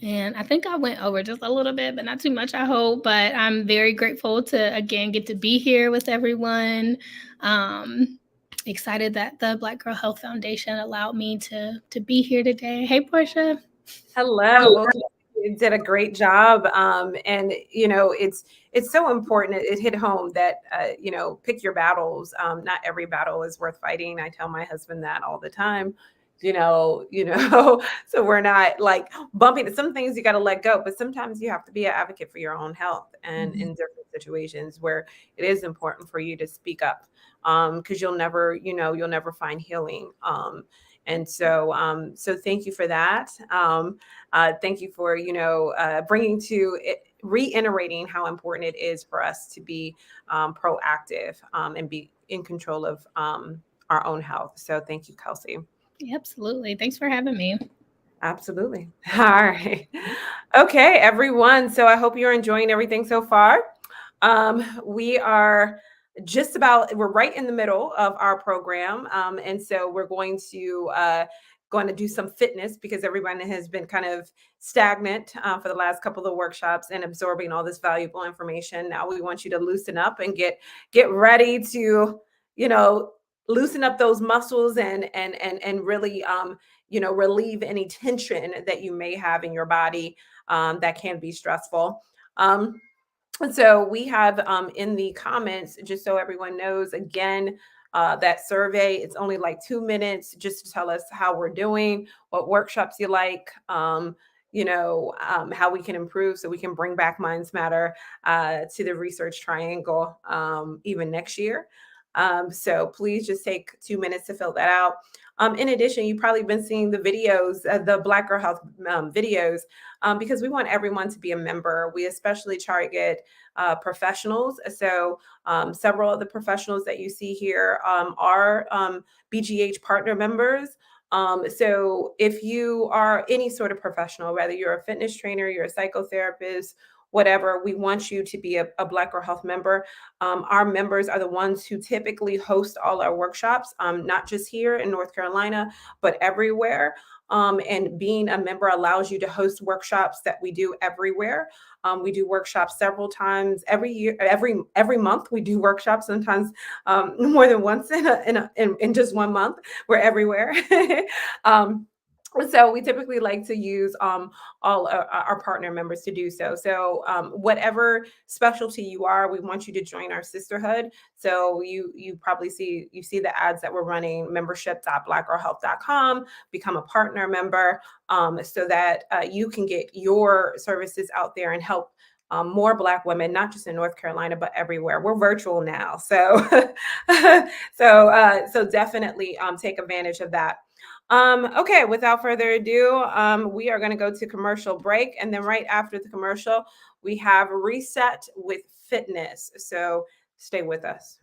And I think I went over just a little bit, but not too much, I hope. But I'm very grateful to, again, get to be here with everyone. Excited that the Black Girl Health Foundation allowed me to be here today. Hey, Portia. Hello. Well, you did a great job. And, you know, it's so important. It hit home that, you know, pick your battles. Not every battle is worth fighting. I tell my husband that all the time. You know, so we're not like bumping. Some things you got to let go, but sometimes you have to be an advocate for your own health, and in different situations where it is important for you to speak up, because you'll never find healing. And so, so thank you for that. Thank you for, bringing to it, reiterating how important it is for us to be proactive and be in control of our own health. So thank you, Kelsey. Absolutely. Thanks for having me. Absolutely. All right. Okay, everyone. So I hope you're enjoying everything so far. We are we're right in the middle of our program. And so we're going to do some fitness, because everyone has been kind of stagnant for the last couple of workshops and absorbing all this valuable information. Now we want you to loosen up and get ready to, loosen up those muscles and really, relieve any tension that you may have in your body that can be stressful. And so we have in the comments, just so everyone knows, again, that survey, it's only like 2 minutes just to tell us how we're doing, what workshops you like, how we can improve so we can bring back Minds Matter to the Research Triangle even next year. So please just take 2 minutes to fill that out. In addition, you've probably been seeing the videos, the Black Girl Health videos, because we want everyone to be a member. We especially target professionals. So several of the professionals that you see here are BGH partner members. So if you are any sort of professional, whether you're a fitness trainer, you're a psychotherapist, whatever, we want you to be a Black Girl Health member. Our members are the ones who typically host all our workshops, not just here in North Carolina, but everywhere. And being a member allows you to host workshops that we do everywhere. We do workshops several times every year, every month. We do workshops, sometimes more than once in just 1 month. We're everywhere. So we typically like to use all our partner members to do so. So whatever specialty you are, we want you to join our sisterhood. So you probably see the ads that we're running, membership.blackgirlhealth.com, become a partner member so that you can get your services out there and help more Black women, not just in North Carolina, but everywhere. We're virtual now. So so definitely take advantage of that. Okay, without further ado, we are going to go to commercial break. And then right after the commercial, we have Reset with Fitness. So stay with us.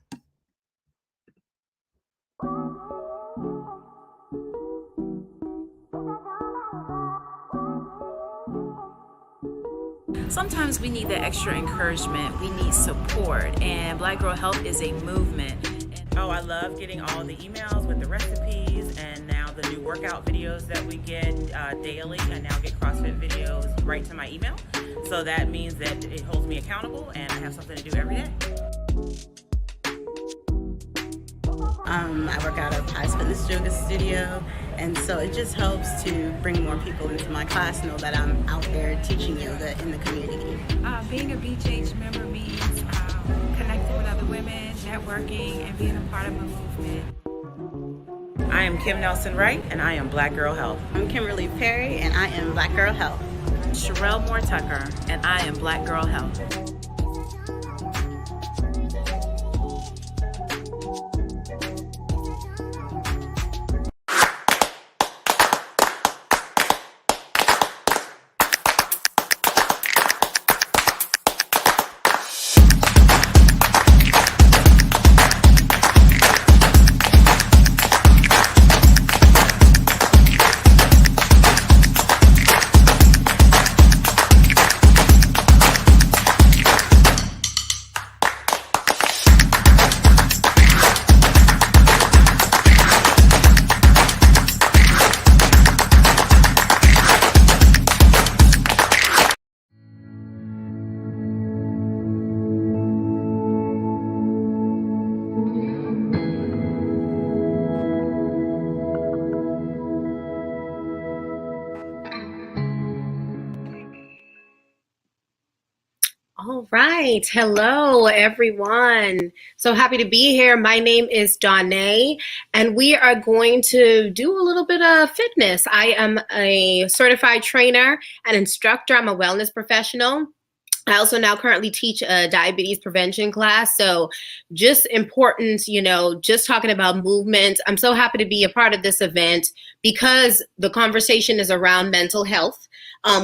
Sometimes we need the extra encouragement. We need support. And Black Girl Health is a movement. Oh, I love getting all the emails with the recipes, and now the new workout videos that we get daily. I now get CrossFit videos right to my email. So that means that it holds me accountable and I have something to do every day. I work out of Pies Fitness Yoga Studio, and so it just helps to bring more people into my class, know that I'm out there teaching yoga in the community. Being a BGH member means connecting with other women, networking, and being a part of a movement. I am Kim Nelson-Wright, and I am Black Girl Health. I'm Kimberly Perry, and I am Black Girl Health. Sherelle Moore Tucker, and I am Black Girl Health. All right. Hello, everyone. So happy to be here. My name is Danae, and we are going to do a little bit of fitness. I am a certified trainer and instructor. I'm a wellness professional. I also now currently teach a diabetes prevention class. So just important, just talking about movement. I'm so happy to be a part of this event because the conversation is around mental health,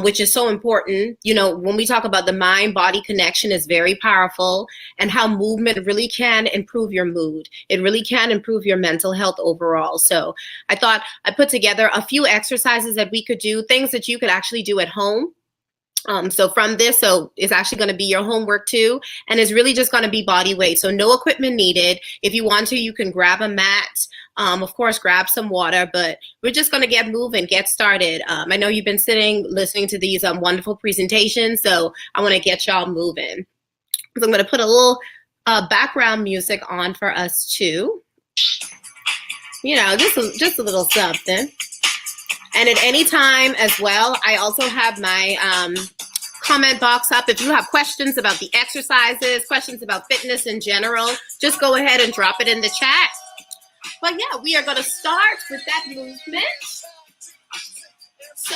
which is so important. When we talk about the mind-body connection is very powerful, and how movement really can improve your mood. It really can improve your mental health overall. So I thought I put together a few exercises that we could do, things that you could actually do at home. So it's actually going to be your homework too. And it's really just going to be body weight. So no equipment needed. If you want to, you can grab a mat. Of course, grab some water, but we're just going to get moving, get started. I know you've been listening to these wonderful presentations. So I want to get y'all moving. So I'm going to put a little background music on for us too. Just a little something. And at any time as well, I also have my comment box up. If you have questions about the exercises, questions about fitness in general, just go ahead and drop it in the chat. But yeah, we are going to start with that movement. So,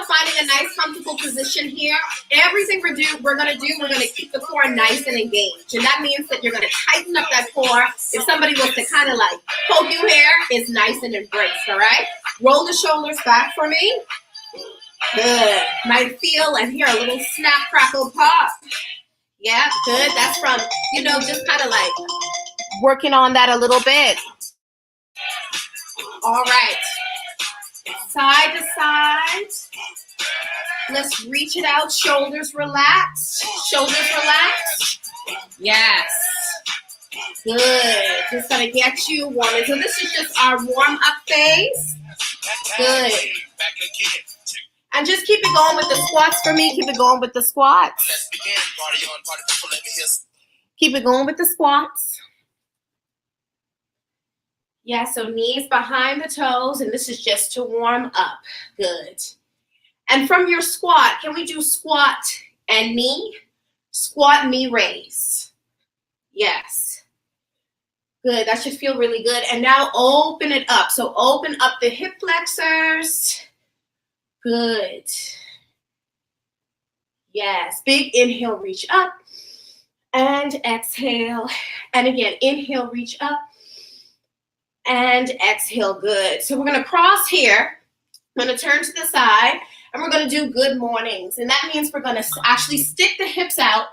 finding a nice comfortable position here. Everything we're going to keep the core nice and engaged. And that means that you're going to tighten up that core. If somebody was to kind of like poke you here, it's nice and embraced, all right? Roll the shoulders back for me. Good. Might feel and hear a little snap, crackle, pop. Yeah, good. That's from, just kind of like working on that a little bit. All right. Side to side. Let's reach it out. Shoulders relaxed. Shoulders relaxed. Yes. Good. Just gonna get you warm. So this is just our warm up phase. Good. And just keep it going with the squats for me. Keep it going with the squats. Keep it going with the squats. Yeah, so knees behind the toes, and this is just to warm up. Good. And from your squat, can we do squat and knee? Squat, knee raise. Yes. Good, that should feel really good. And now open it up. So open up the hip flexors. Good. Yes, big inhale, reach up. And exhale. And again, inhale, reach up. And exhale, good. So we're gonna cross here. I'm gonna turn to the side and we're gonna do good mornings. And that means we're gonna actually stick the hips out,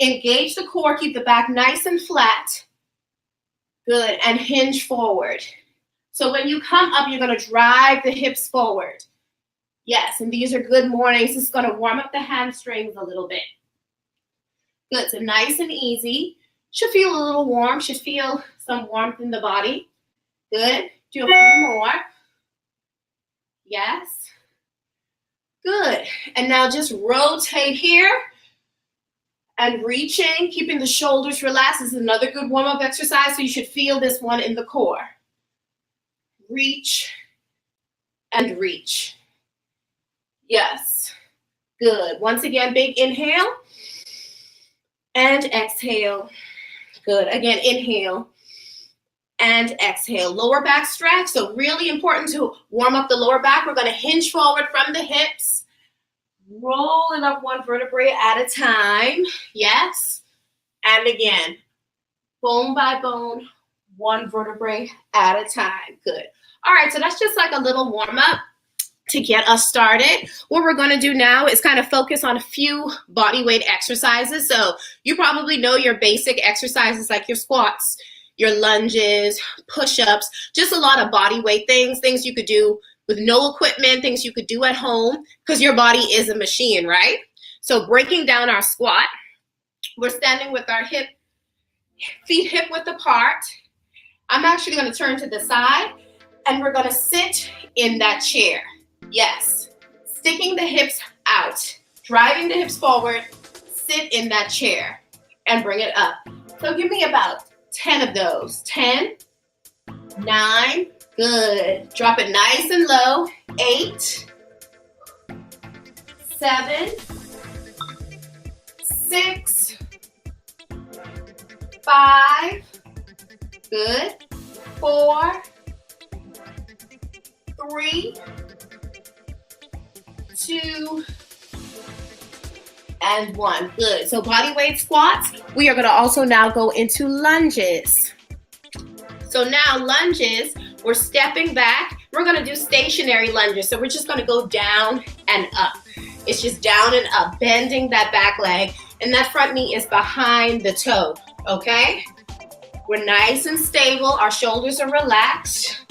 engage the core, keep the back nice and flat. Good, and hinge forward. So when you come up, you're gonna drive the hips forward. Yes, and these are good mornings. This is gonna warm up the hamstrings a little bit. Good, so nice and easy. Should feel a little warm, should feel some warmth in the body. Good. Do a few more. Yes. Good. And now just rotate here and reaching, keeping the shoulders relaxed. This is another good warm-up exercise, so you should feel this one in the core. Reach and reach. Yes. Good. Once again, big inhale and exhale. Good. Again, inhale. And exhale, lower back stretch. So really important to warm up the lower back. We're going to hinge forward from the hips, rolling up one vertebrae at a time. Yes. And again, bone by bone, one vertebrae at a time. Good. All right, so that's just like a little warm up to get us started. What we're going to do now is kind of focus on a few body weight exercises. So you probably know your basic exercises like your squats, your lunges, push-ups, just a lot of body weight things you could do with no equipment, things you could do at home, because your body is a machine, right? So breaking down our squat, we're standing with our feet hip width apart. I'm actually going to turn to the side, and we're going to sit in that chair. Yes, sticking the hips out, driving the hips forward, sit in that chair, and bring it up. So give me about 10 of those. 10, 9, good. Drop it nice and low. 8, 7, 6, 6, 5, good, 4, 3, 2, and 1. Good. So body weight squats. We are going to also now go into lunges. So now lunges, we're stepping back. We're going to do stationary lunges. So we're just going to go down and up. It's just down and up, bending that back leg. And that front knee is behind the toe. Okay? We're nice and stable. Our shoulders are relaxed.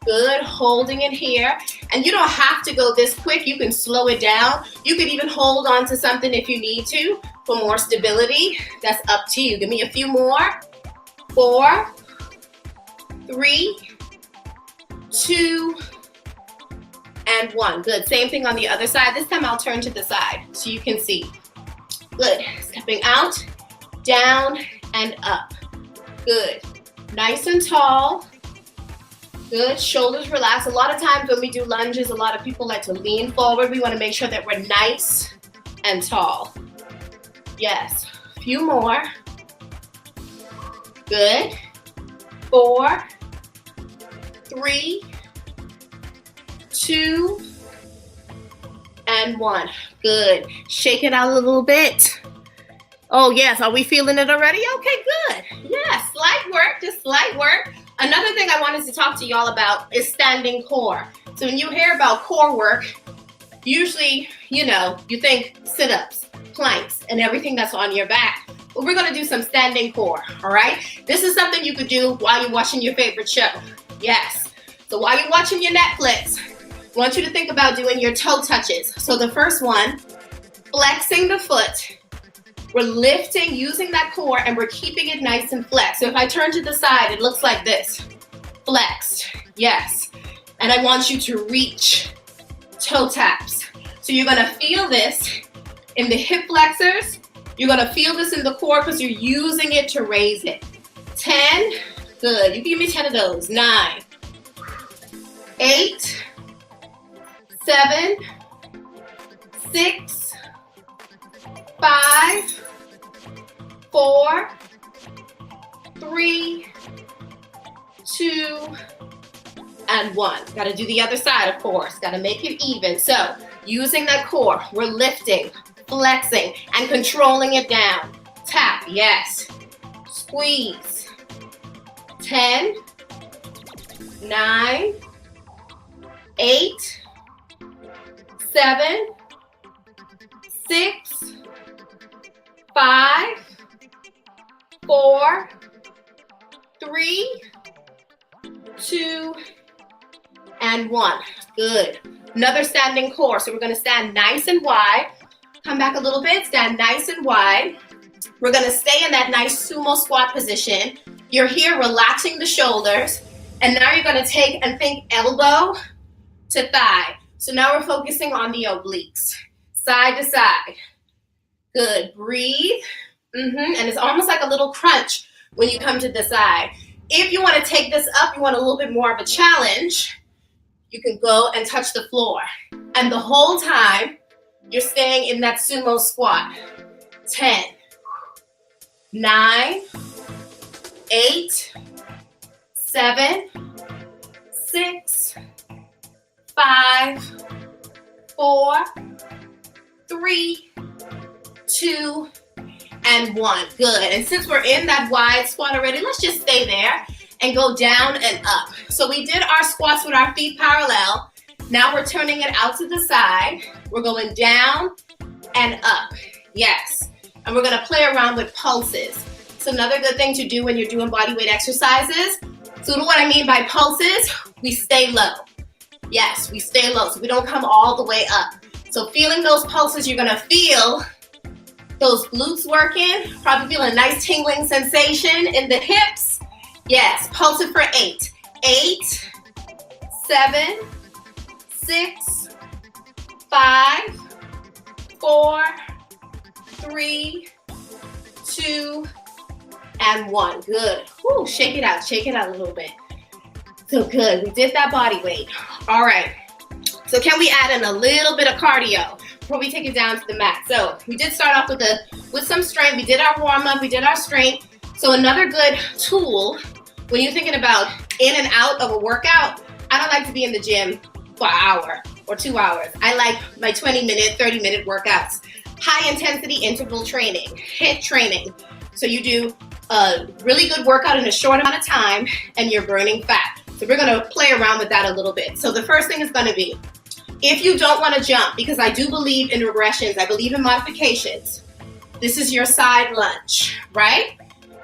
Good, holding it here. And you don't have to go this quick. You can slow it down. You could even hold on to something if you need to for more stability. That's up to you. Give me a few more. 4, 3, 2, and 1. Good, same thing on the other side. This time I'll turn to the side so you can see. Good, stepping out, down, and up. Good, nice and tall. Good, shoulders relaxed. A lot of times when we do lunges, a lot of people like to lean forward. We want to make sure that we're nice and tall. Yes, a few more. Good. 4, 3, 2, and 1. Good. Shake it out a little bit. Oh, yes. Are we feeling it already? Okay, good. Yes, slight work, just slight work. Another thing I wanted to talk to y'all about is standing core. So when you hear about core work, usually, you think sit-ups, planks, and everything that's on your back. But we're going to do some standing core, all right? This is something you could do while you're watching your favorite show. Yes. So while you're watching your Netflix, I want you to think about doing your toe touches. So the first one, flexing the foot. We're lifting, using that core, and we're keeping it nice and flexed. So if I turn to the side, it looks like this. Flexed, yes. And I want you to reach, toe taps. So you're gonna feel this in the hip flexors. You're gonna feel this in the core because you're using it to raise it. 10, good, you give me 10 of those. 9, 8, 7, 6, 5, 4, 3, 2, and 1. Got to do the other side, of course. Got to make it even. So using that core, we're lifting, flexing, and controlling it down. Tap, yes. Squeeze. 10, 9, 8, 7, 6, 5, 4, 3, 2, and 1. Good. Another standing core. So we're going to stand nice and wide. Come back a little bit. Stand nice and wide. We're going to stay in that nice sumo squat position. You're here relaxing the shoulders. And now you're going to take and think elbow to thigh. So now we're focusing on the obliques. Side to side. Good. Breathe. And it's almost like a little crunch when you come to the side. If you want to take this up, you want a little bit more of a challenge, you can go and touch the floor. And the whole time, you're staying in that sumo squat. 10, 9, 8, 7, 6, 5, 4, 3, 2, and 1. Good. And since we're in that wide squat already, let's just stay there and go down and up. So we did our squats with our feet parallel. Now we're turning it out to the side. We're going down and up. Yes. And we're going to play around with pulses. It's another good thing to do when you're doing body weight exercises. So what I mean by pulses, we stay low. Yes, we stay low. So we don't come all the way up. So feeling those pulses, you're going to feel those glutes working, probably feel a nice tingling sensation in the hips. Yes, pulse it for 8. 8, 7, 6, 5, 4, 3, 2, and 1. Good. Whew, shake it out a little bit. So good, we did that body weight. All right, so can we add in a little bit of cardio? before we take it down to the mat. So we did start off with some strength. We did our warm up, we did our strength. So another good tool when you're thinking about in and out of a workout, I don't like to be in the gym for an hour or 2 hours. I like my 20-minute, 30-minute workouts. High intensity interval training, HIIT training. So you do a really good workout in a short amount of time and you're burning fat. So we're gonna play around with that a little bit. So the first thing is gonna be, if you don't wanna jump, because I do believe in regressions, I believe in modifications, this is your side lunge, right?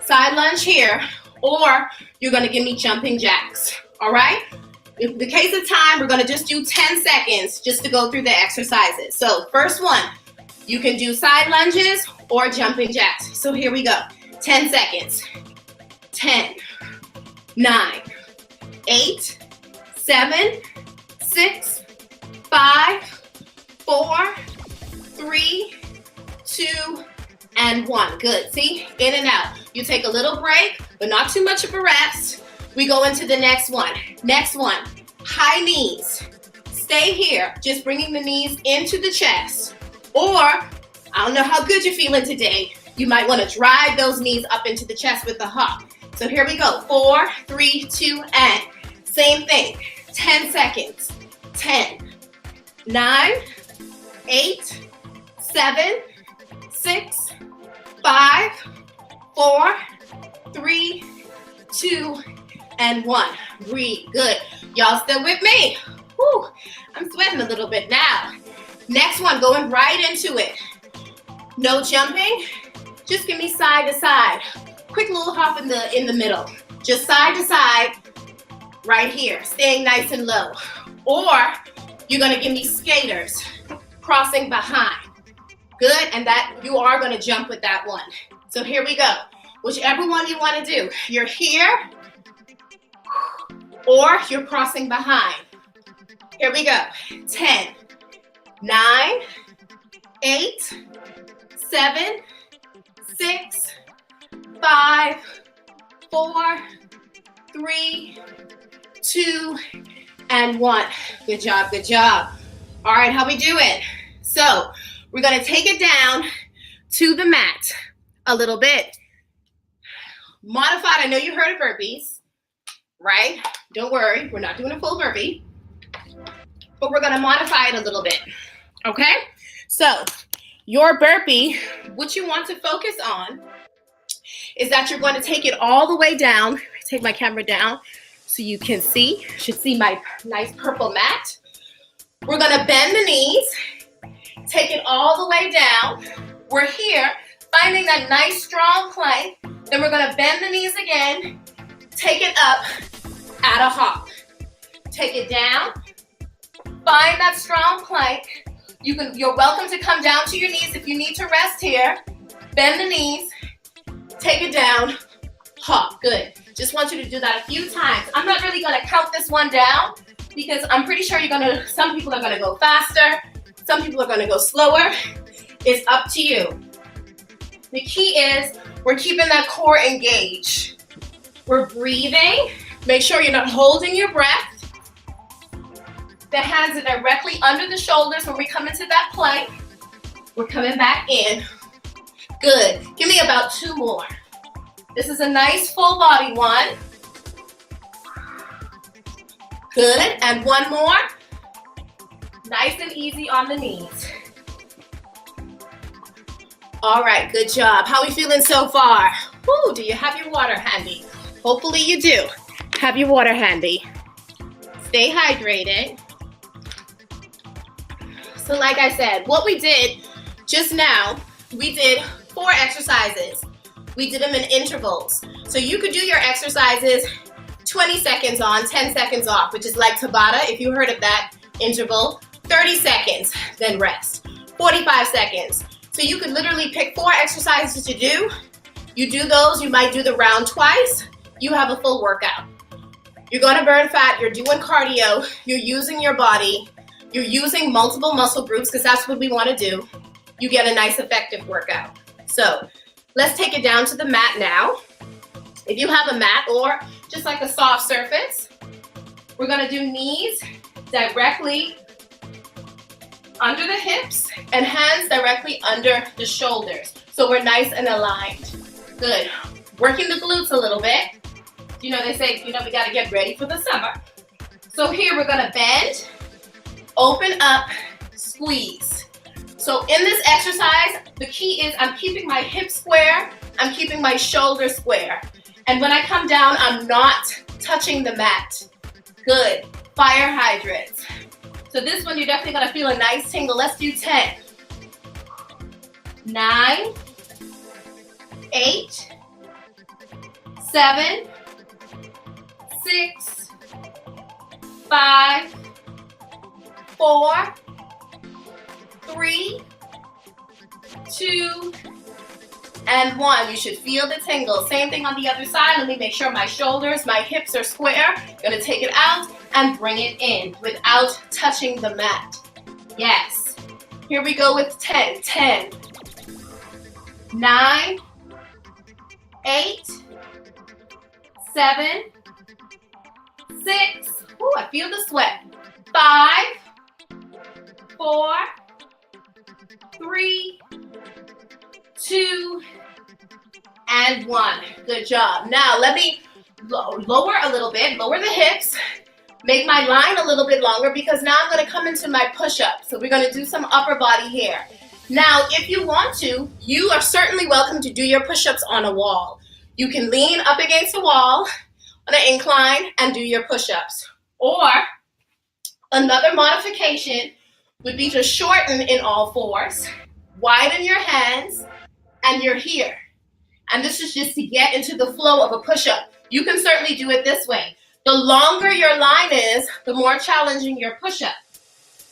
Side lunge here, or you're gonna give me jumping jacks, all right? In the case of time, we're gonna just do 10 seconds just to go through the exercises. So first one, you can do side lunges or jumping jacks. So here we go, 10 seconds. 10, 9, 8, 7, 6, 5, 4, 3, 2, and 1. Good, see, in and out. You take a little break, but not too much of a rest. We go into the next one. Next one, high knees. Stay here, just bringing the knees into the chest. Or, I don't know how good you're feeling today, you might want to drive those knees up into the chest with the hop. So here we go, 4, 3, 2, and same thing, 10 seconds. 10, 9, 8, 7, 6, 5, 4, 3, 2, and 1. Breathe, good. Y'all still with me? Whew, I'm sweating a little bit now. Next one, going right into it. No jumping, just give me side to side. Quick little hop in the middle. Just side to side, right here, staying nice and low. Or you're gonna give me skaters, crossing behind. Good, and that you are gonna jump with that one. So here we go. Whichever one you wanna do. You're here, or you're crossing behind. Here we go. 10, 9, 8, 7, 6, 5, 4, 3, 2, and 1. Good job, good job. All right, how we doing? So we're gonna take it down to the mat a little bit. Modified, I know you heard of burpees, right? Don't worry, we're not doing a full burpee, but we're gonna modify it a little bit, okay? So your burpee, what you want to focus on is that you're going to take it all the way down. Take my camera down so you can see. You should see my nice purple mat. We're gonna bend the knees, take it all the way down. We're here, finding that nice strong plank. Then we're gonna bend the knees again, take it up at a hop. Take it down, find that strong plank. You're welcome to come down to your knees if you need to rest here. Bend the knees, take it down, hop, good. Just want you to do that a few times. I'm not really gonna count this one down because I'm pretty sure some people are gonna go faster, some people are gonna go slower. It's up to you. The key is we're keeping that core engaged. We're breathing. Make sure you're not holding your breath. The hands are directly under the shoulders when we come into that plank. We're coming back in. Good. Give me about 2 more. This is a nice full body one. Good. And 1 more. Nice and easy on the knees. All right, good job. How are we feeling so far? Woo, do you have your water handy? Hopefully you do. Have your water handy. Stay hydrated. So like I said, what we did just now, we did 4 exercises. We did them in intervals. So you could do your exercises 20 seconds on, 10 seconds off, which is like Tabata, if you heard of that interval. 30 seconds, then rest. 45 seconds. So you could literally pick 4 exercises to do. You do those, you might do the round twice. You have a full workout. You're gonna burn fat, you're doing cardio, you're using your body, you're using multiple muscle groups because that's what we wanna do. You get a nice effective workout. So let's take it down to the mat now. If you have a mat or just like a soft surface, we're gonna do knees directly under the hips and hands directly under the shoulders. So we're nice and aligned. Good. Working the glutes a little bit. You know, they say, you know, we got to get ready for the summer. So here we're going to bend, open up, squeeze. So in this exercise, the key is I'm keeping my hips square, I'm keeping my shoulders square. And when I come down, I'm not touching the mat. Good. Fire hydrants. So this one, you're definitely going to feel a nice tingle. Let's do 10, 9, 8, 7, 6, 5, 4, 3, 2, and 1. You should feel the tingle. Same thing on the other side. Let me make sure my shoulders, my hips are square. Gonna take it out and bring it in without touching the mat. Yes. Here we go with 10. 10, 9, 8, 7, 6. Ooh, I feel the sweat. 5, 4, 3, 2, and 1. Good job. Now let me lower a little bit, lower the hips, make my line a little bit longer because now I'm going to come into my push-up. So we're going to do some upper body here. Now, if you want to, you are certainly welcome to do your push-ups on a wall. You can lean up against the wall on an incline and do your push-ups. Or another modification would be to shorten in all fours, widen your hands, and you're here. And this is just to get into the flow of a push-up. You can certainly do it this way. The longer your line is, the more challenging your push-up.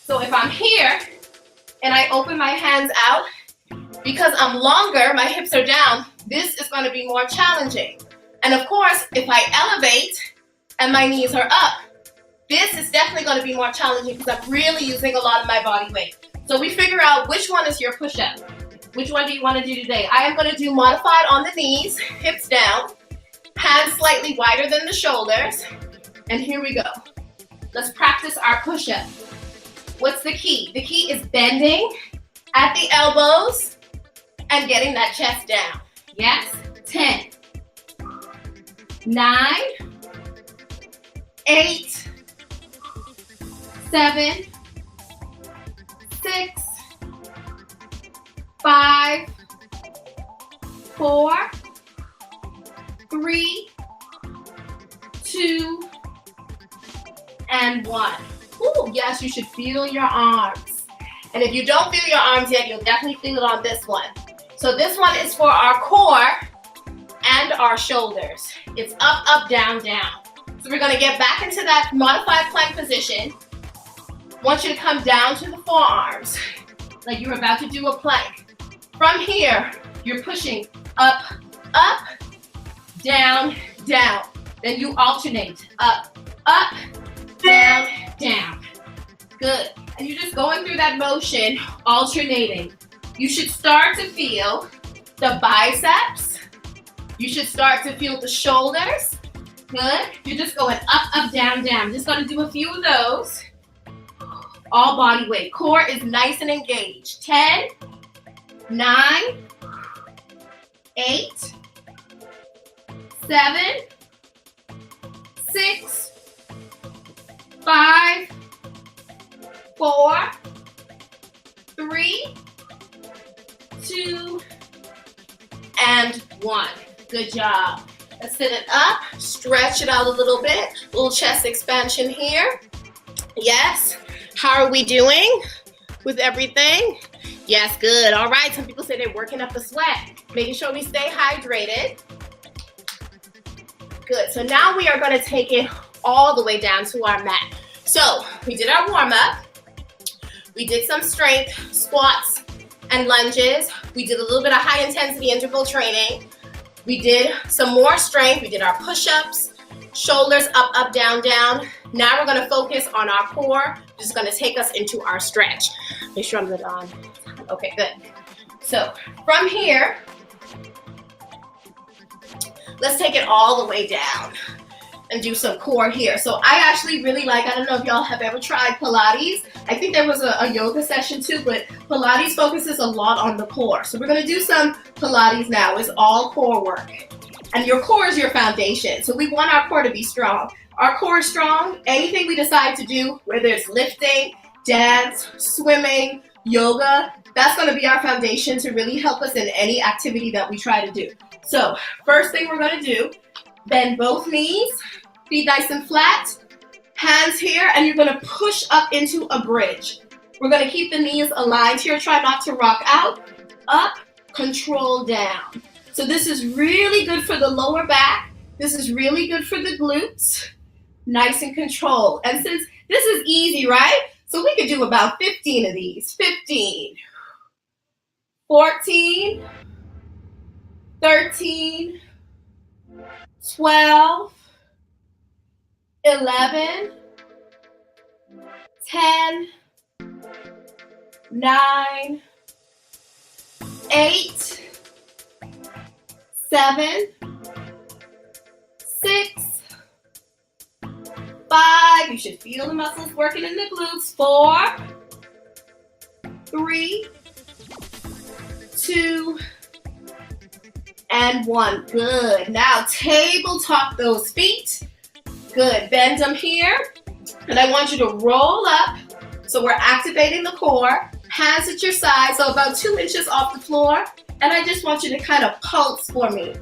So if I'm here and I open my hands out, because I'm longer, my hips are down, this is going to be more challenging. And of course, if I elevate and my knees are up, this is definitely going to be more challenging because I'm really using a lot of my body weight. So we figure out which one is your push-up. Which one do you want to do today? I am going to do modified on the knees, hips down, hands slightly wider than the shoulders. And here we go. Let's practice our push-up. What's the key? The key is bending at the elbows and getting that chest down. Yes? 10, 9, 8, 7, 6, 5, 4, 3, 2, and 1. Ooh, yes, you should feel your arms. And if you don't feel your arms yet, you'll definitely feel it on this one. So this one is for our core and our shoulders. It's up, up, down, down. So we're gonna get back into that modified plank position. I want you to come down to the forearms, like you're about to do a plank. From here, you're pushing up, up, down, down. Then you alternate, up, up, down, down. Good. And you're just going through that motion, alternating. You should start to feel the biceps. You should start to feel the shoulders. Good. You're just going up, up, down, down. Just going to do a few of those. All body weight. Core is nice and engaged. 10, 9, 8, 7, 6, 5, 4, 3, 2, and 1. Good job. Let's sit it up, stretch it out a little bit. Little chest expansion here. Yes. How are we doing with everything? Yes, good. All right. Some people say they're working up the sweat, making sure we stay hydrated. Good. So now we are going to take it all the way down to our mat. So we did our warm up. We did some strength, squats, and lunges. We did a little bit of high intensity interval training. We did some more strength. We did our push-ups, shoulders up, up, down, down. Now we're going to focus on our core. This is going to take us into our stretch. Make sure I'm good on. Okay, good. So from here, let's take it all the way down and do some core here. So I actually really like, I don't know if y'all have ever tried Pilates, I think there was a yoga session too, but Pilates focuses a lot on the core. So we're going to do some Pilates now. It's all core work. And your core is your foundation. So we want our core to be strong. Our core is strong. Anything we decide to do, whether it's lifting, dance, swimming, yoga, that's going to be our foundation to really help us in any activity that we try to do. So first thing we're going to do, bend both knees, feet nice and flat, hands here, and you're going to push up into a bridge. We're going to keep the knees aligned here. Try not to rock out, up, control down. So this is really good for the lower back. This is really good for the glutes. Nice and controlled. And since this is easy, right? So we could do about 15 of these. 15, 14, 13, 12, 11, 10, 9, 8, 7, 6, 5. You should feel the muscles working in the glutes. 4, 3, 2, and 1. Good. Now tabletop those feet. Good. Bend them here. And I want you to roll up. So we're activating the core. Hands at your side, so about 2 inches off the floor. And I just want you to kind of pulse for me.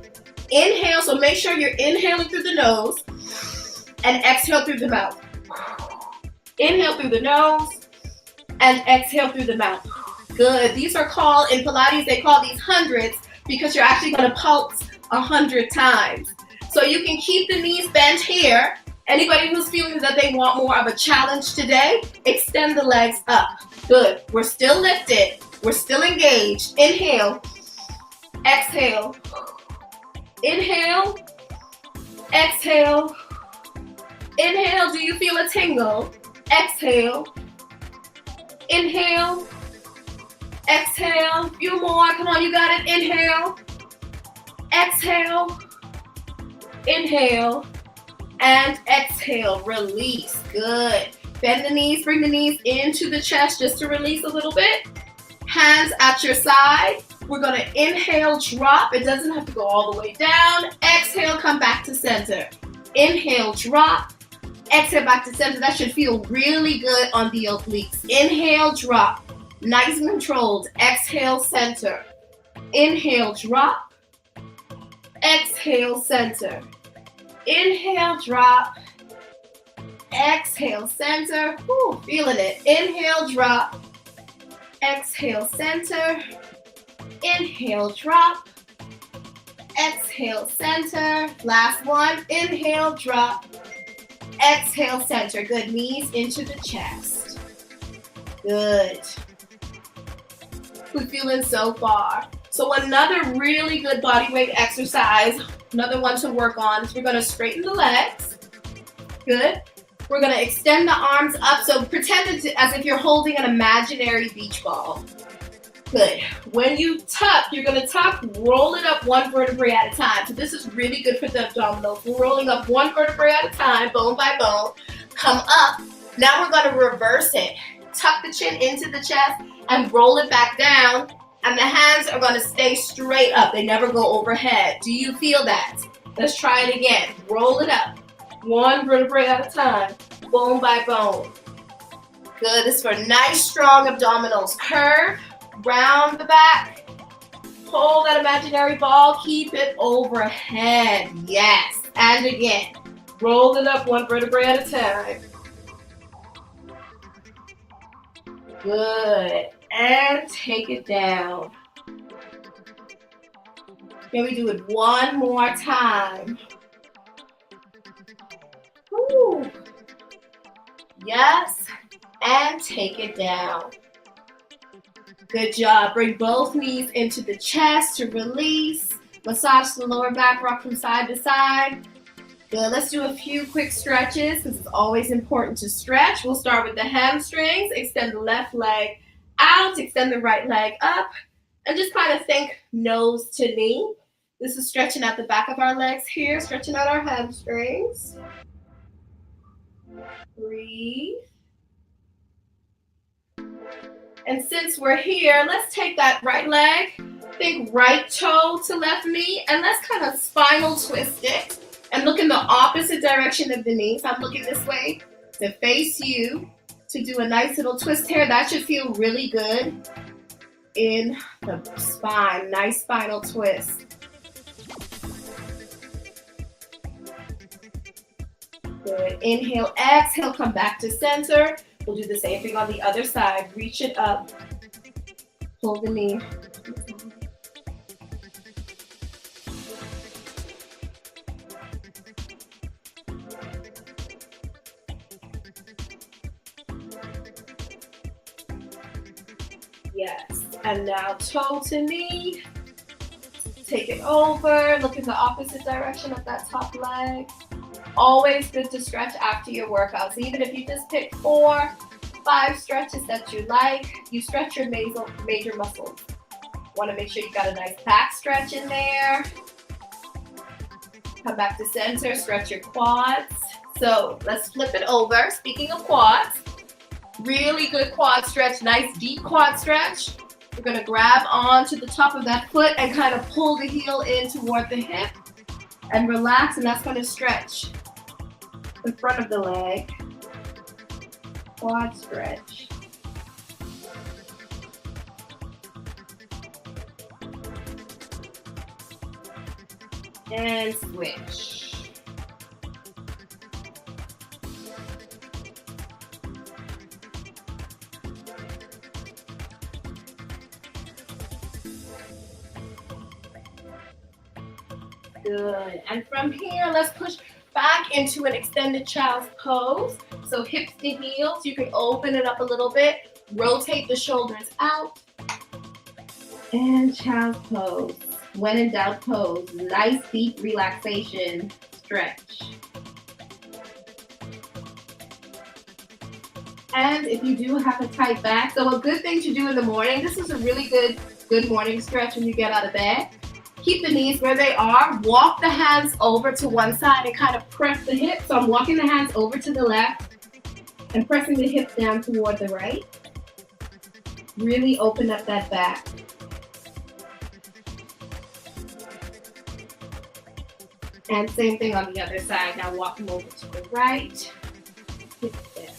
Inhale, so make sure you're inhaling through the nose and exhale through the mouth. Inhale through the nose and exhale through the mouth. Good. These are called, in Pilates, they call these hundreds because you're actually going to pulse 100 times. So you can keep the knees bent here. Anybody who's feeling that they want more of a challenge today, extend the legs up. Good. We're still lifted. We're still engaged. Inhale. Exhale. Inhale. Exhale. Inhale. Do you feel a tingle? Exhale. Inhale. Exhale. A few more. Come on, you got it. Inhale. Exhale. Inhale. And exhale. Release. Good. Bend the knees. Bring the knees into the chest just to release a little bit. Hands at your side. We're going to inhale, drop. It doesn't have to go all the way down. Exhale, come back to center. Inhale, drop. Exhale, back to center. That should feel really good on the obliques. Inhale, drop. Nice and controlled. Exhale, center. Inhale, drop. Exhale, center. Inhale, drop. Exhale, center. Whew, feeling it. Inhale, drop. Exhale, center. Inhale, drop. Exhale, center. Last one. Inhale, drop. Exhale, center. Good. Knees into the chest. Good. We're feeling so far. So another really good body weight exercise, another one to work on, is we're going to straighten the legs. Good. We're going to extend the arms up. So pretend as if you're holding an imaginary beach ball. Good. When you tuck, you're going to tuck, roll it up one vertebrae at a time. So this is really good for the abdominals. We're rolling up one vertebrae at a time, bone by bone. Come up. Now we're going to reverse it. Tuck the chin into the chest and roll it back down. And the hands are going to stay straight up. They never go overhead. Do you feel that? Let's try it again. Roll it up. One vertebrae at a time, bone by bone. Good. This is for nice, strong abdominals. Curve. Round the back. Hold that imaginary ball. Keep it overhead. Yes. And again. Roll it up one vertebrae at a time. Good. And take it down. Can we do it one more time? Woo. Yes. And take it down. Good job. Bring both knees into the chest to release. Massage the lower back, rock from side to side. Good. Let's do a few quick stretches. This is always important to stretch. We'll start with the hamstrings. Extend the left leg out. Extend the right leg up. And just kind of think nose to knee. This is stretching out the back of our legs here. Stretching out our hamstrings. Breathe. And since we're here, let's take that right leg, think right toe to left knee, and let's kind of spinal twist it and look in the opposite direction of the knee. So I'm looking this way to face you to do a nice little twist here. That should feel really good in the spine. Nice spinal twist. Good. Inhale, exhale, come back to center. We'll do the same thing on the other side. Reach it up. Pull the knee. Yes. And now toe to knee. Take it over. Look in the opposite direction of that top leg. Always good to stretch after your workouts. Even if you just pick 4, 5 stretches that you like, you stretch your major muscles. Want to make sure you got a nice back stretch in there. Come back to center, stretch your quads. So let's flip it over. Speaking of quads, really good quad stretch, nice deep quad stretch. We're going to grab onto the top of that foot and kind of pull the heel in toward the hip and relax, and that's going to stretch the front of the leg. Quad stretch. And switch. Good. And from here, let's push back into an extended child's pose. So hips to heels, you can open it up a little bit, rotate the shoulders out, and child's pose. When in doubt, pose. Nice deep relaxation, stretch. And if you do have a tight back, so a good thing to do in the morning, this is a really good morning stretch when you get out of bed. Keep the knees where they are. Walk the hands over to one side and kind of press the hips. So I'm walking the hands over to the left and pressing the hips down toward the right. Really open up that back. And same thing on the other side. Now walk them over to the right. Hips down.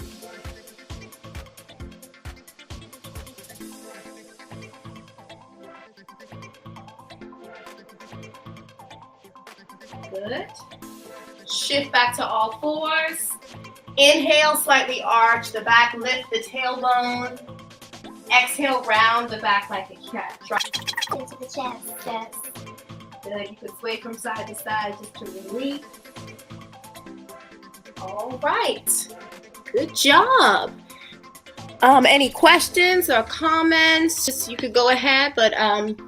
Good. Shift back to all fours. Inhale, slightly arch the back, lift the tailbone. Exhale, round the back like a cat. Into the chest, yes. Good. You can sway from side to side just to release. All right. Good job. Any questions or comments, just you could go ahead. But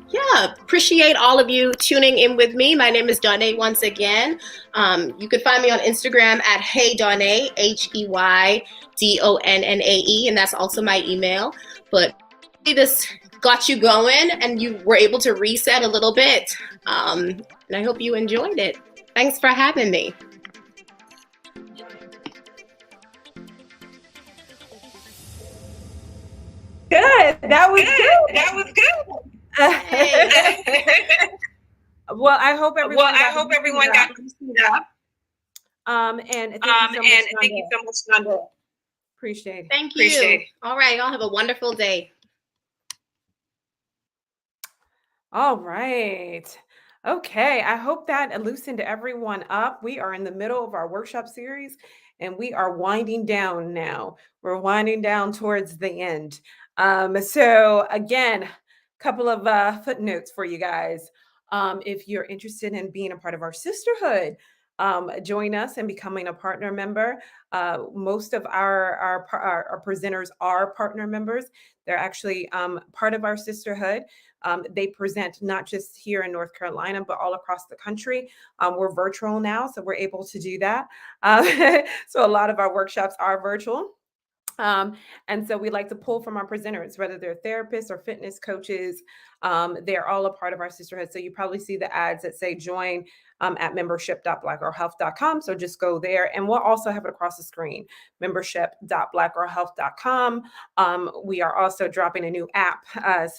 yeah, appreciate all of you tuning in with me. My name is Donnay once again. You can find me on Instagram at HeyDonnae, HeyDonnae, and that's also my email. But this got you going and you were able to reset a little bit. And I hope you enjoyed it. Thanks for having me. Good. That was good. That was good. Well, I hope everyone got loosened up. And thank you so much, Shonda. Appreciate it. Thank you. All right. Y'all have a wonderful day. All right. Okay. I hope that loosened everyone up. We are in the middle of our workshop series and we are winding down now. We're winding down towards the end. So again, a couple of footnotes for you guys. If you're interested in being a part of our sisterhood, join us and becoming a partner member. Most of our presenters are partner members. They're actually part of our sisterhood. They present not just here in North Carolina, but all across the country. We're virtual now, so we're able to do that. So a lot of our workshops are virtual. And so we like to pull from our presenters, whether they're therapists or fitness coaches, They're all a part of our sisterhood. So you probably see the ads that say join at membership.blackgirlhealth.com. So just go there, and we'll also have it across the screen, membership.blackgirlhealth.com. We are also dropping a new app.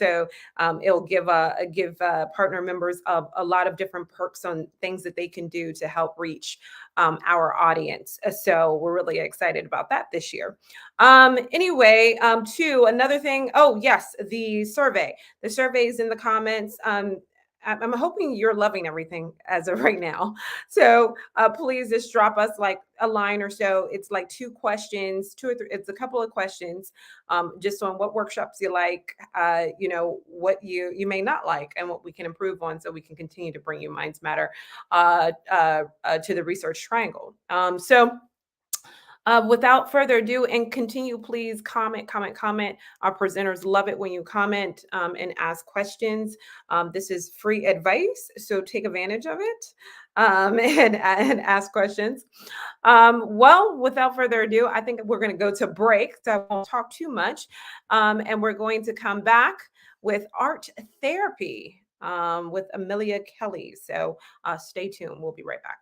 It'll give partner members a lot of different perks on things that they can do to help reach our audience. So we're really excited about that this year. Another thing. Oh, yes, the survey. The survey is in the comments. I'm hoping you're loving everything as of right now. So please just drop us like a line or so. It's like 2 questions, 2 or 3. It's a couple of questions just on what workshops you like, what you may not like, and what we can improve on so we can continue to bring you Minds Matter to the Research Triangle. Without further ado, and continue, please comment. Our presenters love it when you comment and ask questions. This is free advice, so take advantage of it and ask questions. Without further ado, I think we're going to go to break, so I won't talk too much. And we're going to come back with art therapy with Amelia Kelly. So stay tuned. We'll be right back.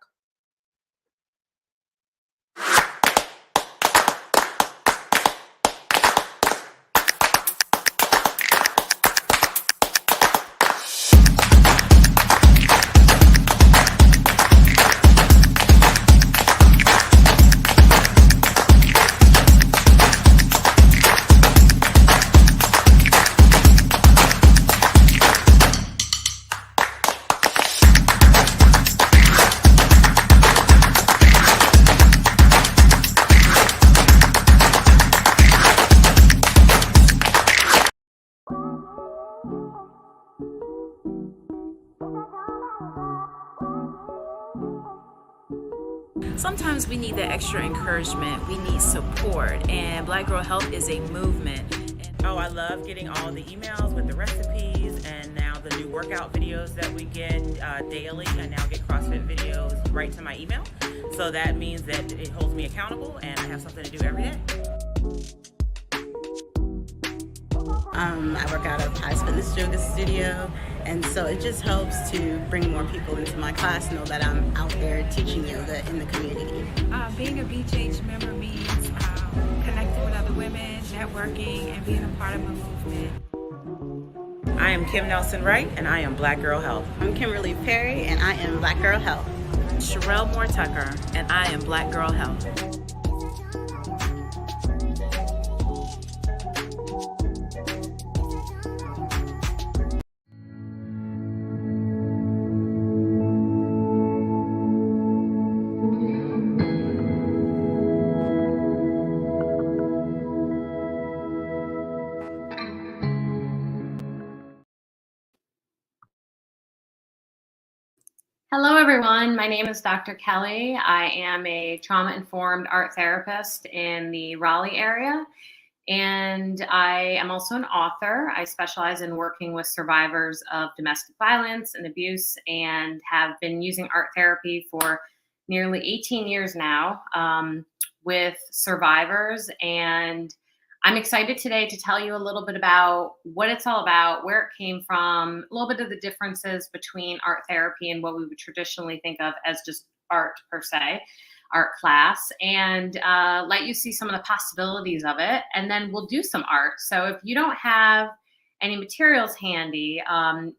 Sometimes we need that extra encouragement. We need support, and Black Girl Health is a movement. Oh, I love getting all the emails with the recipes, and now the new workout videos that we get daily. I now get CrossFit videos right to my email. So that means that it holds me accountable, and I have something to do every day. I work out of Pies Fitness Yoga Studio, and so it just helps to bring more people into my class, know that I'm out there teaching yoga in the community. Being a BHH member means connecting with other women, networking, and being a part of a movement. I am Kim Nelson-Wright, and I am Black Girl Health. I'm Kimberly Perry, and I am Black Girl Health. Sherelle Moore Tucker, and I am Black Girl Health. Hello, everyone. My name is Dr. Kelly. I am a trauma-informed art therapist in the Raleigh area, and I am also an author. I specialize in working with survivors of domestic violence and abuse, and have been using art therapy for nearly 18 years now with survivors. And I'm excited today to tell you a little bit about what it's all about, where it came from, a little bit of the differences between art therapy and what we would traditionally think of as just art per se, art class, and let you see some of the possibilities of it. And then we'll do some art. So if you don't have any materials handy,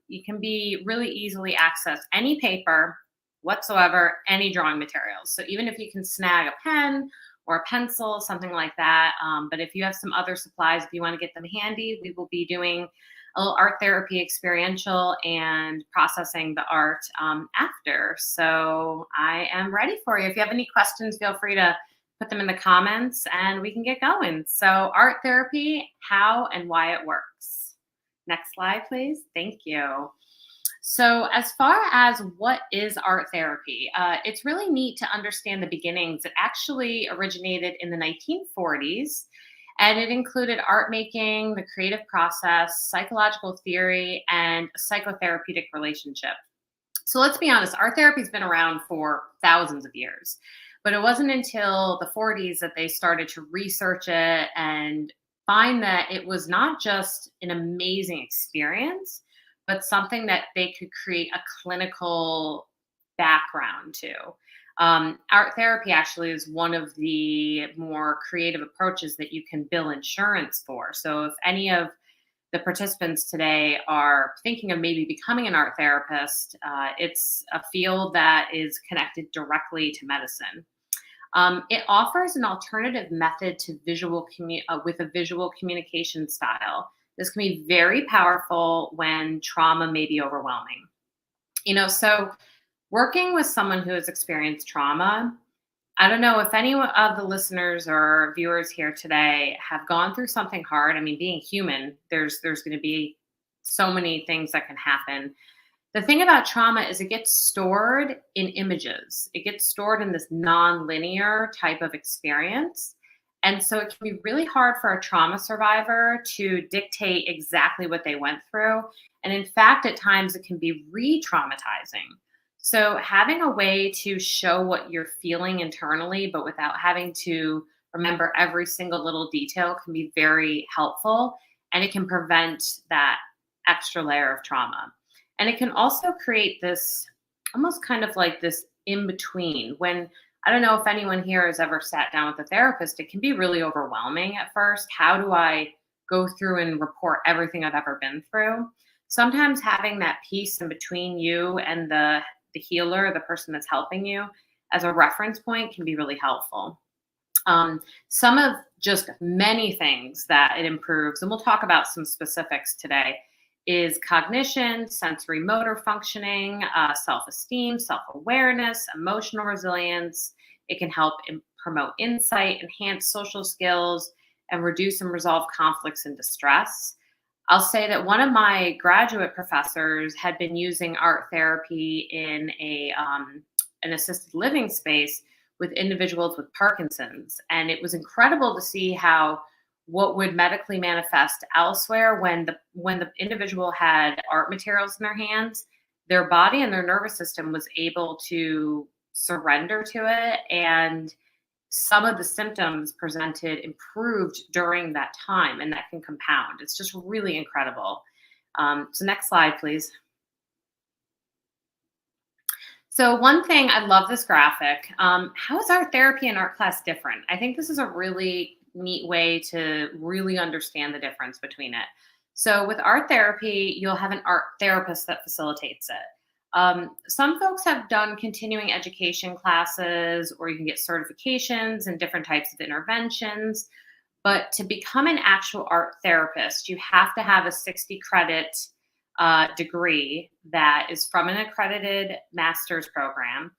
you can be really easily access any paper whatsoever, any drawing materials. So even if you can snag a pen or a pencil, something like that. But if you have some other supplies, if you want to get them handy, we will be doing a little art therapy experiential and processing the art after. So I am ready for you. If you have any questions, feel free to put them in the comments and we can get going. So art therapy, how and why it works. Next slide, please. Thank you. So as far as what is art therapy, it's really neat to understand the beginnings. It actually originated in the 1940s, and it included art making, the creative process, psychological theory, and a psychotherapeutic relationship. So let's be honest, art therapy has been around for thousands of years, but it wasn't until the 40s that they started to research it and find that it was not just an amazing experience but something that they could create a clinical background to. Art therapy actually is one of the more creative approaches that you can bill insurance for. So if any of the participants today are thinking of maybe becoming an art therapist, it's a field that is connected directly to medicine. It offers an alternative method to with a visual communication style. This can be very powerful when trauma may be overwhelming. So working with someone who has experienced trauma, I don't know if any of the listeners or viewers here today have gone through something hard. I mean, being human, there's going to be so many things that can happen. The thing about trauma is it gets stored in images. It gets stored in this non-linear type of experience. And so it can be really hard for a trauma survivor to dictate exactly what they went through. And in fact, at times it can be re-traumatizing. So having a way to show what you're feeling internally, but without having to remember every single little detail can be very helpful. And it can prevent that extra layer of trauma. And it can also create this almost kind of like this in-between. When, I don't know if anyone here has ever sat down with a therapist, it can be really overwhelming at first. How do I go through and report everything I've ever been through? Sometimes having that piece in between you and the healer, the person that's helping you, as a reference point can be really helpful. Some of just many things that it improves, and we'll talk about some specifics today, is cognition, sensory motor functioning, self-esteem, self-awareness, emotional resilience. It can help promote insight, enhance social skills, and reduce and resolve conflicts and distress. I'll say that one of my graduate professors had been using art therapy in an assisted living space with individuals with Parkinson's. And it was incredible to see how what would medically manifest elsewhere when the individual had art materials in their hands, their body and their nervous system was able to surrender to it. And some of the symptoms presented improved during that time, and that can compound. It's just really incredible. So next slide, please. So one thing, I love this graphic. How is art therapy and art class different? I think this is a really neat way to really understand the difference between it. So with art therapy, you'll have an art therapist that facilitates it. Some folks have done continuing education classes, or you can get certifications in different types of interventions. But to become an actual art therapist, you have to have a 60 credit degree that is from an accredited master's program.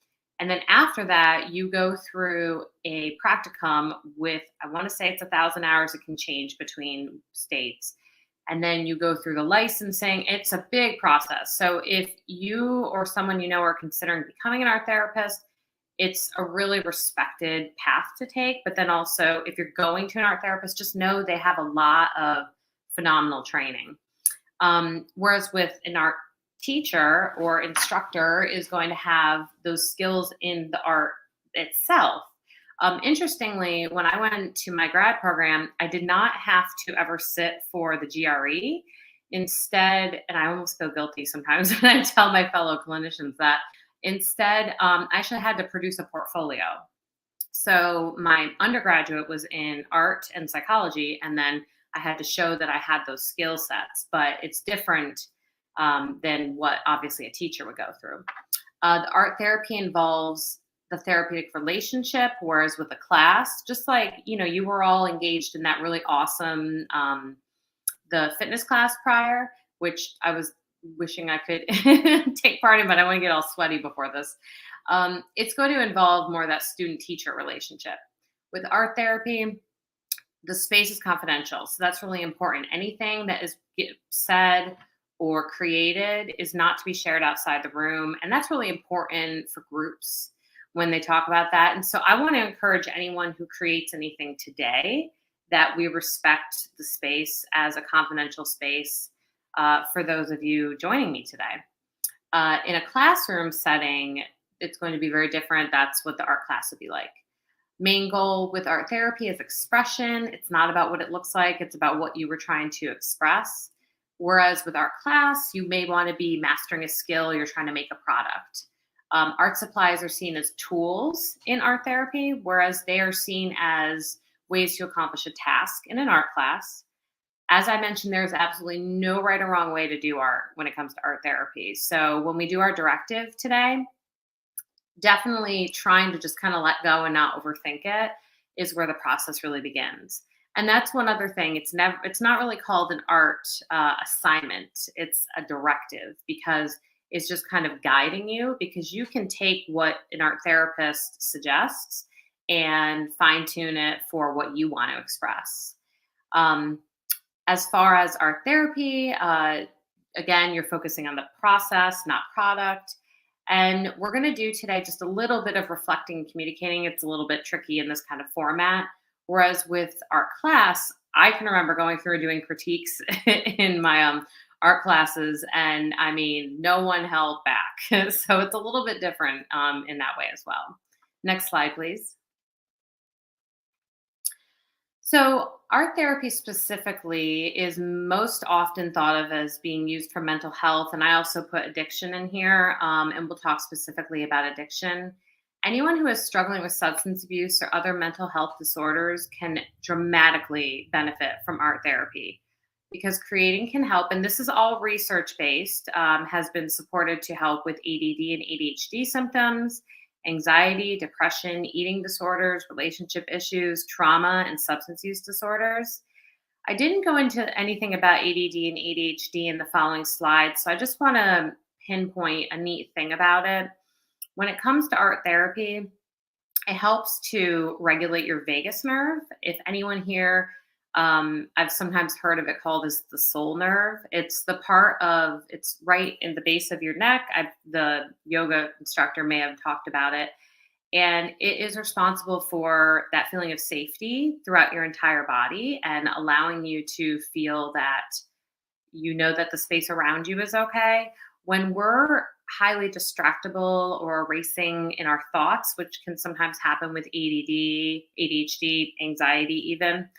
And then after that, you go through a practicum with, I want to say it's 1,000 hours. It can change between states. And then you go through the licensing. It's a big process. So if you or someone you know are considering becoming an art therapist, it's a really respected path to take. But then also, if you're going to an art therapist, just know they have a lot of phenomenal training. Whereas with an art teacher or instructor is going to have those skills in the art itself. Interestingly, when I went to my grad program, I did not have to ever sit for the GRE. Instead, and I almost feel guilty sometimes when I tell my fellow clinicians that, instead, I actually had to produce a portfolio. So my undergraduate was in art and psychology, and then I had to show that I had those skill sets, but it's different than what obviously a teacher would go through. The art therapy involves the therapeutic relationship, whereas with a class, just like, you were all engaged in that really awesome, the fitness class prior, which I was wishing I could take part in, but I want to get all sweaty before this. It's going to involve more of that student-teacher relationship. With art therapy, the space is confidential. So that's really important. Anything that is said or created is not to be shared outside the room. And that's really important for groups when they talk about that. And so I want to encourage anyone who creates anything today that we respect the space as a confidential space for those of you joining me today. In a classroom setting, it's going to be very different. That's what the art class would be like. Main goal with art therapy is expression. It's not about what it looks like. It's about what you were trying to express. Whereas with art class, you may want to be mastering a skill, you're trying to make a product. Art supplies are seen as tools in art therapy, whereas they are seen as ways to accomplish a task in an art class. As I mentioned, there's absolutely no right or wrong way to do art when it comes to art therapy. So when we do our directive today, definitely trying to just kind of let go and not overthink it is where the process really begins. And that's one other thing. It's not really called an art assignment. It's a directive because it's just kind of guiding you, because you can take what an art therapist suggests and fine tune it for what you want to express. As far as art therapy, again, you're focusing on the process, not product. And we're going to do today just a little bit of reflecting and communicating. It's a little bit tricky in this kind of format. Whereas with art class, I can remember going through and doing critiques in my art classes. And I mean, no one held back. So it's a little bit different in that way as well. Next slide, please. So art therapy specifically is most often thought of as being used for mental health. And I also put addiction in here, and we'll talk specifically about addiction. Anyone who is struggling with substance abuse or other mental health disorders can dramatically benefit from art therapy, because creating can help. And this is all research-based, has been supported to help with ADD and ADHD symptoms, anxiety, depression, eating disorders, relationship issues, trauma, and substance use disorders. I didn't go into anything about ADD and ADHD in the following slides, so I just want to pinpoint a neat thing about it. When it comes to art therapy, it helps to regulate your vagus nerve. If anyone here, I've sometimes heard of it called as the soul nerve. It's the part of, it's right in the base of your neck. The yoga instructor may have talked about it. And it is responsible for that feeling of safety throughout your entire body and allowing you to feel that you know that the space around you is okay. When we're highly distractible or racing in our thoughts, which can sometimes happen with ADD, ADHD, anxiety even,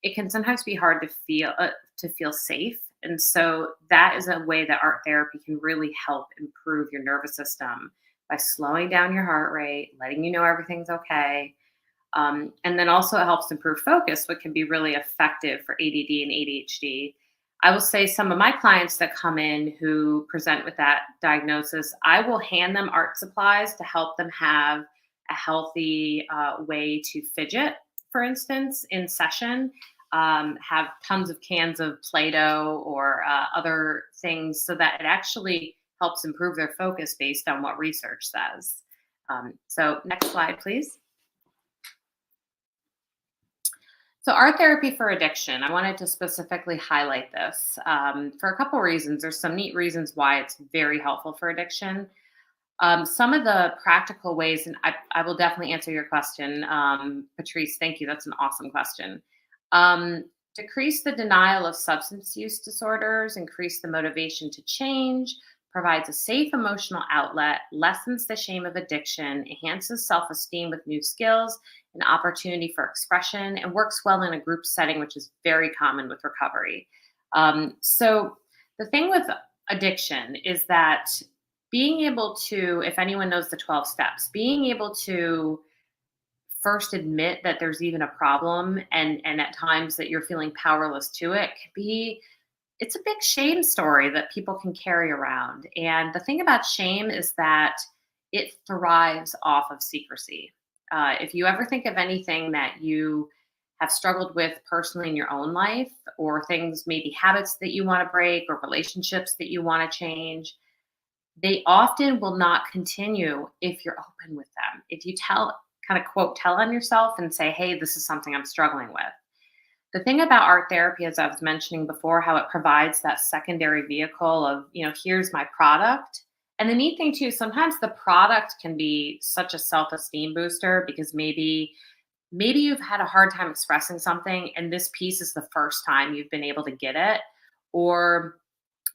it can sometimes be hard to feel safe. And so that is a way that art therapy can really help improve your nervous system by slowing down your heart rate, letting you know everything's okay. And then also it helps improve focus, which can be really effective for ADD and ADHD. I will say some of my clients that come in who present with that diagnosis, I will hand them art supplies to help them have a healthy way to fidget, for instance, in session, have tons of cans of Play-Doh or other things so that it actually helps improve their focus based on what research says. So next slide, please. So art therapy for addiction, I wanted to specifically highlight this for a couple reasons. There's some neat reasons why it's very helpful for addiction. Some of the practical ways, and I will definitely answer your question, Patrice, thank you. That's an awesome question. Decrease the denial of substance use disorders, increase the motivation to change, provides a safe emotional outlet, lessens the shame of addiction, enhances self-esteem with new skills, an opportunity for expression, and works well in a group setting, which is very common with recovery. So the thing with addiction is that being able to, if anyone knows the 12 steps, being able to first admit that there's even a problem and at times that you're feeling powerless to it can be, it's a big shame story that people can carry around. And the thing about shame is that it thrives off of secrecy. If you ever think of anything that you have struggled with personally in your own life, or things, maybe habits that you want to break or relationships that you want to change, they often will not continue if you're open with them. If you tell on yourself and say, hey, this is something I'm struggling with. The thing about art therapy, as I was mentioning before, how it provides that secondary vehicle of, here's my product. And the neat thing too, sometimes the product can be such a self-esteem booster because maybe you've had a hard time expressing something and this piece is the first time you've been able to get it, or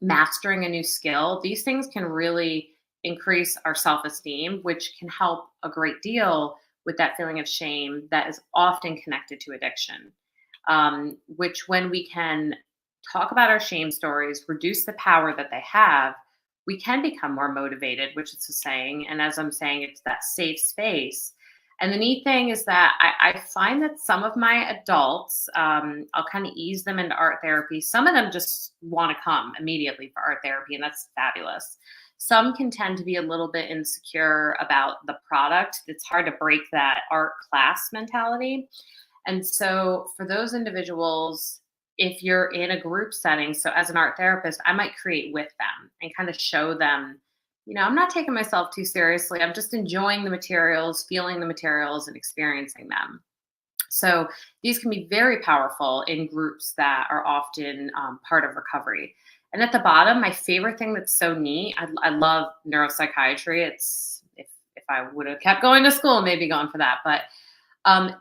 mastering a new skill. These things can really increase our self-esteem, which can help a great deal with that feeling of shame that is often connected to addiction. Which when we can talk about our shame stories, reduce the power that they have, we can become more motivated, which is a saying. And as I'm saying, it's that safe space. And the neat thing is that I find that some of my adults, I'll kind of ease them into art therapy. Some of them just want to come immediately for art therapy, and that's fabulous. Some can tend to be a little bit insecure about the product. It's hard to break that art class mentality. And so for those individuals, if you're in a group setting, so as an art therapist, I might create with them and kind of show them, I'm not taking myself too seriously. I'm just enjoying the materials, feeling the materials, and experiencing them. So these can be very powerful in groups that are often part of recovery. And at the bottom, my favorite thing that's so neat, I love neuropsychiatry. It's if I would have kept going to school, maybe gone for that. But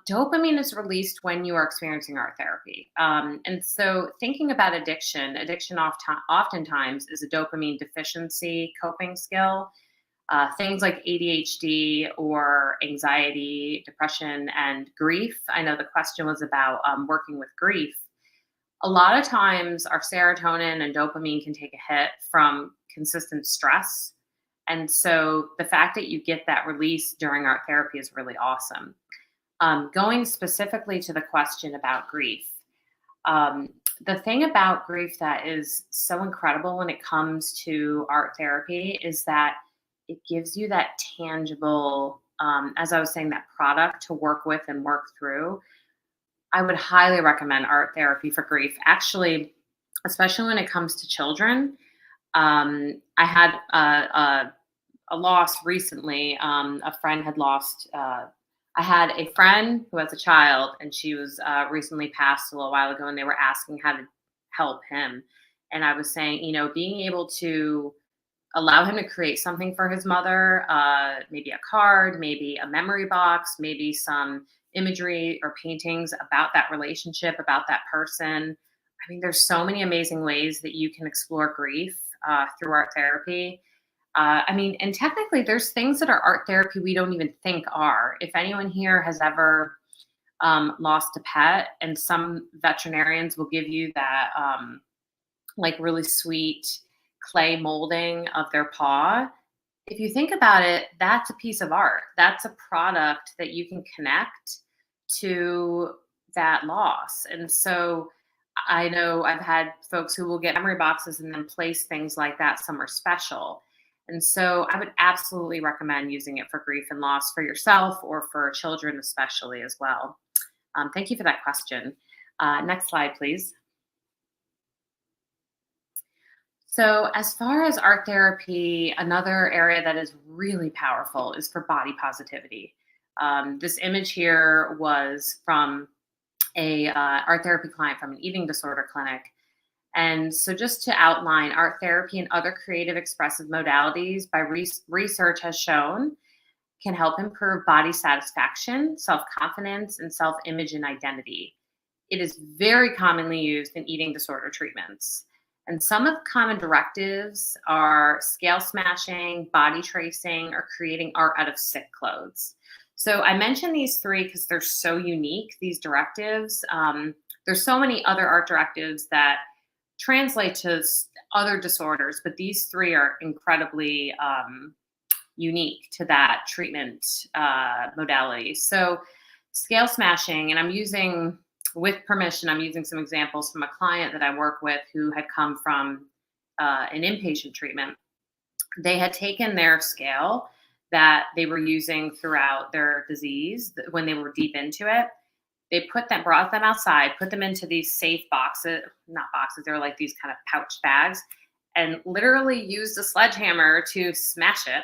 dopamine is released when you are experiencing art therapy. And so thinking about addiction oftentimes is a dopamine deficiency coping skill. Things like ADHD or anxiety, depression, and grief. I know the question was about working with grief. A lot of times our serotonin and dopamine can take a hit from consistent stress. And so the fact that you get that release during art therapy is really awesome. Going specifically to the question about grief, the thing about grief that is so incredible when it comes to art therapy is that it gives you that tangible, as I was saying, that product to work with and work through. I would highly recommend art therapy for grief. Actually, especially when it comes to children. I had a loss recently. A friend had lost. I had a friend who has a child, and she was recently passed a little while ago, and they were asking how to help him. And I was saying, being able to allow him to create something for his mother, maybe a card, maybe a memory box, maybe some imagery or paintings about that relationship, about that person. I mean, there's so many amazing ways that you can explore grief through art therapy. And technically there's things that are art therapy we don't even think are. If anyone here has ever lost a pet, and some veterinarians will give you that like really sweet clay molding of their paw. If you think about it, that's a piece of art. That's a product that you can connect to that loss. And so I know I've had folks who will get memory boxes and then place things like that somewhere special. And so I would absolutely recommend using it for grief and loss for yourself or for children especially as well. Thank you for that question. Next slide, please. So as far as art therapy, another area that is really powerful is for body positivity. This image here was from a art therapy client from an eating disorder clinic. And so just to outline, art therapy and other creative expressive modalities by research has shown can help improve body satisfaction, self-confidence, and self-image and identity. It is very commonly used in eating disorder treatments. And some of the common directives are scale smashing, body tracing, or creating art out of sick clothes. So I mentioned these three because they're so unique, these directives. There's so many other art directives that translate to other disorders, but these three are incredibly unique to that treatment modality. So scale smashing, and I'm using, with permission, I'm using some examples from a client that I work with who had come from an inpatient treatment. They had taken their scale that they were using throughout their disease when they were deep into it. They brought them outside, put them into these safe boxes, not boxes, they're like these kind of pouch bags, and literally used a sledgehammer to smash it.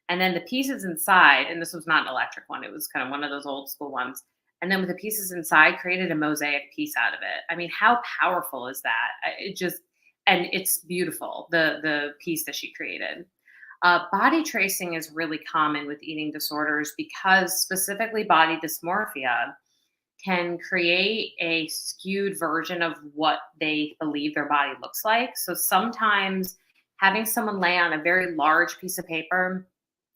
And then the pieces inside, and this was not an electric one, it was kind of one of those old school ones. And then with the pieces inside, created a mosaic piece out of it. I mean, how powerful is that? And it's beautiful, the piece that she created. Body tracing is really common with eating disorders because specifically body dysmorphia can create a skewed version of what they believe their body looks like. So sometimes having someone lay on a very large piece of paper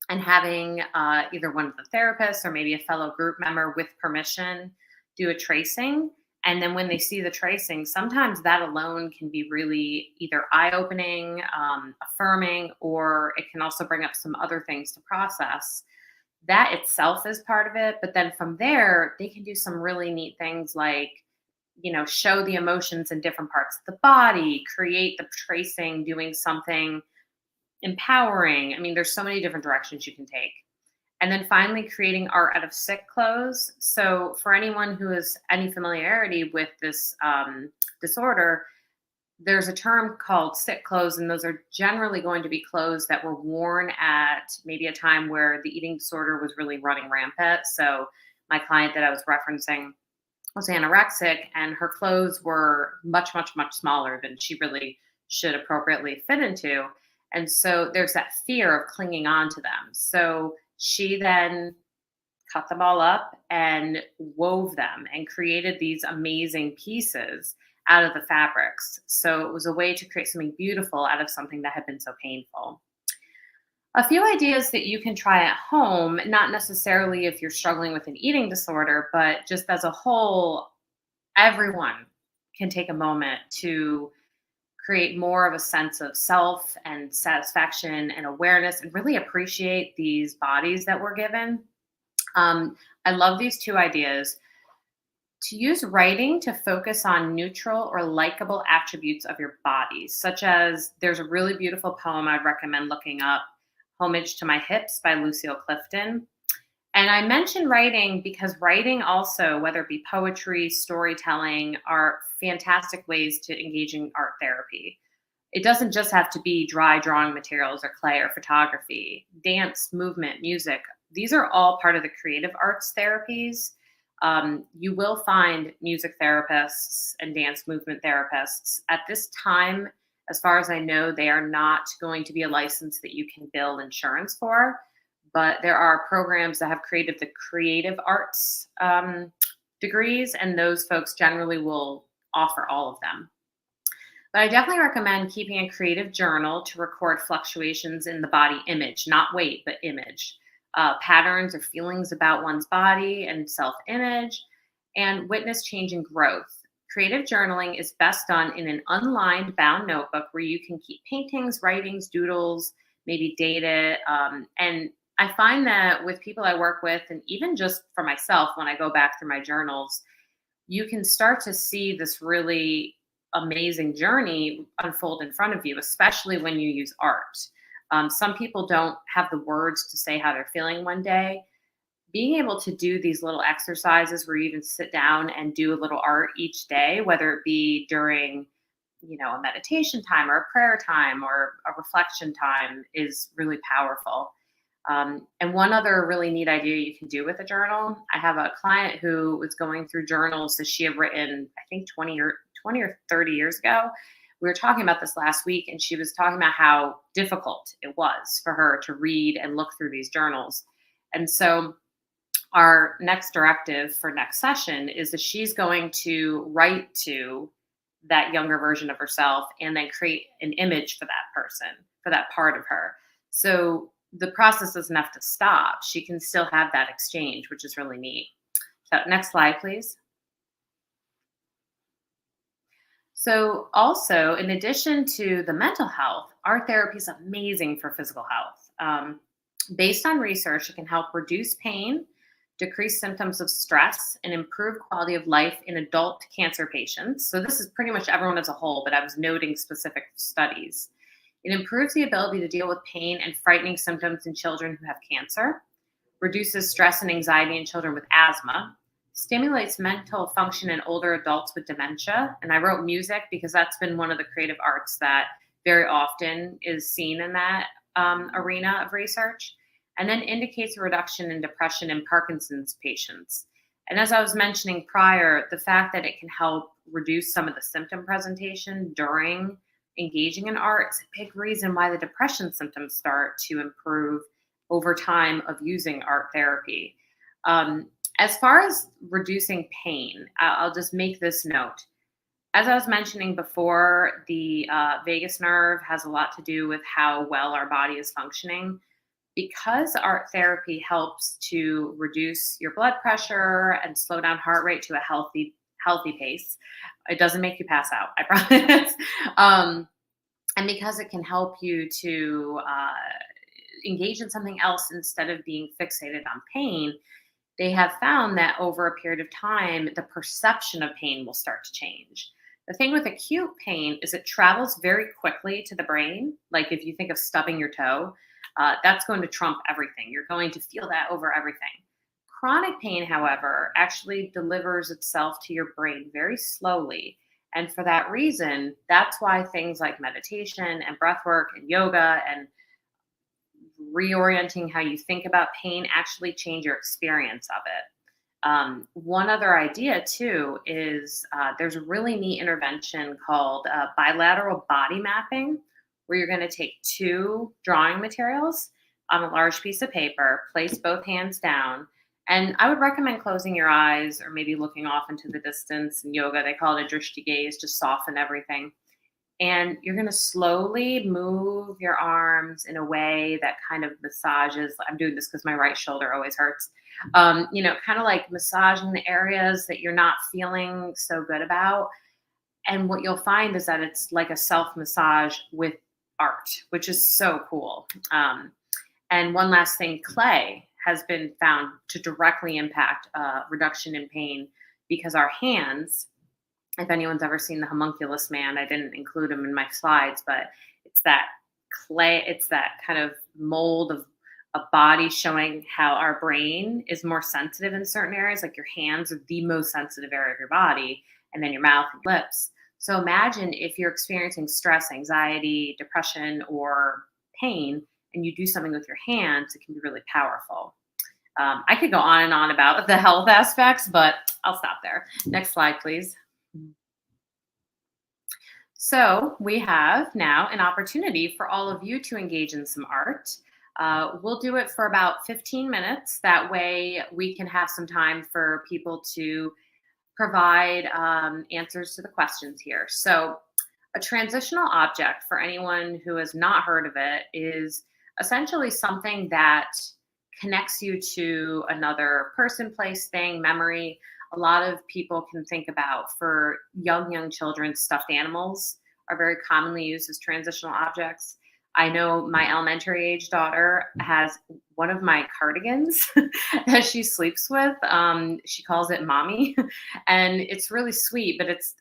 and having either one of the therapists or maybe a fellow group member with permission do a tracing And then when they see the tracing, sometimes that alone can be really either eye-opening, affirming, or it can also bring up some other things to process. That itself is part of it. But then from there, they can do some really neat things like, show the emotions in different parts of the body, create the tracing, doing something empowering. I mean, there's so many different directions you can take. And then finally, creating art out of sick clothes. So for anyone who has any familiarity with this disorder, there's a term called sick clothes, and those are generally going to be clothes that were worn at maybe a time where the eating disorder was really running rampant. So my client that I was referencing was anorexic, and her clothes were much, much, much smaller than she really should appropriately fit into. And so there's that fear of clinging on to them. So she then cut them all up and wove them and created these amazing pieces out of the fabrics. So it was a way to create something beautiful out of something that had been so painful. A few ideas that you can try at home, not necessarily if you're struggling with an eating disorder, but just as a whole, everyone can take a moment to create more of a sense of self and satisfaction and awareness and really appreciate these bodies that we're given. I love these two ideas. To use writing to focus on neutral or likable attributes of your body, such as there's a really beautiful poem I'd recommend looking up, Homage to My Hips by Lucille Clifton. And I mention writing because writing also, whether it be poetry, storytelling, are fantastic ways to engage in art therapy. It doesn't just have to be dry drawing materials or clay or photography. Dance, movement, music, these are all part of the creative arts therapies. You will find music therapists and dance movement therapists. At this time, as far as I know, they are not going to be a license that you can bill insurance for. But there are programs that have created the creative arts degrees, and those folks generally will offer all of them. But I definitely recommend keeping a creative journal to record fluctuations in the body image, not weight, but image, patterns or feelings about one's body and self-image, and witness change and growth. Creative journaling is best done in an unlined bound notebook where you can keep paintings, writings, doodles, maybe date it, and I find that with people I work with, and even just for myself, when I go back through my journals, you can start to see this really amazing journey unfold in front of you, especially when you use art. Some people don't have the words to say how they're feeling one day. Being able to do these little exercises where you even sit down and do a little art each day, whether it be during a meditation time or a prayer time or a reflection time, is really powerful. And one other really neat idea you can do with a journal, I have a client who was going through journals that she had written, I think 20 or 30 years ago. We were talking about this last week, and she was talking about how difficult it was for her to read and look through these journals. And so our next directive for next session is that she's going to write to that younger version of herself and then create an image for that person, for that part of her. So the process doesn't have to stop. She can still have that exchange, which is really neat. So next slide, please. So also, in addition to the mental health, art therapy is amazing for physical health. Based on research, it can help reduce pain, decrease symptoms of stress, and improve quality of life in adult cancer patients. So this is pretty much everyone as a whole, but I was noting specific studies. It improves the ability to deal with pain and frightening symptoms in children who have cancer, reduces stress and anxiety in children with asthma, stimulates mental function in older adults with dementia. And I wrote music because that's been one of the creative arts that very often is seen in that arena of research. And then indicates a reduction in depression in Parkinson's patients. And as I was mentioning prior, the fact that it can help reduce some of the symptom presentation during engaging in art is a big reason why the depression symptoms start to improve over time of using art therapy. As far as reducing pain, I'll just make this note. As I was mentioning before, the vagus nerve has a lot to do with how well our body is functioning. Because art therapy helps to reduce your blood pressure and slow down heart rate to a healthy pace. It doesn't make you pass out, I promise. And because it can help you to engage in something else instead of being fixated on pain, they have found that over a period of time, the perception of pain will start to change. The thing with acute pain is it travels very quickly to the brain. Like if you think of stubbing your toe, that's going to trump everything. You're going to feel that over everything. Chronic pain, however, actually delivers itself to your brain very slowly. And for that reason, that's why things like meditation and breath work and yoga and reorienting how you think about pain actually change your experience of it. One other idea too is there's a really neat intervention called bilateral body mapping, where you're going to take 2 drawing materials on a large piece of paper, place both hands down, and I would recommend closing your eyes or maybe looking off into the distance. In yoga, they call it a drishti gaze, to soften everything. And you're going to slowly move your arms in a way that kind of massages. I'm doing this because my right shoulder always hurts. Kind of like massaging the areas that you're not feeling so good about. And what you'll find is that it's like a self-massage with art, which is so cool. And one last thing, clay has been found to directly impact reduction in pain, because our hands, if anyone's ever seen the homunculus man, I didn't include him in my slides, but it's that clay, it's that kind of mold of a body showing how our brain is more sensitive in certain areas. Like your hands are the most sensitive area of your body, and then your mouth and lips. So imagine if you're experiencing stress, anxiety, depression, or pain, and you do something with your hands, it can be really powerful. I could go on and on about the health aspects, but I'll stop there. Next slide, please. So we have now an opportunity for all of you to engage in some art. We'll do it for about 15 minutes. That way we can have some time for people to provide answers to the questions here. So a transitional object, for anyone who has not heard of it, is essentially something that connects you to another person, place, thing, memory. A lot of people can think about, for young children, stuffed animals are very commonly used as transitional objects. I know my elementary age daughter has one of my cardigans that she sleeps with. She calls it mommy, and it's really sweet, but it's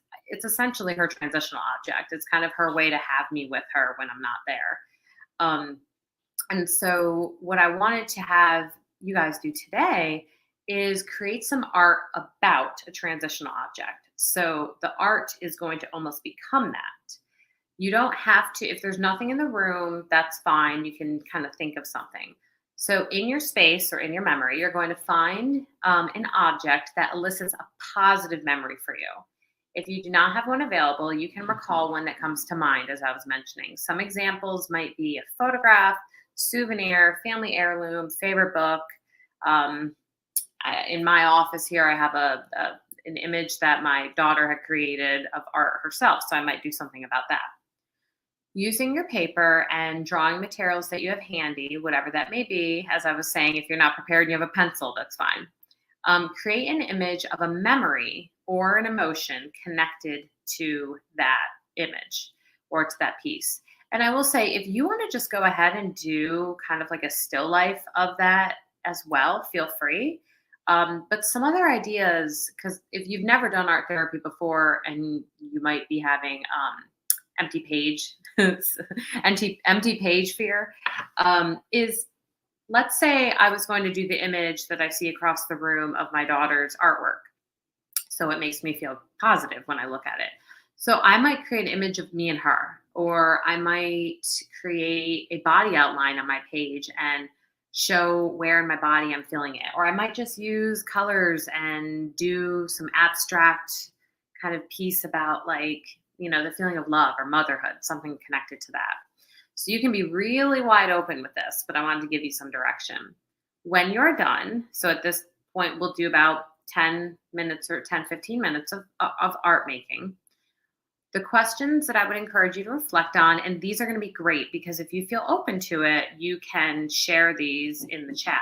essentially her transitional object. It's kind of her way to have me with her when I'm not there. And so what I wanted to have you guys do today is create some art about a transitional object. So the art is going to almost become that. You don't have to, if there's nothing in the room, that's fine. You can kind of think of something. So in your space or in your memory, you're going to find an object that elicits a positive memory for you. If you do not have one available, you can recall one that comes to mind, as I was mentioning. Some examples might be a photograph, souvenir, family heirloom, favorite book. In my office here, I have an image that my daughter had created of art herself, so I might do something about that. Using your paper and drawing materials that you have handy, whatever that may be, as I was saying, if you're not prepared and you have a pencil, that's fine. Create an image of a memory or an emotion connected to that image or to that piece. And I will say, if you want to just go ahead and do kind of like a still life of that as well, feel free. But some other ideas, because if you've never done art therapy before and you might be having empty page fear, is, let's say I was going to do the image that I see across the room of my daughter's artwork. So it makes me feel positive when I look at it. So I might create an image of me and her, or I might create a body outline on my page and show where in my body I'm feeling it. Or I might just use colors and do some abstract kind of piece about, like, the feeling of love or motherhood, something connected to that. So you can be really wide open with this, but I wanted to give you some direction. When you're done, so at this point, we'll do about 10 minutes or 10, 15 minutes of art making. The questions that I would encourage you to reflect on, and these are going to be great because if you feel open to it, you can share these in the chat.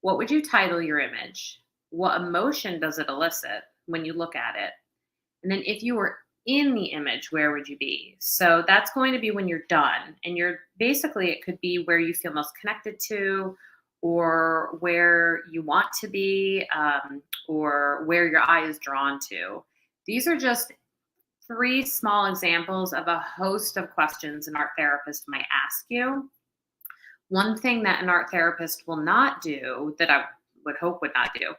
What would you title your image? What emotion does it elicit? when you look at it? And then if you were in the image, where would you be? So that's going to be when you're done. And it could be where you feel most connected to, or where you want to be, or where your eye is drawn to. These are just 3 small examples of a host of questions an art therapist might ask you. One thing that an art therapist will not do, that I would hope would not do,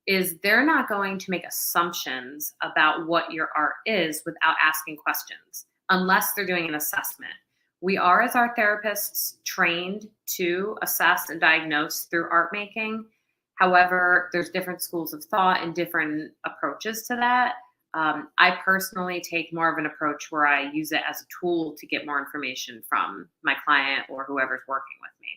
is they're not going to make assumptions about what your art is without asking questions, unless they're doing an assessment. We are, as art therapists, trained to assess and diagnose through art making. However, there's different schools of thought and different approaches to that. I personally take more of an approach where I use it as a tool to get more information from my client or whoever's working with me.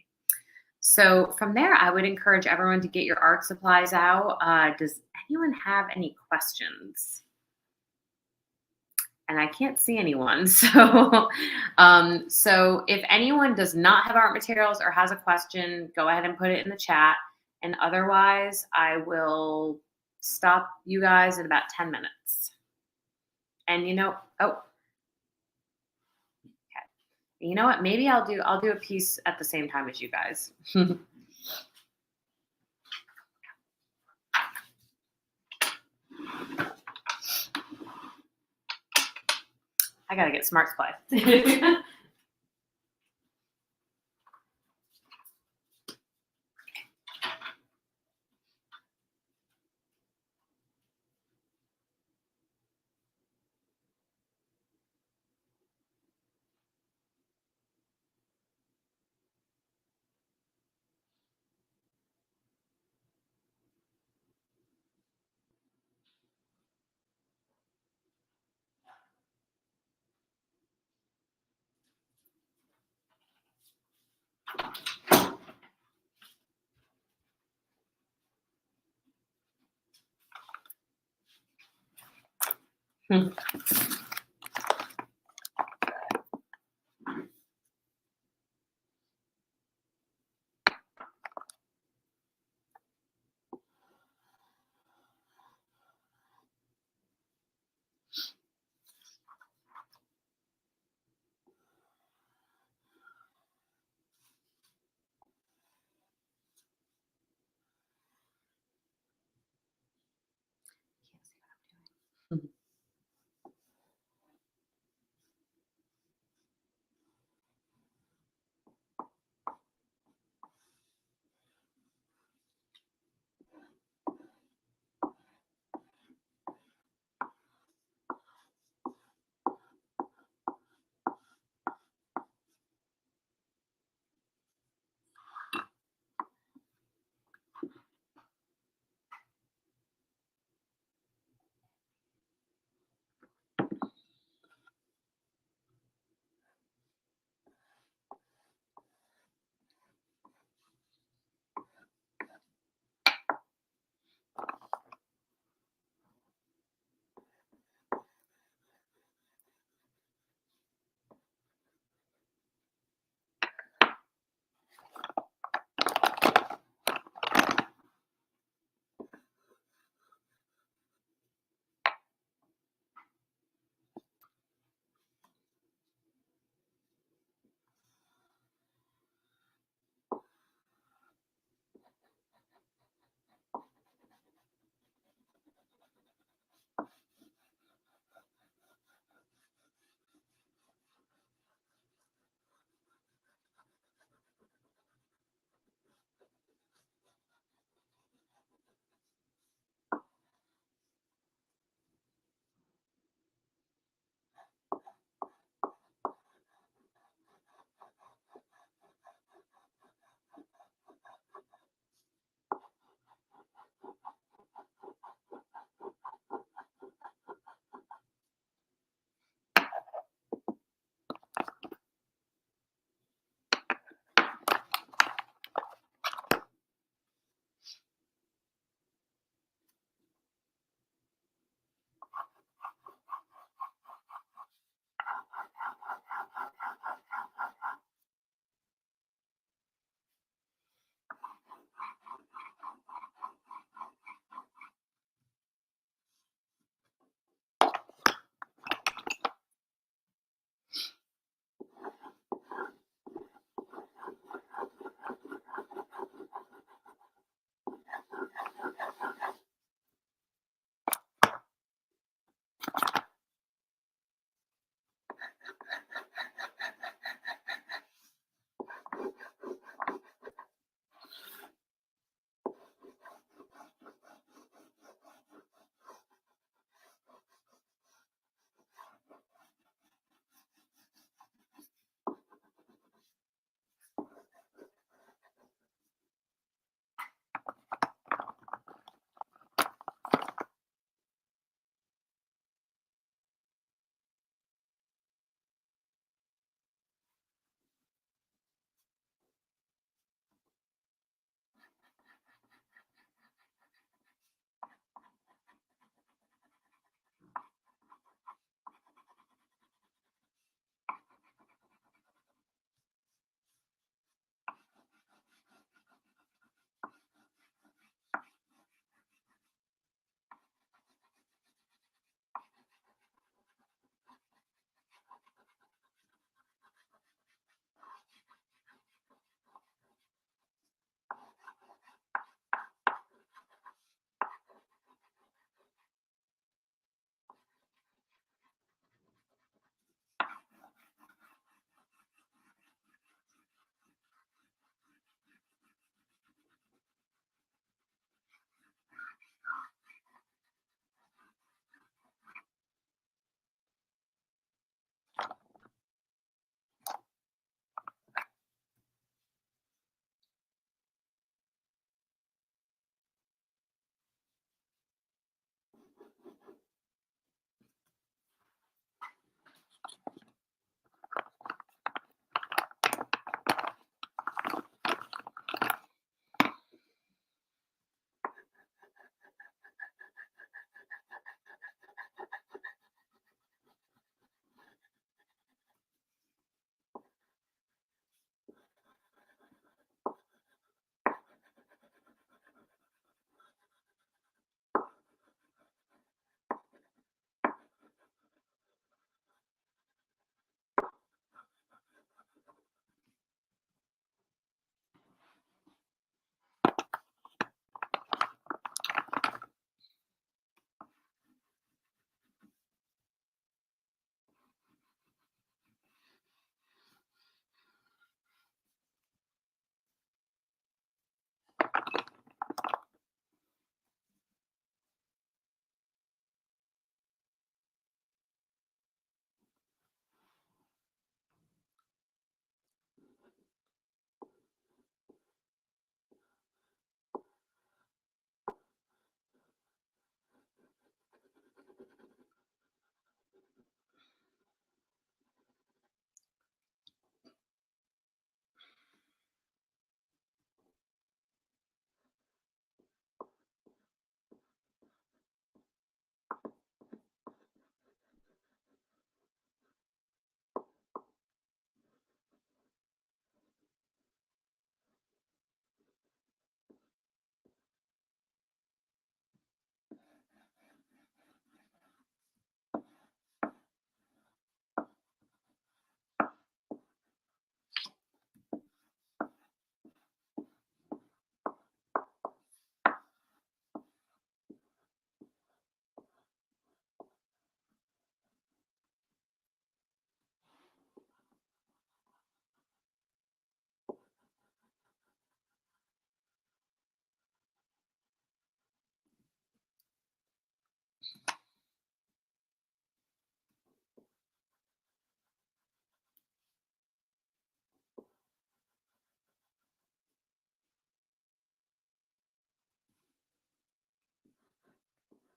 So from there, I would encourage everyone to get your art supplies out. Does anyone have any questions? And I can't see anyone. So, so if anyone does not have art materials or has a question, go ahead and put it in the chat. And otherwise, I will stop you guys in about 10 minutes. And you know what? Maybe I'll do a piece at the same time as you guys. I gotta get smart supply.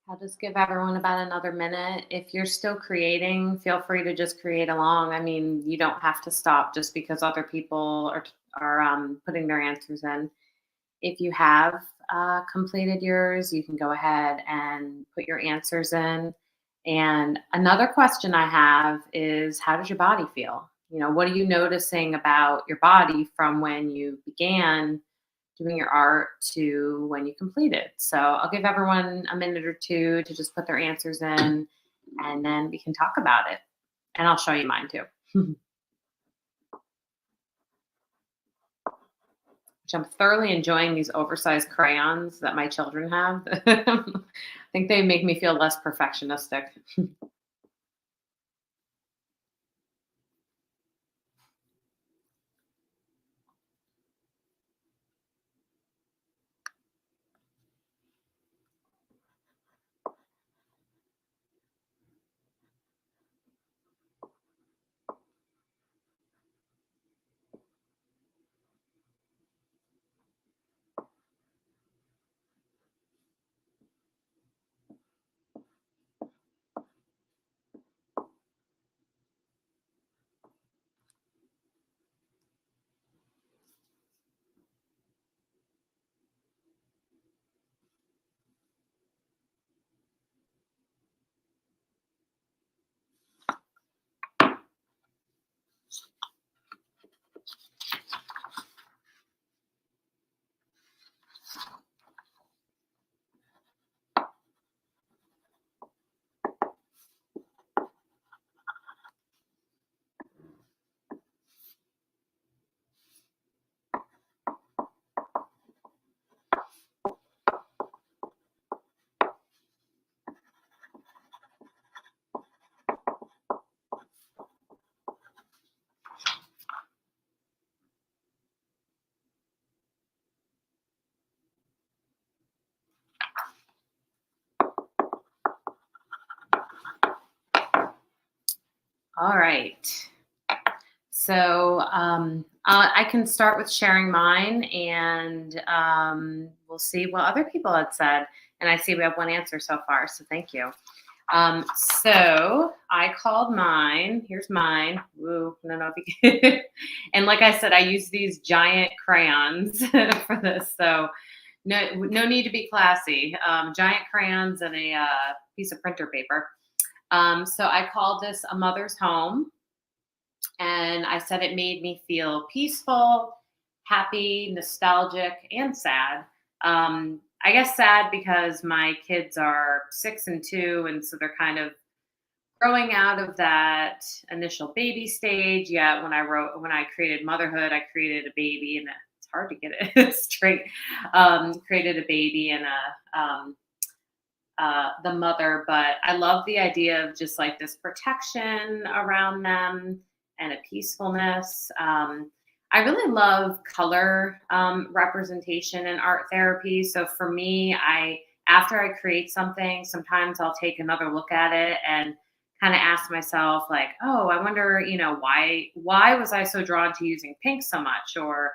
I'll just give everyone about another minute. If you're still creating, feel free to just create along. I mean, you don't have to stop just because other people are putting their answers in. If you have completed yours, you can go ahead and put your answers in. And another question I have is, how does your body feel? You know, what are you noticing about your body from when you began doing your art to when you complete it? So I'll give everyone a minute or two to just put their answers in, and then we can talk about it. And I'll show you mine too. Which I'm thoroughly enjoying these oversized crayons that my children have. I think they make me feel less perfectionistic. All right. So I can start with sharing mine, and we'll we'll see what other people had said. And I see we have one answer so far, so thank you. So I called mine. Here's mine. Woo, I don't know if you can. And like I said, I use these giant crayons for this, so no need to be classy. Giant crayons and a piece of printer paper. So I called this A Mother's Home, and I said it made me feel peaceful, happy, nostalgic, and sad. I guess sad because my kids are 6 and 2, and so they're kind of growing out of that initial baby stage. Yeah, when I created motherhood, I created a baby, and it's hard to get it straight. Created a baby and the mother, but I love the idea of just like this protection around them and a peacefulness. I really love color representation in art therapy. So for me, after I create something, sometimes I'll take another look at it and kind of ask myself like, oh, I wonder, why was I so drawn to using pink so much? Or,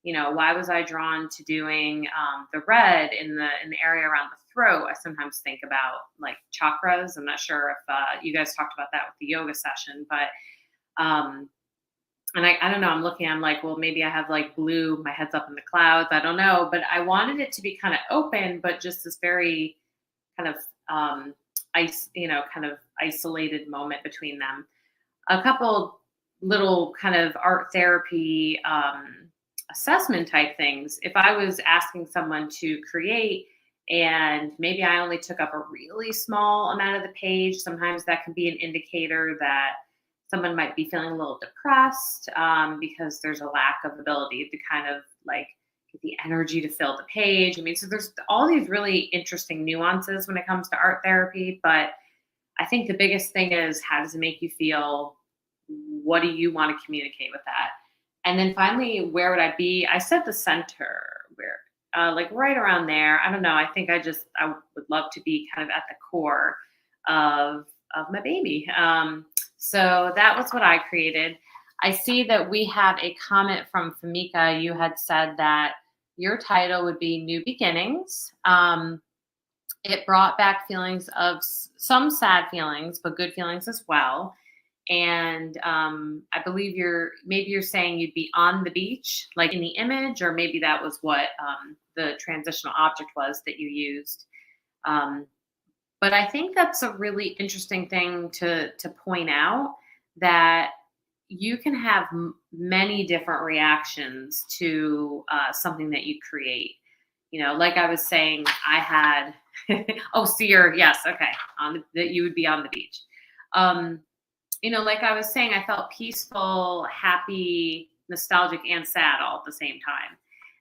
why was I drawn to doing the red in the area around the throat? I sometimes think about like chakras. I'm not sure if you guys talked about that with the yoga session, but and I don't know, I'm like, well, maybe I have like blue, my head's up in the clouds. I don't know, but I wanted it to be kind of open, but just this very kind of, kind of isolated moment between them. A couple little kind of art therapy assessment type things. If I was asking someone to create and maybe I only took up a really small amount of the page, sometimes that can be an indicator that someone might be feeling a little depressed because there's a lack of ability to kind of like get the energy to fill the page. I mean, so there's all these really interesting nuances when it comes to art therapy, but I think the biggest thing is, how does it make you feel? What do you want to communicate with that? And then finally, where would I be? I said the center, where like right around there. I don't know. I think I would love to be kind of at the core of my baby. So that was what I created. I see that we have a comment from Famika. You had said that your title would be New Beginnings. It brought back feelings of some sad feelings, but good feelings as well. And I believe you're saying you'd be on the beach, like in the image, or maybe that was what the transitional object was that you used. But I think that's a really interesting thing to point out, that you can have many different reactions to something that you create. Like I was saying, I had, yes, okay, that you would be on the beach. Like I was saying, I felt peaceful, happy, nostalgic, and sad all at the same time.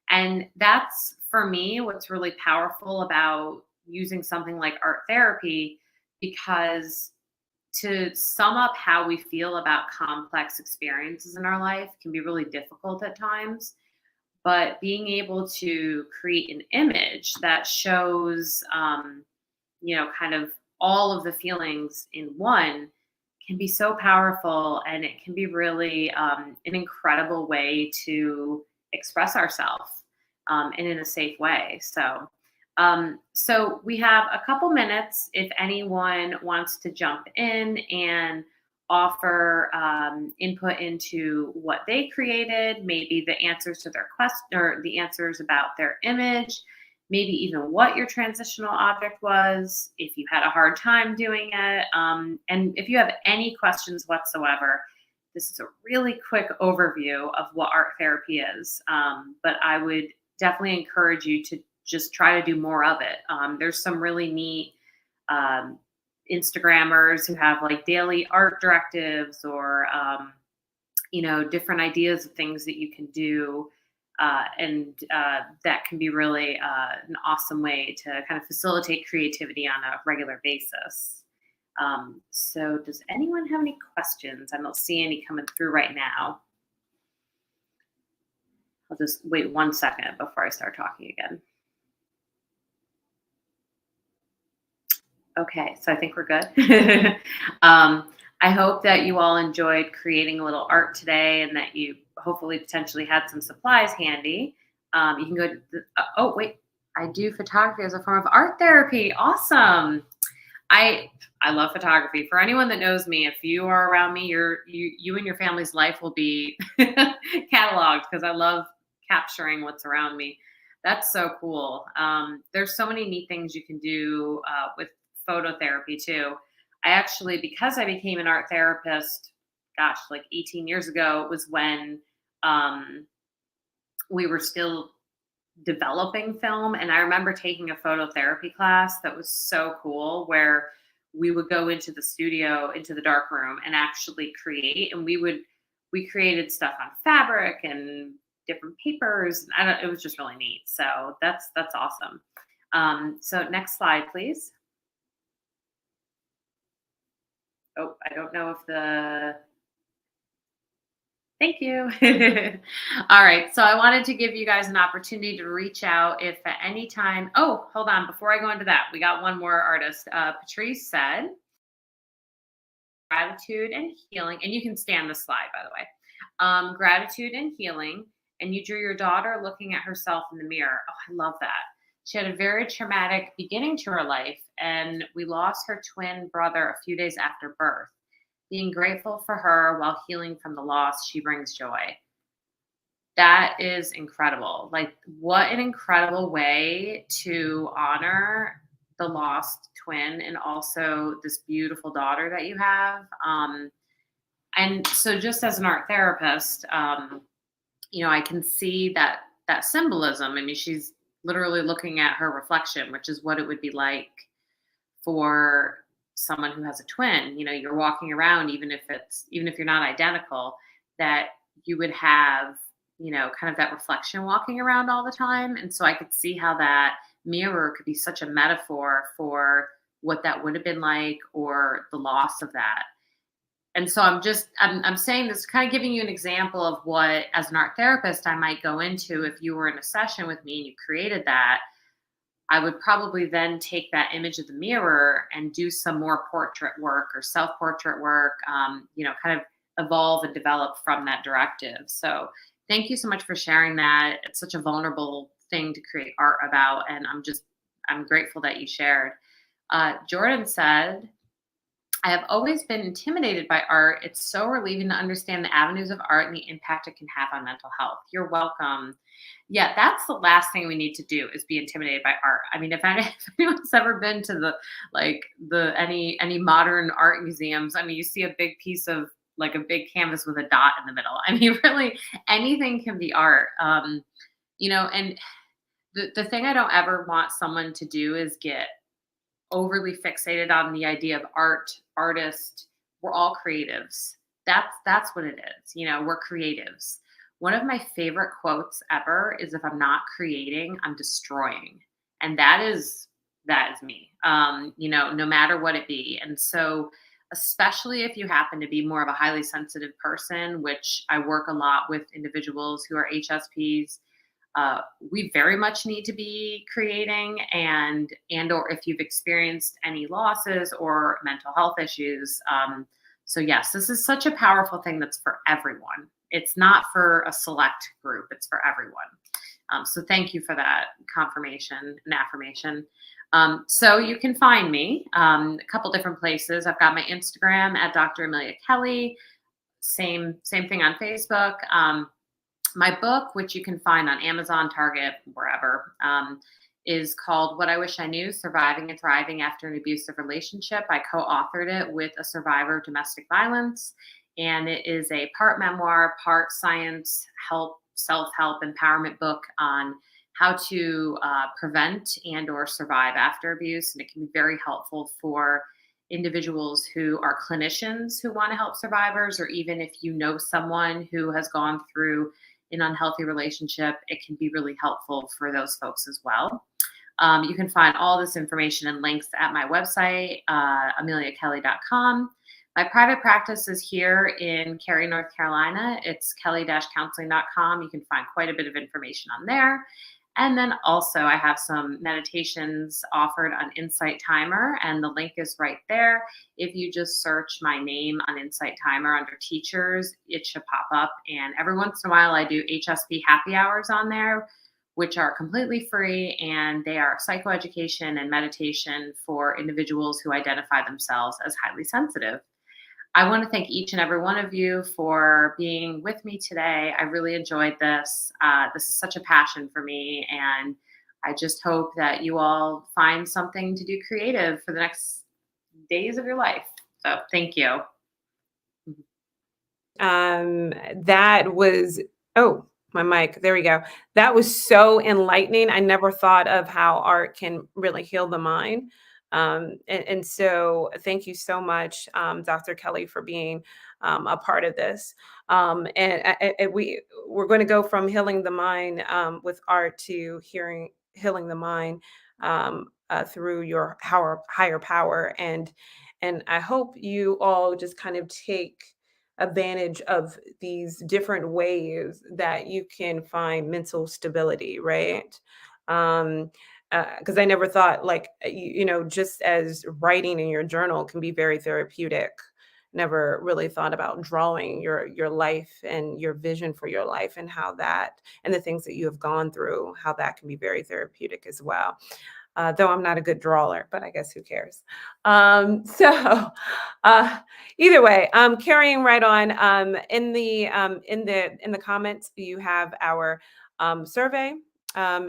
And that's, for me, what's really powerful about using something like art therapy, because to sum up how we feel about complex experiences in our life can be really difficult at times. But being able to create an image that shows, kind of all of the feelings in one can be so powerful, and it can be really an incredible way to express ourselves and in a safe way. So we have a couple minutes if anyone wants to jump in and offer input into what they created, maybe the answers to their question or the answers about their image, maybe even what your transitional object was, if you had a hard time doing it. And if you have any questions whatsoever, this is a really quick overview of what art therapy is. But I would definitely encourage you to just try to do more of it. There's some really neat Instagrammers who have like daily art directives or, different ideas of things that you can do. And that can be really an awesome way to kind of facilitate creativity on a regular basis. So does anyone have any questions? I don't see any coming through right now. I'll just wait 1 second before I start talking again. Okay, so I think we're good. I hope that you all enjoyed creating a little art today, and that you hopefully potentially had some supplies handy. You can go to I do photography as a form of art therapy. Awesome. I love photography. For anyone that knows me, if you are around me, you and your family's life will be cataloged because I love capturing what's around me. That's so cool. There's so many neat things you can do with phototherapy too. I actually, because I became an art therapist, gosh, like 18 years ago, it was when we were still developing film. And I remember taking a phototherapy class that was so cool, where we would go into the studio, into the dark room, and actually create. And we created stuff on fabric and different papers. It was just really neat. So that's awesome. So next slide, please. Oh, I don't know if thank you. All right. So I wanted to give you guys an opportunity to reach out if at any time. Oh, hold on. Before I go into that, we got one more artist. Patrice said, gratitude and healing. And you can stand the slide, by the way. Gratitude and healing. And you drew your daughter looking at herself in the mirror. Oh, I love that. She had a very traumatic beginning to her life, and we lost her twin brother a few days after birth. Being grateful for her while healing from the loss, she brings joy. That is incredible. Like, what an incredible way to honor the lost twin and also this beautiful daughter that you have. And so just as an art therapist, I can see that symbolism. I mean, she's literally looking at her reflection, which is what it would be like for someone who has a twin. You're walking around, even if you're not identical, that you would have, kind of that reflection walking around all the time. And so I could see how that mirror could be such a metaphor for what that would have been like, or the loss of that. And so I'm saying this, kind of giving you an example of what, as an art therapist, I might go into if you were in a session with me and you created that. I would probably then take that image of the mirror and do some more portrait work or self-portrait work, kind of evolve and develop from that directive. So thank you so much for sharing that. It's such a vulnerable thing to create art about, and I'm grateful that you shared. Jordan said, I have always been intimidated by art. It's so relieving to understand the avenues of art and the impact it can have on mental health. You're welcome. Yeah, that's the last thing we need to do, is be intimidated by art. I mean, if anyone's ever been to any modern art museums, I mean, you see a big piece of, like, a big canvas with a dot in the middle. I mean, really, anything can be art. And the thing I don't ever want someone to do is get overly fixated on the idea of artist. We're all creatives. That's what it is. We're creatives. One of my favorite quotes ever is, if I'm not creating, I'm destroying. And that is me, no matter what it be. And so, especially if you happen to be more of a highly sensitive person, which I work a lot with individuals who are HSPs, we very much need to be creating, and or if you've experienced any losses or mental health issues. So yes, this is such a powerful thing that's for everyone. It's not for a select group, it's for everyone. So thank you for that confirmation and affirmation. So you can find me a couple different places. I've got my Instagram at Dr. Amelia Kelly, same thing on Facebook. My book, which you can find on Amazon, Target, wherever, is called What I Wish I Knew, Surviving and Thriving After an Abusive Relationship. I co-authored it with a survivor of domestic violence, and it is a part memoir, part science, self-help, empowerment book on how to prevent and or survive after abuse. And it can be very helpful for individuals who are clinicians who want to help survivors, or even if you know someone who has gone through an unhealthy relationship, it can be really helpful for those folks as well. You can find all this information and links at my website, ameliakelly.com. My private practice is here in Cary, North Carolina. It's kelly-counseling.com. You can find quite a bit of information on there. And then also I have some meditations offered on Insight Timer, and the link is right there. If you just search my name on Insight Timer under teachers, it should pop up. And every once in a while I do HSP happy hours on there, which are completely free, and they are psychoeducation and meditation for individuals who identify themselves as highly sensitive. I want to thank each and every one of you for being with me today. I really enjoyed this. This is such a passion for me, and I just hope that you all find something to do creative for the next days of your life. So thank you. That was, oh, my mic, there we go. That was so enlightening. I never thought of how art can really heal the mind. And so thank you so much, Dr. Kelly, for being a part of this. We're going to go from healing the mind with art to healing the mind through your higher power. And I hope you all just kind of take advantage of these different ways that you can find mental stability, right? Because I never thought, like, just as writing in your journal can be very therapeutic. Never really thought about drawing your life and your vision for your life, and how that, and the things that you have gone through, how that can be very therapeutic as well. Though I'm not a good drawer, but I guess who cares? So either way, carrying right on. In the comments, you have our survey.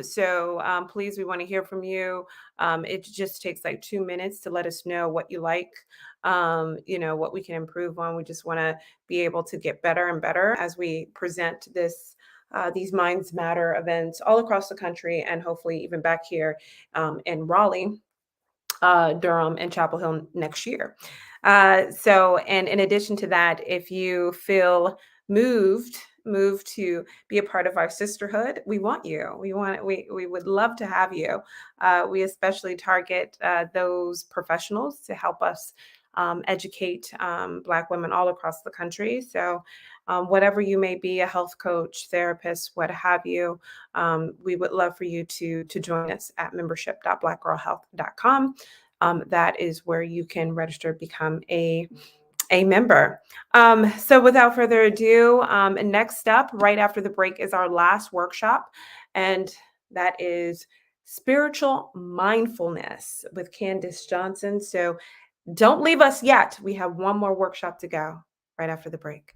So please, we want to hear from you. It just takes like 2 minutes to let us know what you like, what we can improve on. We just want to be able to get better and better as we present these Minds Matter events all across the country, and hopefully even back here in Raleigh, Durham, and Chapel Hill next year. And in addition to that, if you feel moved to be a part of our sisterhood, we want you. We would love to have you. We especially target those professionals to help us educate Black women all across the country. So whatever you may be, a health coach, therapist, what have you, we would love for you to join us at membership.blackgirlhealth.com. That is where you can register, become a member. So without further ado, next up, right after the break, is our last workshop, and that is Spiritual Mindfulness with Candace Johnson. So don't leave us yet. We have one more workshop to go right after the break.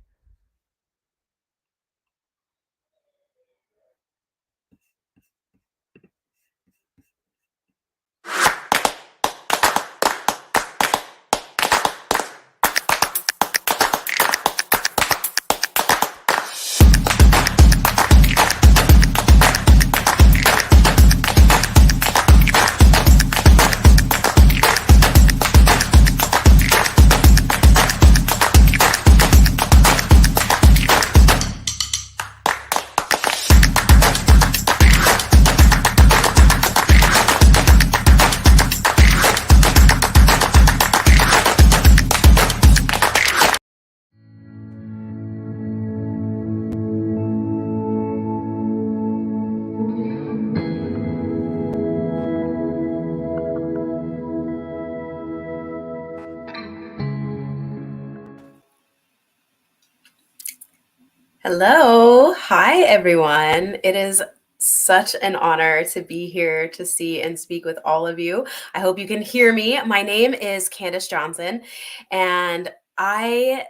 Hello. Hi, everyone. It is such an honor to be here to see and speak with all of you. I hope you can hear me. My name is Candace Johnson, and I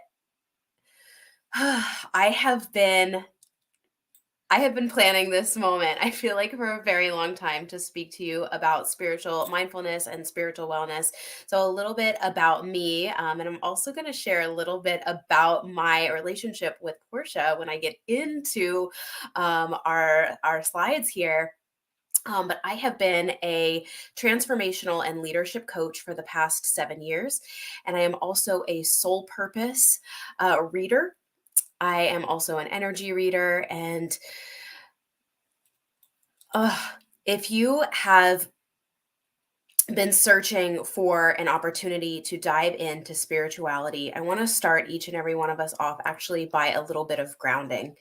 have been planning this moment, I feel like, for a very long time, to speak to you about spiritual mindfulness and spiritual wellness. So a little bit about me, and I'm also going to share a little bit about my relationship with Portia when I get into our slides here. But I have been a transformational and leadership coach for the past 7 years, and I am also a soul purpose reader. I am also an energy reader, and if you have been searching for an opportunity to dive into spirituality, I want to start each and every one of us off actually by a little bit of grounding.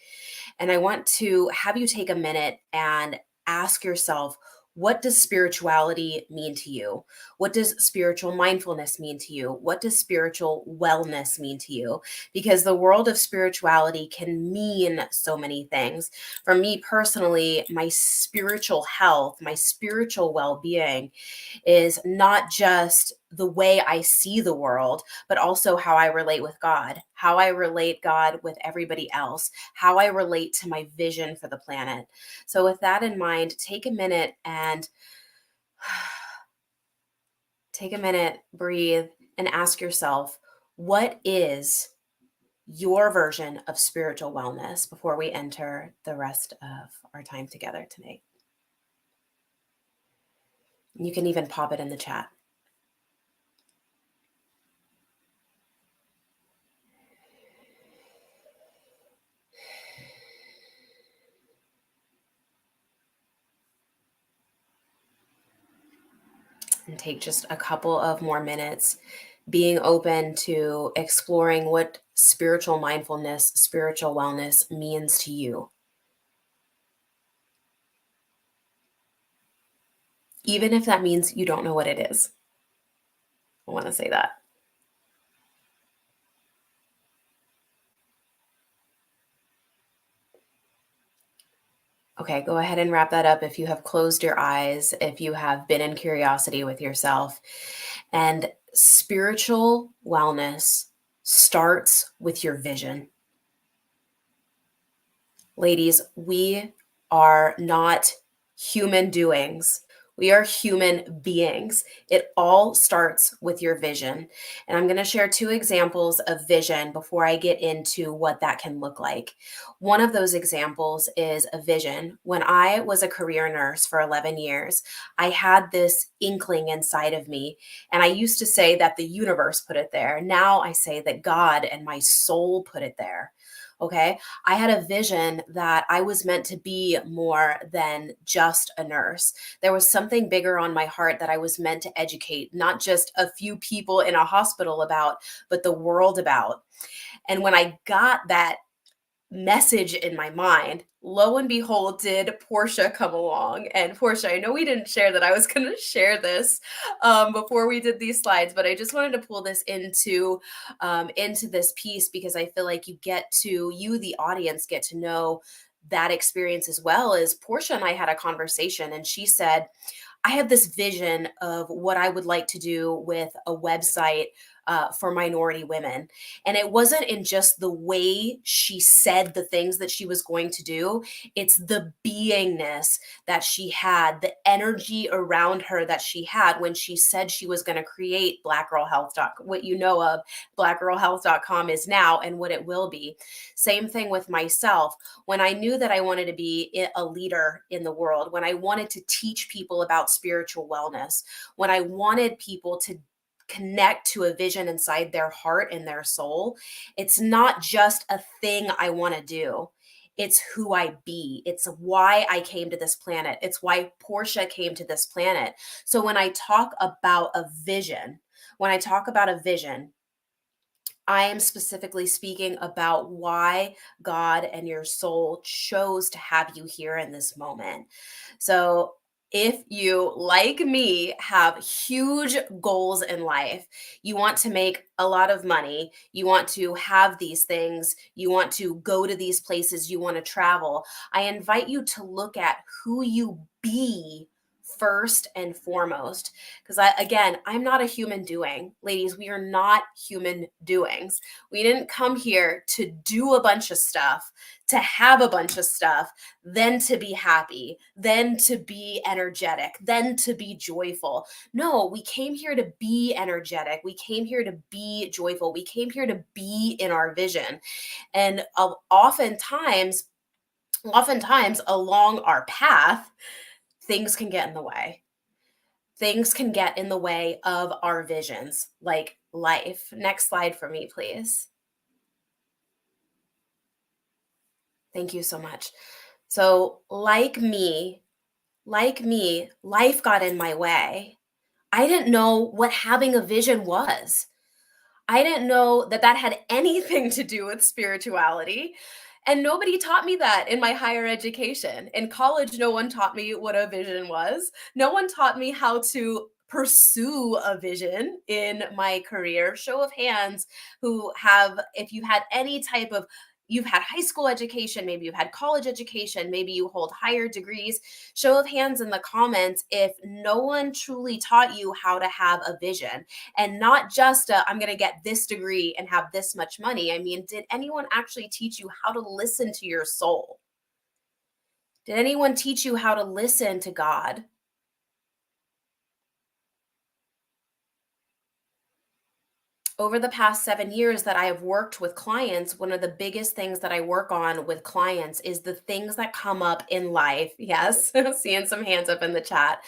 And I want to have you take a minute and ask yourself, What does spirituality mean to you? What does spiritual mindfulness mean to you? What does spiritual wellness mean to you? Because the world of spirituality can mean so many things. For me personally, my spiritual health, my spiritual well-being is not just the way I see the world, but also how I relate with God, how I relate God with everybody else, how I relate to my vision for the planet. So with that in mind, take a minute and breathe, and ask yourself, what is your version of spiritual wellness before we enter the rest of our time together tonight? You can even pop it in the chat. And take just a couple of more minutes being open to exploring what spiritual mindfulness, spiritual wellness means to you. Even if that means you don't know what it is. I want to say that. Okay, go ahead and wrap that up if you have closed your eyes, if you have been in curiosity with yourself. And spiritual wellness starts with your vision. Ladies, we are not human doings. We are human beings. It all starts with your vision. And I'm going to share 2 examples of vision before I get into what that can look like. One of those examples is a vision. When I was a career nurse for 11 years, I had this inkling inside of me. And I used to say that the universe put it there. Now I say that God and my soul put it there. Okay. I had a vision that I was meant to be more than just a nurse. There was something bigger on my heart that I was meant to educate, not just a few people in a hospital about, but the world about. And when I got that message in my mind, lo and behold, did Portia come along. And Portia, I know we didn't share that I was going to share this before we did these slides, but I just wanted to pull this into this piece because I feel like you, the audience, get to know that experience as well. As Portia and I had a conversation, and she said, I have this vision of what I would like to do with a website for minority women. And it wasn't in just the way she said the things that she was going to do. It's the beingness that she had, the energy around her that she had when she said she was going to create blackgirlhealth.com. What you know of blackgirlhealth.com is now and what it will be. Same thing with myself. When I knew that I wanted to be a leader in the world, when I wanted to teach people about spiritual wellness, when I wanted people to connect to a vision inside their heart and their soul, it's not just a thing I want to do. It's who I be. It's why I came to this planet. It's why Portia came to this planet. So when I talk about a vision, I am specifically speaking about why God and your soul chose to have you here in this moment. So if you, like me, have huge goals in life, you want to make a lot of money, you want to have these things, you want to go to these places, you want to travel, I invite you to look at who you be first and foremost. Because I'm not a human doing. Ladies, we are not human doings. We didn't come here to do a bunch of stuff, to have a bunch of stuff, then to be happy, then to be energetic, then to be joyful. No, we came here to be energetic. We came here to be joyful. We came here to be in our vision. And oftentimes along our path, things can get in the way. Things can get in the way of our visions, like life. Next slide for me, please. Thank you so much. So like me, life got in my way. I didn't know what having a vision was. I didn't know that had anything to do with spirituality. And nobody taught me that in my higher education. In college, no one taught me what a vision was. No one taught me how to pursue a vision in my career. Show of hands who have, if you had any type of, you've had high school education, maybe you've had college education, maybe you hold higher degrees. Show of hands in the comments if no one truly taught you how to have a vision, and not just I'm going to get this degree and have this much money. I mean, did anyone actually teach you how to listen to your soul? Did anyone teach you how to listen to God? Over the past 7 years that I have worked with clients, one of the biggest things that I work on with clients is the things that come up in life. Yes, seeing some hands up in the chat.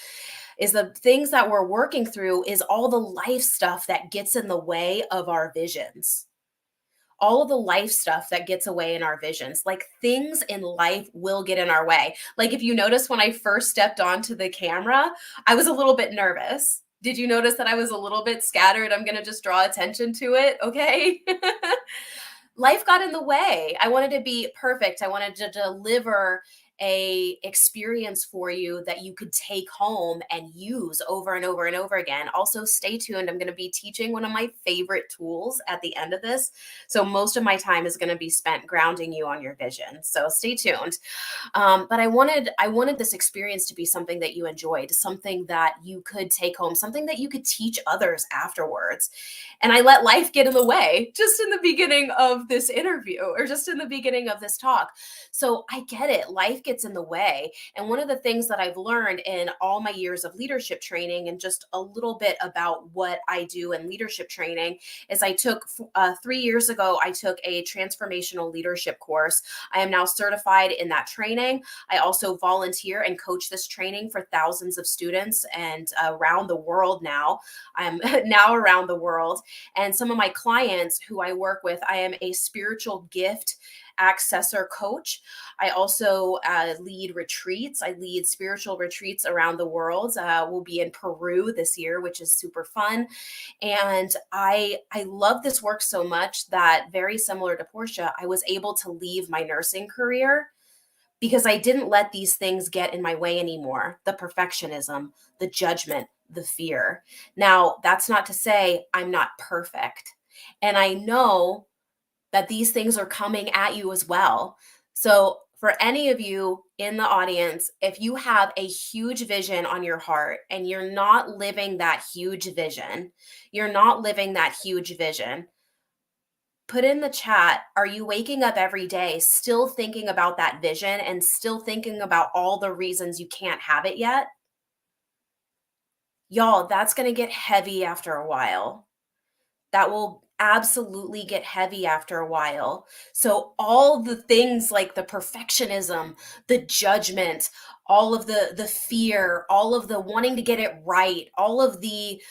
Is the things that we're working through is all the life stuff that gets in the way of our visions. All of the life stuff that gets away in our visions. Like, things in life will get in our way. Like, if you notice, when I first stepped onto the camera, I was a little bit nervous. Did you notice that I was a little bit scattered? I'm going to just draw attention to it. Okay. Life got in the way. I wanted to be perfect. I wanted to deliver a experience for you that you could take home and use over and over and over again. Also, stay tuned. I'm going to be teaching one of my favorite tools at the end of this. So most of my time is going to be spent grounding you on your vision. So stay tuned. But I wanted this experience to be something that you enjoyed, something that you could take home, something that you could teach others afterwards. And I let life get in the way just in the beginning of this interview, or just in the beginning of this talk. So I get it. Life gets in the way. And one of the things that I've learned in all my years of leadership training, and just a little bit about what I do in leadership training, is I took 3 years ago, I took a transformational leadership course. I am now certified in that training. I also volunteer and coach this training for thousands of students and around the world now. I'm now around the world. And some of my clients who I work with, I am a spiritual gift accessor coach. I also lead retreats. I lead spiritual retreats around the world. We'll be in Peru this year, which is super fun. And I love this work so much that, very similar to Portia, I was able to leave my nursing career because I didn't let these things get in my way anymore. The perfectionism, the judgment, the fear. Now, that's not to say I'm not perfect. And I know that these things are coming at you as well. So for any of you in the audience, if you have a huge vision on your heart and you're not living that huge vision, put in the chat, are you waking up every day still thinking about that vision and still thinking about all the reasons you can't have it yet? Y'all, that's going to get heavy after a while. That will absolutely get heavy after a while. So all the things like the perfectionism, the judgment, all of the fear, all of the wanting to get it right, all of the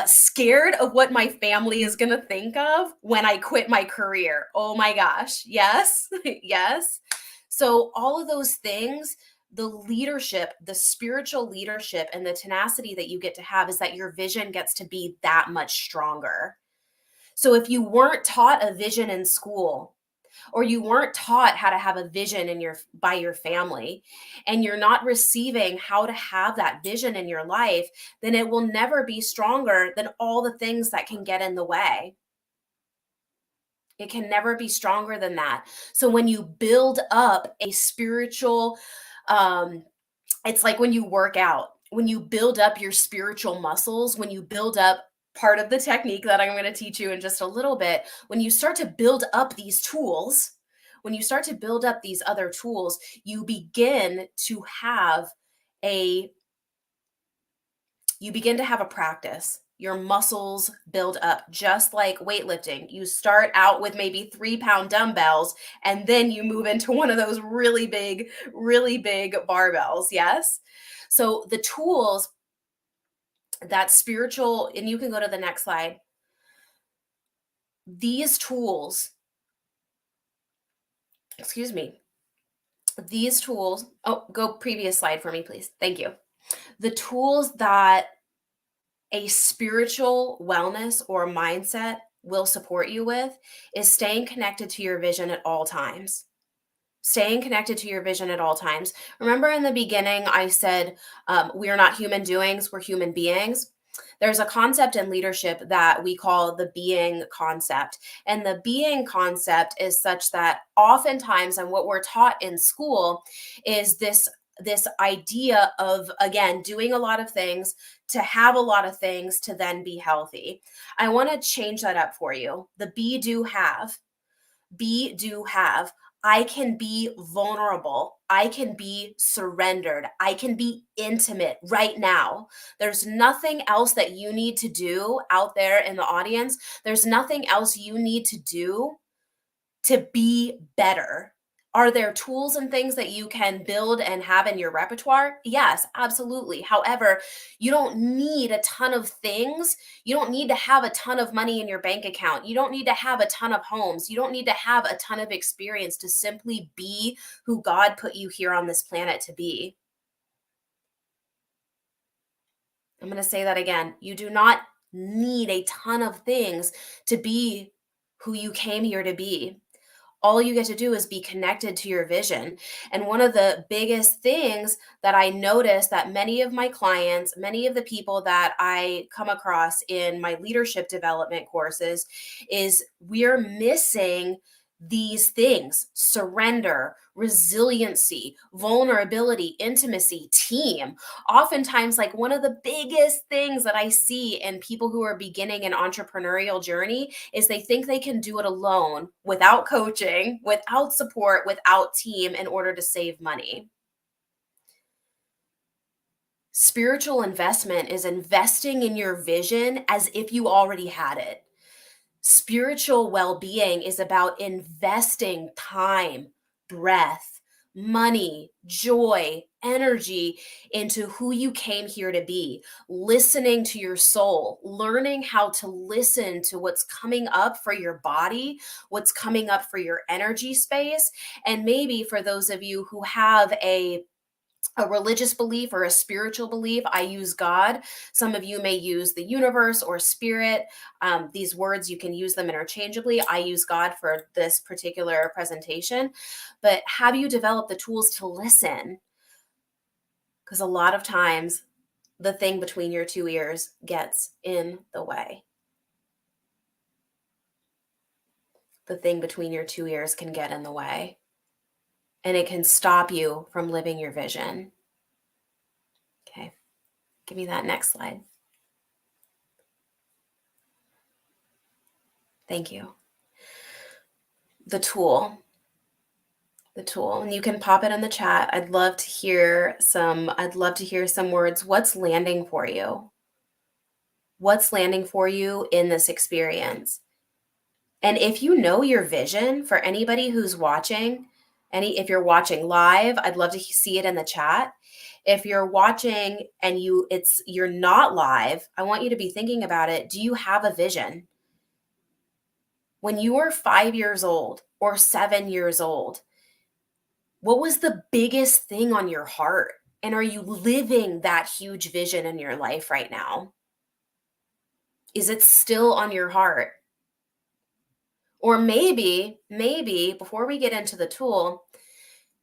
scared of what my family is going to think of when I quit my career. Oh my gosh. Yes. Yes. So all of those things, the leadership, the spiritual leadership, and the tenacity that you get to have is that your vision gets to be that much stronger. So if you weren't taught a vision in school, or you weren't taught how to have a vision by your family, and you're not receiving how to have that vision in your life, then it will never be stronger than all the things that can get in the way. It can never be stronger than that. So when you build up a spiritual, it's like when you work out, when you build up your spiritual muscles, when you build up part of the technique that I'm going to teach you in just a little bit, when you start to build up these tools, when you start to build up these other tools, you begin to have a practice. Your muscles build up, just like weightlifting. You start out with maybe 3-pound dumbbells, and then you move into one of those really big barbells. Yes. So the tools, that spiritual, and you can go to the next slide. These tools, oh, go previous slide for me, please. Thank you. The tools that a spiritual wellness or mindset will support you with is staying connected to your vision at all times. Staying connected to your vision at all times. Remember in the beginning, I said, we are not human doings, we're human beings. There's a concept in leadership that we call the being concept. And the being concept is such that oftentimes, and what we're taught in school is this idea of, again, doing a lot of things to have a lot of things to then be healthy. I want to change that up for you. The be, do, have. Be, do, have. I can be vulnerable. I can be surrendered. I can be intimate right now. There's nothing else that you need to do out there in the audience. There's nothing else you need to do to be better. Are there tools and things that you can build and have in your repertoire? Yes, absolutely. However, you don't need a ton of things. You don't need to have a ton of money in your bank account. You don't need to have a ton of homes. You don't need to have a ton of experience to simply be who God put you here on this planet to be. I'm going to say that again. You do not need a ton of things to be who you came here to be. All you get to do is be connected to your vision. And one of the biggest things that I notice that many of my clients, many of the people that I come across in my leadership development courses is we're missing these things: surrender, resiliency, vulnerability, intimacy, team. Oftentimes, like one of the biggest things that I see in people who are beginning an entrepreneurial journey is they think they can do it alone without coaching, without support, without team in order to save money. Spiritual investment is investing in your vision as if you already had it. Spiritual well-being is about investing time, breath, money, joy, energy into who you came here to be, listening to your soul, learning how to listen to what's coming up for your body, what's coming up for your energy space. And maybe for those of you who have a religious belief or a spiritual belief, I use God. Some of you may use the universe or spirit. These words, you can use them interchangeably. I use God for this particular presentation. But have you developed the tools to listen? Because a lot of times the thing between your two ears gets in the way. The thing between your two ears can get in the way. And it can stop you from living your vision. Okay, give me that next slide. Thank you. The tool, and you can pop it in the chat. I'd love to hear some words. What's landing for you? What's landing for you in this experience? And if you know your vision, for anybody who's watching, if you're watching live, I'd love to see it in the chat. If you're watching and you're not live, I want you to be thinking about it. Do you have a vision? When you were 5 years old or 7 years old, what was the biggest thing on your heart? And are you living that huge vision in your life right now? Is it still on your heart? Or maybe, before we get into the tool,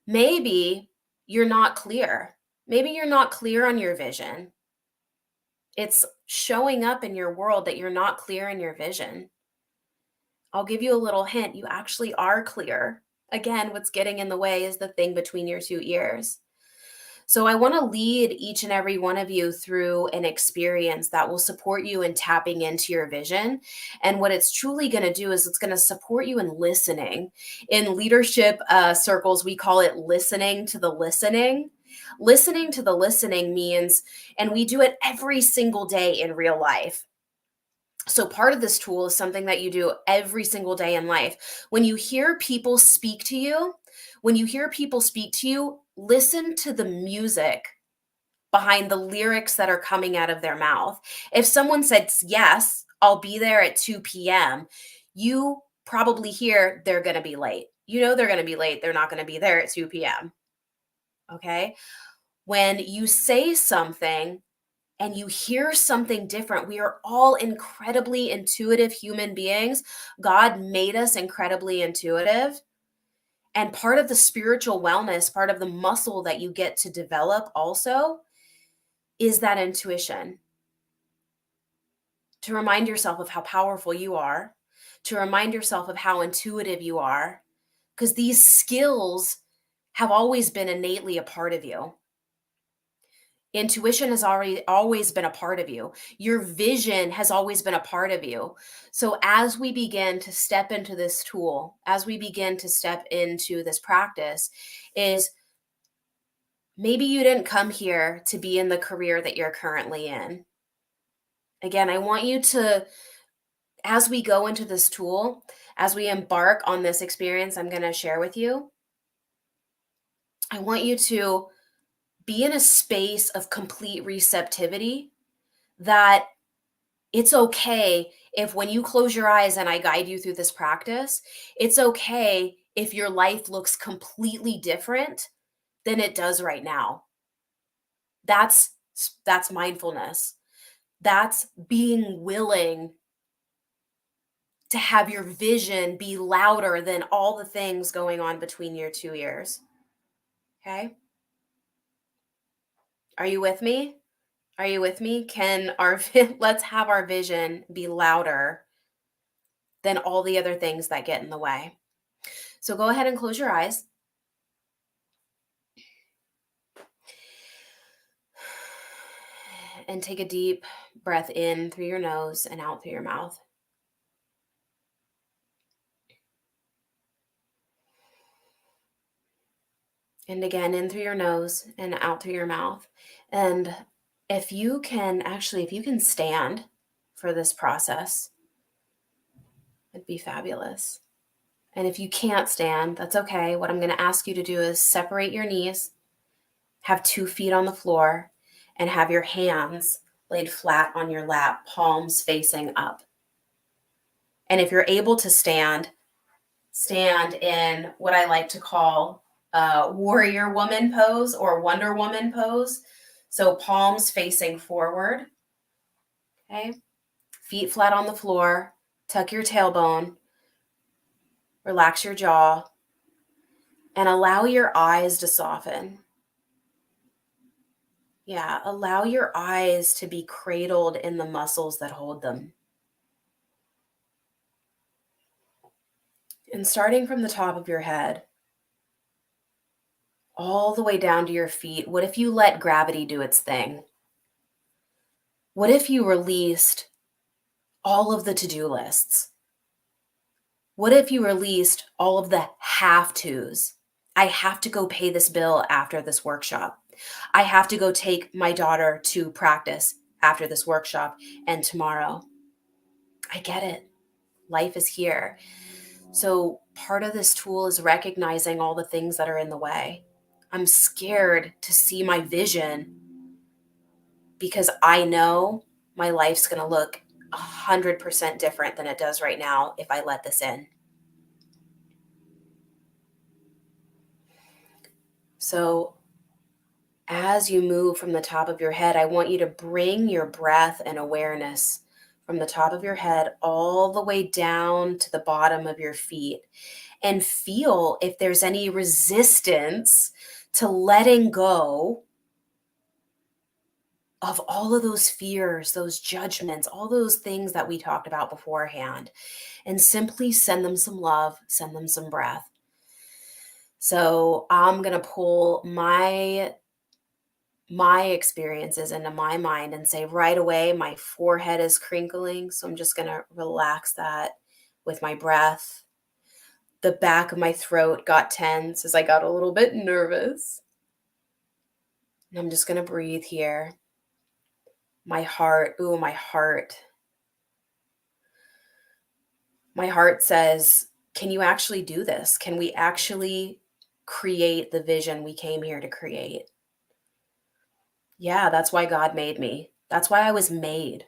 maybe you're not clear. Maybe you're not clear on your vision. It's showing up in your world that you're not clear in your vision. I'll give you a little hint. You actually are clear. Again, what's getting in the way is the thing between your two ears. So I want to lead each and every one of you through an experience that will support you in tapping into your vision. And what it's truly going to do is it's going to support you in listening. In leadership circles, we call it listening to the listening. Listening to the listening means, and we do it every single day in real life. So part of this tool is something that you do every single day in life. When you hear people speak to you, listen to the music behind the lyrics that are coming out of their mouth. If someone said, yes, I'll be there at 2 p.m., you probably hear they're going to be late. You know they're going to be late. They're not going to be there at 2 p.m. Okay? When you say something and you hear something different, we are all incredibly intuitive human beings. God made us incredibly intuitive. And part of the spiritual wellness, part of the muscle that you get to develop also is that intuition. To remind yourself of how powerful you are, to remind yourself of how intuitive you are, because these skills have always been innately a part of you. Intuition has always been a part of you. Your vision has always been a part of you. So as we begin to step into this tool, as we begin to step into this practice, is maybe you didn't come here to be in the career that you're currently in. Again, I want you to, as we go into this tool, as we embark on this experience I'm going to share with you, I want you to be in a space of complete receptivity, that it's okay if when you close your eyes and I guide you through this practice, it's okay if your life looks completely different than it does right now. That's mindfulness. That's being willing to have your vision be louder than all the things going on between your two ears. Okay? Are you with me? Are you with me? Let's have our vision be louder than all the other things that get in the way. So go ahead and close your eyes. And take a deep breath in through your nose and out through your mouth. And again, in through your nose and out through your mouth. And if you can stand for this process, it'd be fabulous. And if you can't stand, that's okay. What I'm going to ask you to do is separate your knees, have 2 feet on the floor, and have your hands laid flat on your lap, palms facing up. And if you're able to stand in what I like to call warrior woman pose or Wonder Woman pose. So palms facing forward. Okay. Feet flat on the floor. Tuck your tailbone. Relax your jaw. And allow your eyes to soften. Yeah, allow your eyes to be cradled in the muscles that hold them. And starting from the top of your head, all the way down to your feet, what if you let gravity do its thing? What if you released all of the to-do lists? What if you released all of the have-tos? I have to go pay this bill after this workshop. I have to go take my daughter to practice after this workshop and tomorrow. I get it. Life is here. So part of this tool is recognizing all the things that are in the way. I'm scared to see my vision because I know my life's going to look 100% different than it does right now if I let this in. So as you move from the top of your head, I want you to bring your breath and awareness from the top of your head all the way down to the bottom of your feet, and feel if there's any resistance to letting go of all of those fears, those judgments, all those things that we talked about beforehand, and simply send them some love, send them some breath. So I'm going to pull my experiences into my mind and say right away, my forehead is crinkling. So I'm just going to relax that with my breath. The back of my throat got tense as I got a little bit nervous. And I'm just going to breathe here. My heart. My heart says, can you actually do this? Can we actually create the vision we came here to create? Yeah, that's why God made me. That's why I was made.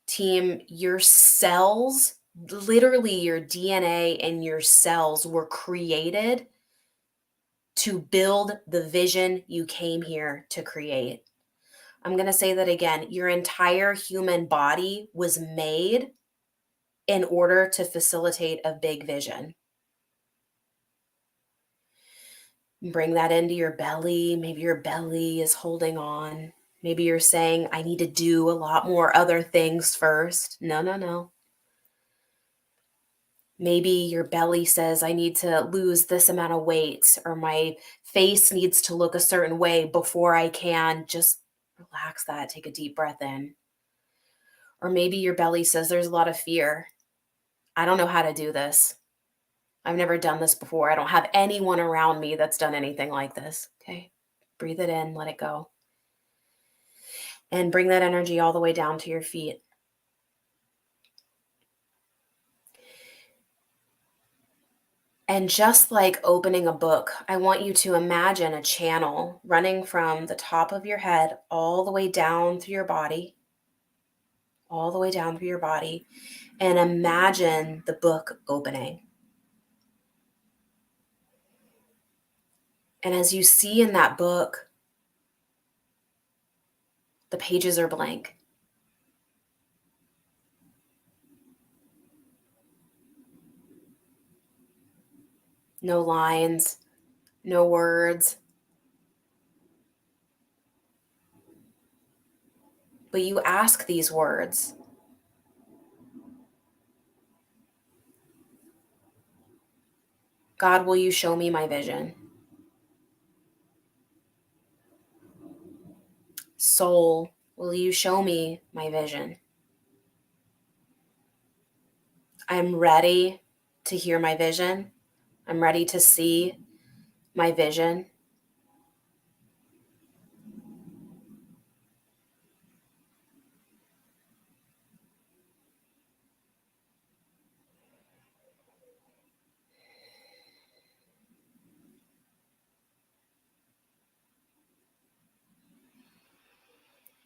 Team, your cells, literally your DNA and your cells were created to build the vision you came here to create. I'm going to say that again. Your entire human body was made in order to facilitate a big vision. Bring that into your belly. Maybe your belly is holding on. Maybe you're saying, I need to do a lot more other things first. No, no, no. Maybe your belly says, I need to lose this amount of weight, or my face needs to look a certain way before I can. Just relax that. Take a deep breath in. Or maybe your belly says, there's a lot of fear. I don't know how to do this. I've never done this before. I don't have anyone around me that's done anything like this. Okay. Breathe it in, let it go. And bring that energy all the way down to your feet. And just like opening a book, I want you to imagine a channel running from the top of your head all the way down through your body, all the way down through your body, and imagine the book opening. And as you see in that book, the pages are blank. No lines, no words. But you ask these words. God, will you show me my vision? Soul, will you show me my vision? I'm ready to hear my vision. I'm ready to see my vision.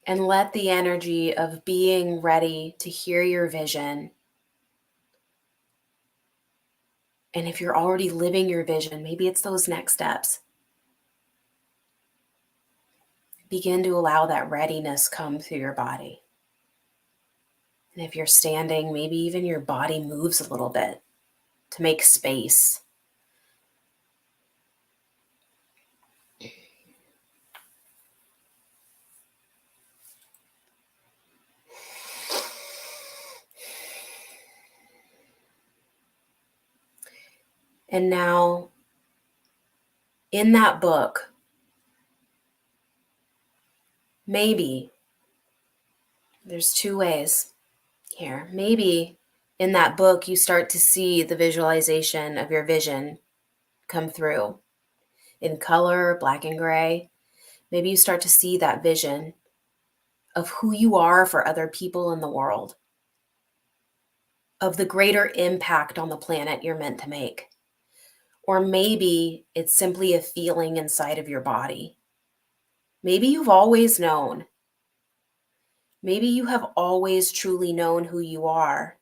And let the energy of being ready to hear your vision. And if you're already living your vision, maybe it's those next steps. Begin to allow that readiness come through your body. And if you're standing, maybe even your body moves a little bit to make space. And now, in that book, maybe there's two ways here. Maybe in that book, you start to see the visualization of your vision come through in color, black and gray. Maybe you start to see that vision of who you are for other people in the world, of the greater impact on the planet you're meant to make. Or maybe it's simply a feeling inside of your body. Maybe you've always known. Maybe you have always truly known who you are,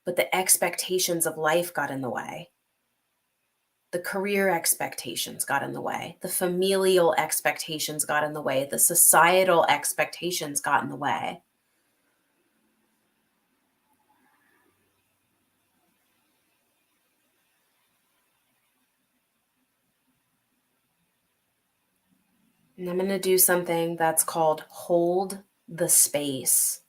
but the expectations of life got in the way. The career expectations got in the way. The familial expectations got in the way. The societal expectations got in the way. And I'm going to do something that's called hold the space.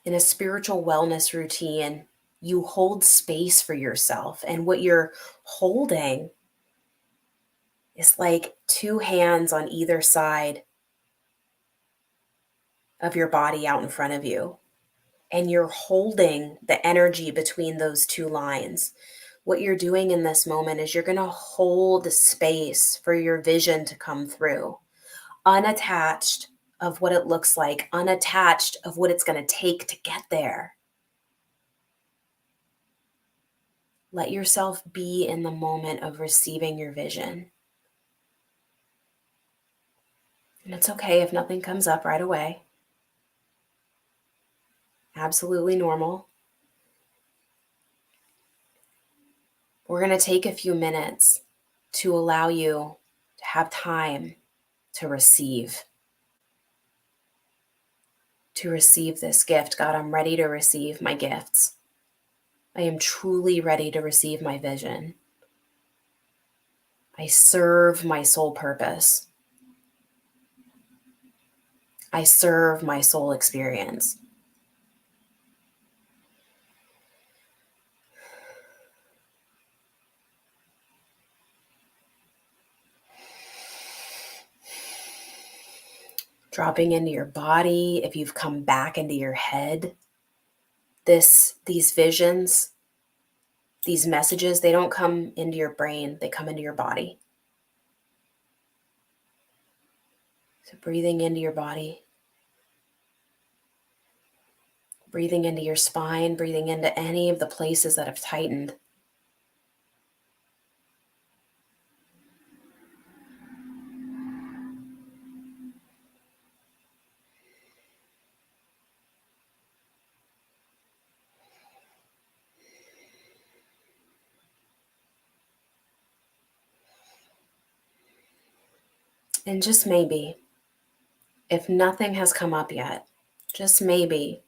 In a spiritual wellness routine, you hold space for yourself. And what you're holding is like two hands on either side of your body out in front of you. And you're holding the energy between those two lines. What you're doing in this moment is you're going to hold space for your vision to come through, unattached of what it looks like, unattached of what it's going to take to get there. Let yourself be in the moment of receiving your vision. And it's okay if nothing comes up right away. Absolutely normal. We're going to take a few minutes to allow you to have time to receive this gift. God, I'm ready to receive my gifts. I am truly ready to receive my vision. I serve my soul purpose. I serve my soul experience. Dropping into your body. If you've come back into your head, these visions, these messages, they don't come into your brain, they come into your body. So breathing into your body, breathing into your spine, breathing into any of the places that have tightened. And just maybe, if nothing has come up yet, just maybe,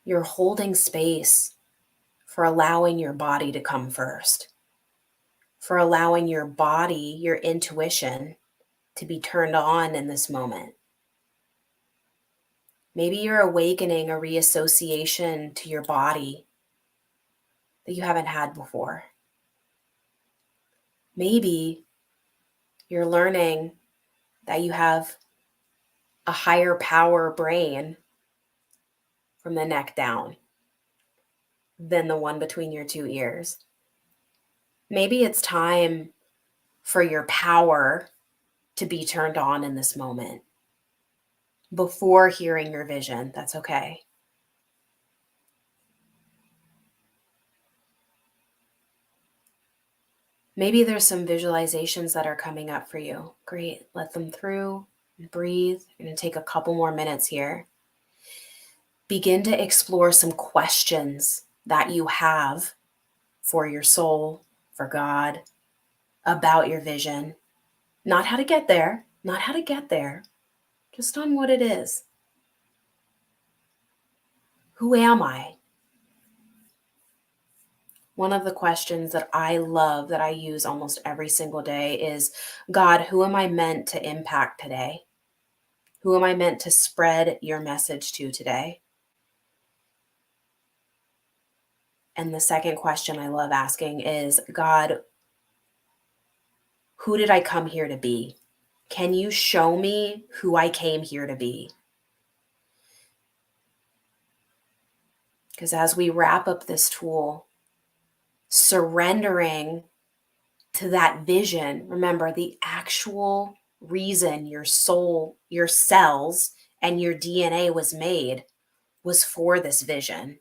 you're holding space for allowing your body to come first, for allowing your body, your intuition, to be turned on in this moment. Maybe you're awakening a reassociation to your body that you haven't had before. Maybe you're learning that you have a higher power brain from the neck down than the one between your two ears. Maybe it's time for your power to be turned on in this moment before hearing your vision. That's okay. Maybe there's some visualizations that are coming up for you. Great. Let them through and breathe. You're going to take a couple more minutes here. Begin to explore some questions that you have for your soul, for God, about your vision. Not how to get there, just on what it is. Who am I? One of the questions that I love, that I use almost every single day is, God, who am I meant to impact today? Who am I meant to spread your message to today? And the second question I love asking is, God, who did I come here to be? Can you show me who I came here to be? Because as we wrap up this tool, surrendering to that vision, remember, the actual reason your soul, your cells, and your DNA was made was for this vision.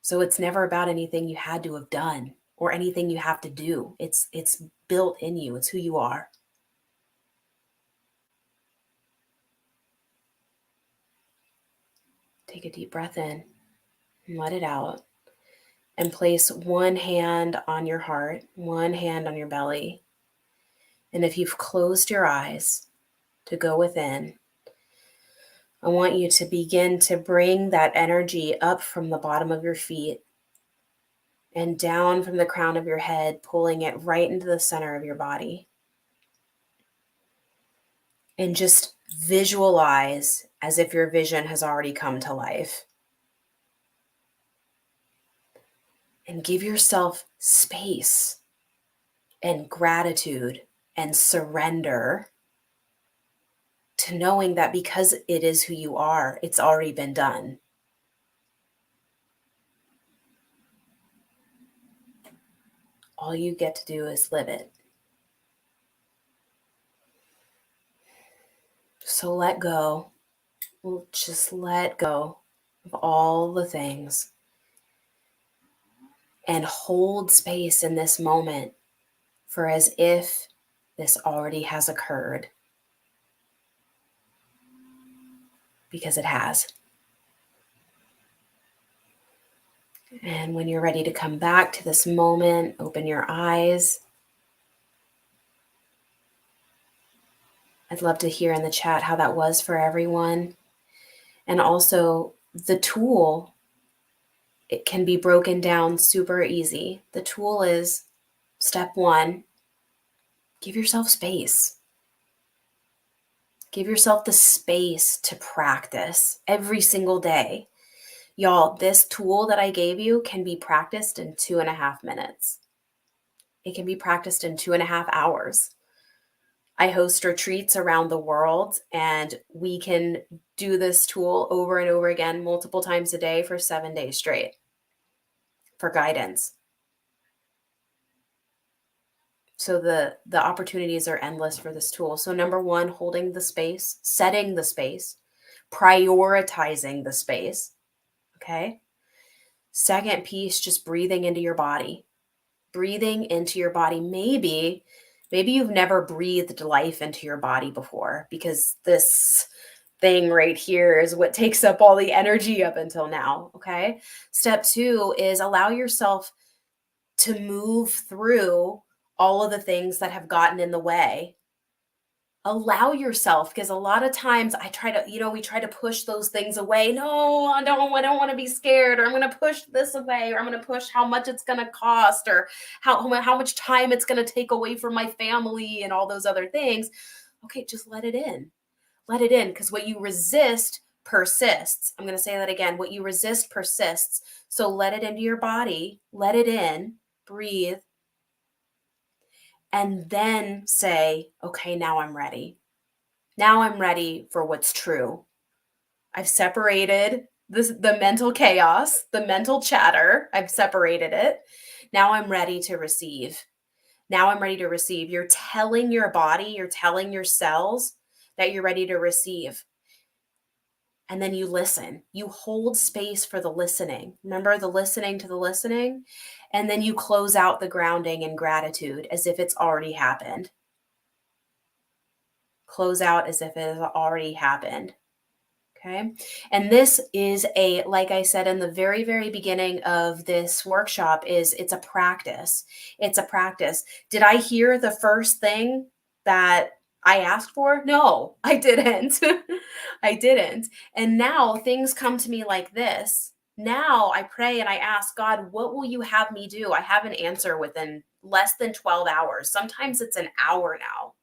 So it's never about anything you had to have done or anything you have to do. It's built in you. It's who you are. Take a deep breath in and let it out. And place one hand on your heart, one hand on your belly. And if you've closed your eyes to go within, I want you to begin to bring that energy up from the bottom of your feet and down from the crown of your head, pulling it right into the center of your body. And just visualize as if your vision has already come to life. And give yourself space and gratitude and surrender to knowing that because it is who you are, it's already been done. All you get to do is live it. So let go. We'll just let go of all the things and hold space in this moment for as if this already has occurred. Because it has. And when you're ready to come back to this moment, open your eyes. I'd love to hear in the chat how that was for everyone. And also the tool, it can be broken down super easy. The tool is Step 1, give yourself space. Give yourself the space to practice every single day. Y'all, this tool that I gave you can be practiced in 2.5 minutes. It can be practiced in 2.5 hours. I host retreats around the world, and we can do this tool over and over again, multiple times a day for 7 days straight for guidance. So the opportunities are endless for this tool. So number 1, holding the space, setting the space, prioritizing the space. Okay. Second piece, just breathing into your body. Breathing into your body. Maybe you've never breathed life into your body before, because this thing right here is what takes up all the energy up until now. Okay. Step 2 is allow yourself to move through all of the things that have gotten in the way. Allow yourself, because a lot of times we try to push those things away. No, I don't want to be scared, or I'm going to push this away, or I'm going to push how much it's going to cost, or how much time it's going to take away from my family and all those other things. Okay, just let it in. Let it in, because what you resist persists. I'm going to say that again. What you resist persists. So let it into your body. Let it in. Breathe. And then say, okay, now I'm ready. Now I'm ready for what's true. I've separated the mental chaos, the mental chatter. I've separated it. Now I'm ready to receive. Now I'm ready to receive. You're telling your body, you're telling your cells that you're ready to receive. And then you listen. You hold space for the listening. Remember the listening to the listening? And then you close out the grounding in gratitude as if it's already happened. Close out as if it has already happened. Okay. And this is like I said in the very, very beginning of this workshop, it's a practice. It's a practice. Did I hear the first thing that I asked for? No, I didn't. I didn't. And now things come to me like this. Now I pray and I ask God, what will you have me do? I have an answer within less than 12 hours. Sometimes it's an hour now,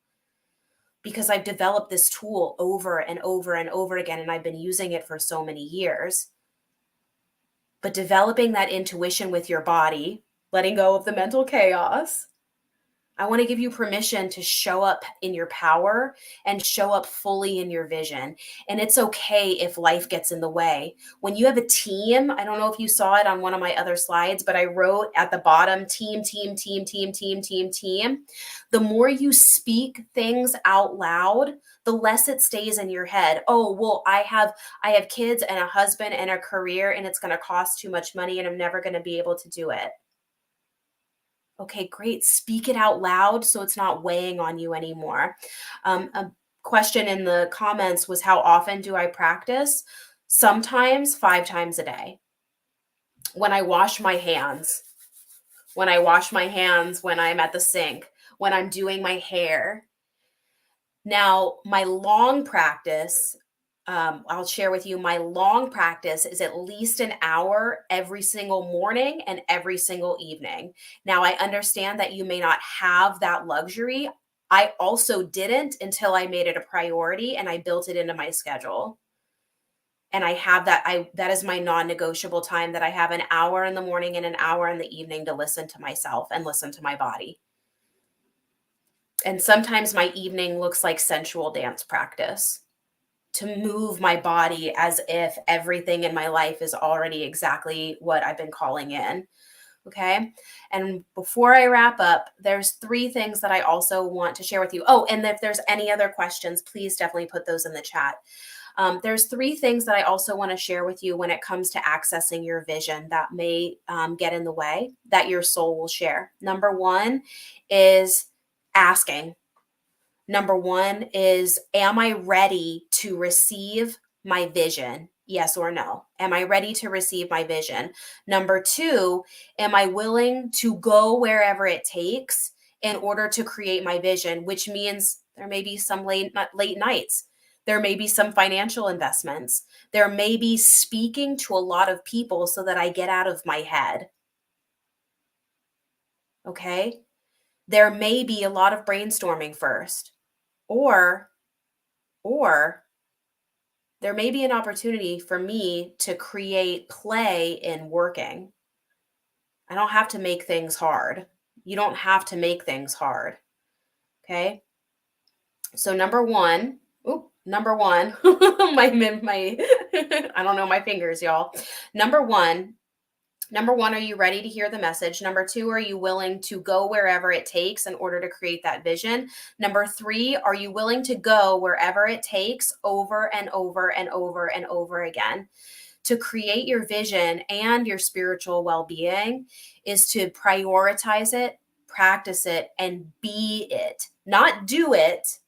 because I've developed this tool over and over and over again, and I've been using it for so many years. But developing that intuition with your body, letting go of the mental chaos, I want to give you permission to show up in your power and show up fully in your vision. And it's okay if life gets in the way. When you have a team, I don't know if you saw it on one of my other slides, but I wrote at the bottom, team. The more you speak things out loud, the less it stays in your head. Oh, well, I have kids and a husband and a career, and it's going to cost too much money, and I'm never going to be able to do it. Okay, great. Speak it out loud so it's not weighing on you anymore. A question in the comments was, how often do I practice? Sometimes 5 times a day. When I wash my hands, when I'm at the sink, when I'm doing my hair. Now, my long practice, I'll share with you, my long practice is at least an hour every single morning and every single evening. Now, I understand that you may not have that luxury. I also didn't until I made it a priority and I built it into my schedule. And I have that is my non-negotiable time, that I have an hour in the morning and an hour in the evening to listen to myself and listen to my body. And sometimes my evening looks like sensual dance practice, to move my body as if everything in my life is already exactly what I've been calling in. Okay. And before I wrap up, there's 3 things that I also want to share with you. Oh, and if there's any other questions, please definitely put those in the chat. There's 3 things that I also want to share with you when it comes to accessing your vision that may get in the way, that your soul will share. Number 1 is asking. Number 1 is, am I ready to receive my vision? Yes or no? Am I ready to receive my vision? Number 2, am I willing to go wherever it takes in order to create my vision, which means there may be some late nights. There may be some financial investments. There may be speaking to a lot of people so that I get out of my head. Okay? there may be a lot of brainstorming first, or there may be an opportunity for me to create play in working. I don't have to make things hard. You don't have to make things hard. Okay. So number one, my I don't know my fingers, y'all. Number one, are you ready to hear the message? Number two, are you willing to go wherever it takes in order to create that vision? Number three, are you willing to go wherever it takes over and over and over and over again? To create your vision and your spiritual well-being is to prioritize it, practice it, and be it. Not do it,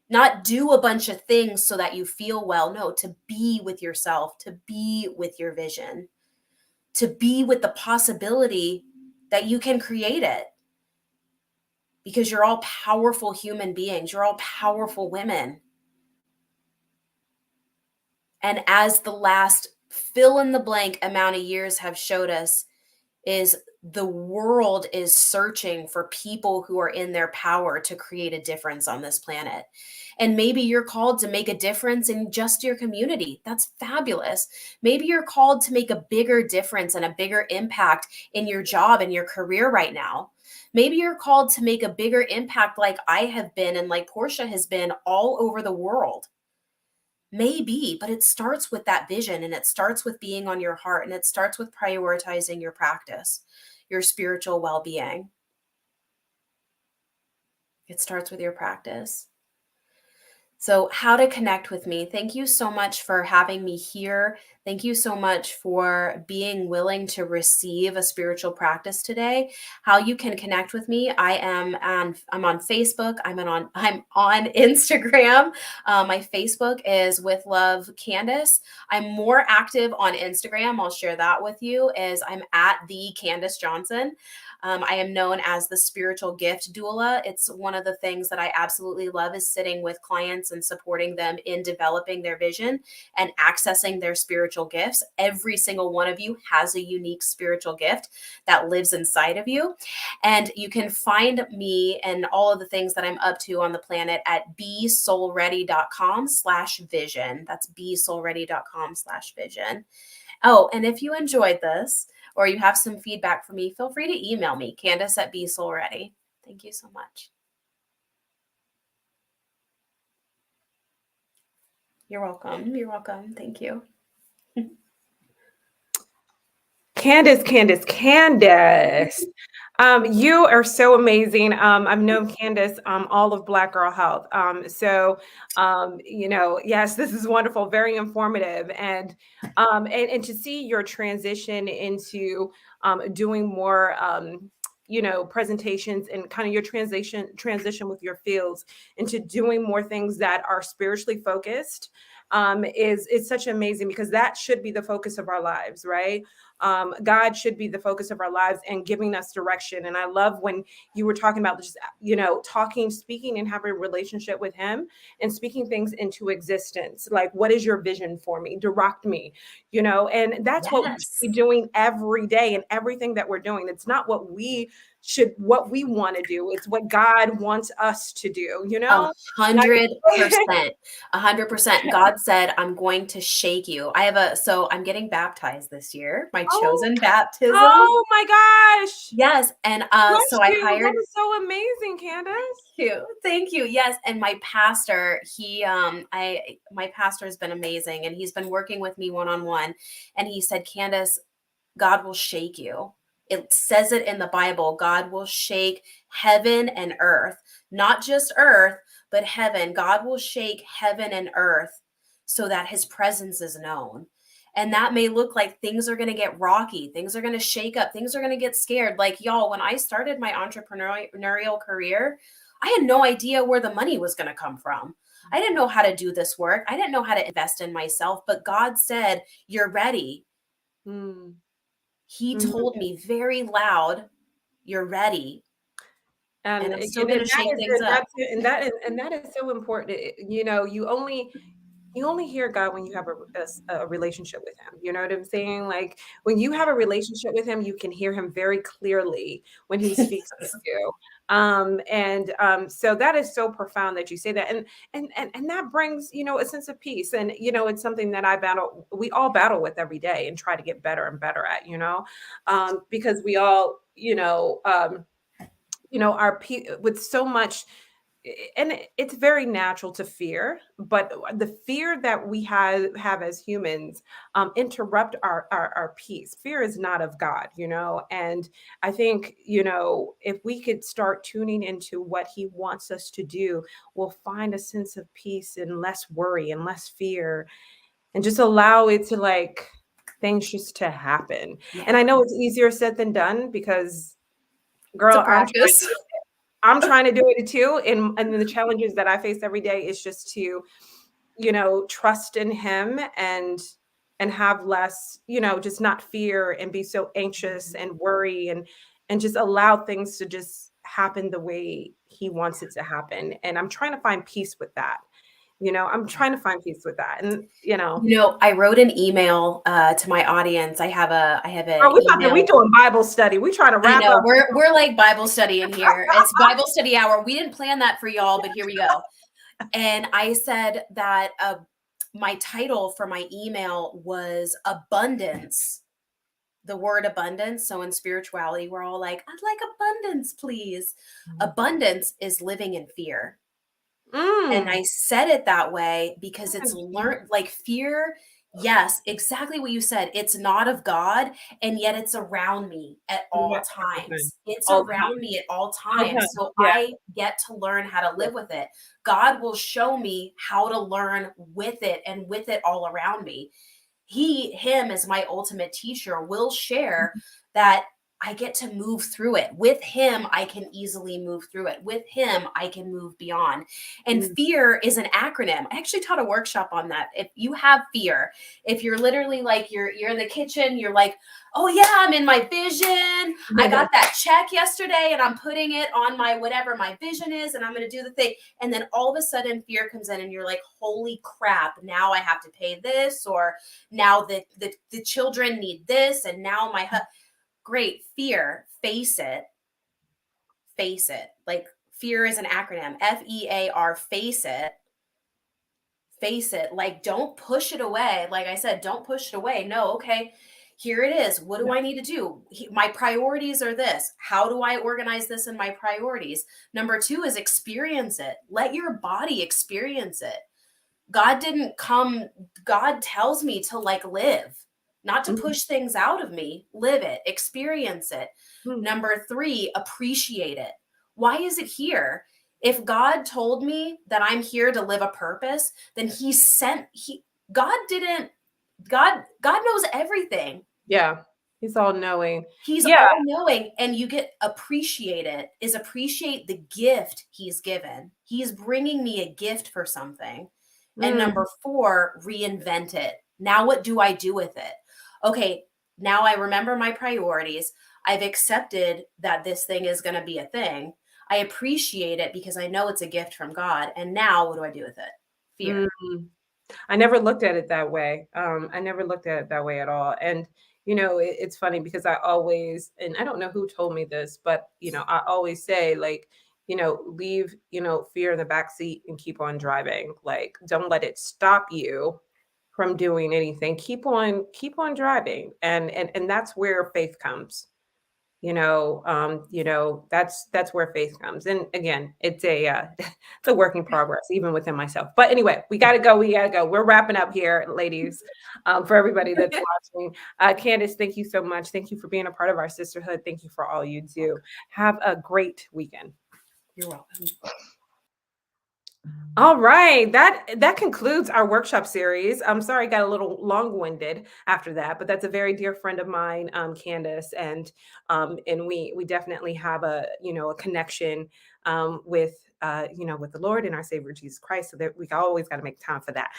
not do a bunch of things so that you feel well. No, to be with yourself, to be with your vision, to be with the possibility that you can create it. Because you're all powerful human beings. You're all powerful women. And as the last fill in the blank amount of years have showed us, is the world is searching for people who are in their power to create a difference on this planet. And maybe you're called to make a difference in just your community. That's fabulous. Maybe you're called to make a bigger difference and a bigger impact in your job and your career right now. Maybe you're called to make a bigger impact like I have been and like Portia has been all over the world. Maybe, but it starts with that vision, and it starts with being on your heart, and it starts with prioritizing your practice, your spiritual well-being. It starts with your practice. So how to connect with me. Thank you so much for having me here. Thank you so much for being willing to receive a spiritual practice today. How you can connect with me. I'm on Facebook. I'm on Instagram. My Facebook is With Love Candace. I'm more active on Instagram. I'll share that with you. Is I'm at the Candace Johnson. I am known as the spiritual gift doula. It's one of the things that I absolutely love is sitting with clients and supporting them in developing their vision and accessing their spiritual gifts. Every single one of you has a unique spiritual gift that lives inside of you. And you can find me and all of the things that I'm up to on the planet at besoulready.com/vision. That's besoulready.com/vision. Oh, and if you enjoyed this, or you have some feedback for me, feel free to email me, Candace@besoulready. Thank you so much. You're welcome. You're welcome. Thank you. Candace. You are so amazing. I've known Candace all of Black Girl Health. Yes, this is wonderful, very informative, and to see your transition into doing more presentations and kind of your transition with your fields into doing more things that are spiritually focused is such amazing, because that should be the focus of our lives, right? God should be the focus of our lives and giving us direction. And I love when you were talking about just, speaking and having a relationship with him and speaking things into existence. Like, what is your vision for me? Direct me, and that's what we should be doing every day and everything that we're doing. It's not what we want to do. It's what God wants us to do, 100%. 100%. God said, I'm going to shake you. So I'm getting baptized this year, my chosen baptism. Oh my gosh. Yes. And so I hired. That is so amazing, Candace. Thank you. Yes. And my pastor, my pastor has been amazing, and he's been working with me one-on-one. And he said, Candace, God will shake you. It says it in the Bible. God will shake heaven and earth, not just earth, but heaven. God will shake heaven and earth so that his presence is known. And that may look like things are going to get rocky. Things are going to shake up. Things are going to get scared. Like, y'all, when I started my entrepreneurial career, I had no idea where the money was going to come from. I didn't know how to do this work. I didn't know how to invest in myself, but God said, you're ready. He told me very loud, you're ready. And I'm still going to shake things up. And that is so important. You only hear God when you have a relationship with him. You know what I'm saying? Like, when you have a relationship with him, you can hear him very clearly when he speaks to you. So that is so profound that you say that. And that brings, a sense of peace. And, it's something that we all battle with every day and try to get better and better at, because we all, with so much, and it's very natural to fear, but the fear that we have as humans interrupt our peace. Fear is not of God, and I think, if we could start tuning into what he wants us to do, we'll find a sense of peace and less worry and less fear, and just allow it to things just to happen. Yeah. And I know it's easier said than done because, girl, It's a practice. I'm trying to do it too. And the challenges that I face every day is just to, trust in him and have less, just not fear and be so anxious and worry and just allow things to just happen the way he wants it to happen. And I'm trying to find peace with that. I'm trying to find peace with that. And, I wrote an email to my audience. I have a we doing Bible study. We trying to wrap up. We're like Bible study in here. It's Bible study hour. We didn't plan that for y'all, but here we go. And I said that my title for my email was abundance. The word abundance. So in spirituality, we're all like, I'd like abundance, please. Mm-hmm. Abundance is living in fear. And I said it that way because it's learned, like fear. Yes, exactly what you said. It's not of God, and yet it's around me at all times. It's around me at all times. So I get to learn how to live with it. God will show me how to learn with it and with it all around me. Him as my ultimate teacher will share that I get to move through it. With him, I can easily move through it. With him, I can move beyond. And fear is an acronym. I actually taught a workshop on that. If you have fear, if you're literally like, you're in the kitchen, you're like, oh yeah, I'm in my vision. I got that check yesterday and I'm putting it on my, whatever my vision is, and I'm going to do the thing. And then all of a sudden fear comes in and you're like, holy crap, now I have to pay this, or now the children need this. And now my great, fear, face it. Like fear is an acronym, FEAR, face it. Face it. Like, don't push it away. Like I said, don't push it away. No, okay, here it is. What do I need to do? My priorities are this. How do I organize this in my priorities? Number 2 is experience it. Let your body experience it. God tells me to live. Not to push things out of me, live it, experience it. Number 3, appreciate it. Why is it here? If God told me that I'm here to live a purpose, then God knows everything. Yeah. He's all knowing. He's all knowing. And you get appreciate the gift he's given. He's bringing me a gift for something. And number 4, reinvent it. Now what do I do with it? Okay, now I remember my priorities. I've accepted that this thing is going to be a thing. I appreciate it because I know it's a gift from God. And now what do I do with it? Fear. I never looked at it that way. I never looked at it that way at all. And, it's funny because I always, and I don't know who told me this, but, I always say leave, fear in the backseat and keep on driving. Like, don't let it stop you from doing anything. Keep on driving. And that's where faith comes. That's where faith comes. And again, it's a work in progress, even within myself. But anyway, we got to go. We're wrapping up here, ladies, for everybody that's watching. Candace, thank you so much. Thank you for being a part of our sisterhood. Thank you for all you do. Have a great weekend. You're welcome. All right, that concludes our workshop series. I'm sorry I got a little long-winded after that, but that's a very dear friend of mine, Candace, and we definitely have a connection with with the Lord and our Savior Jesus Christ, so that we always got to make time for that.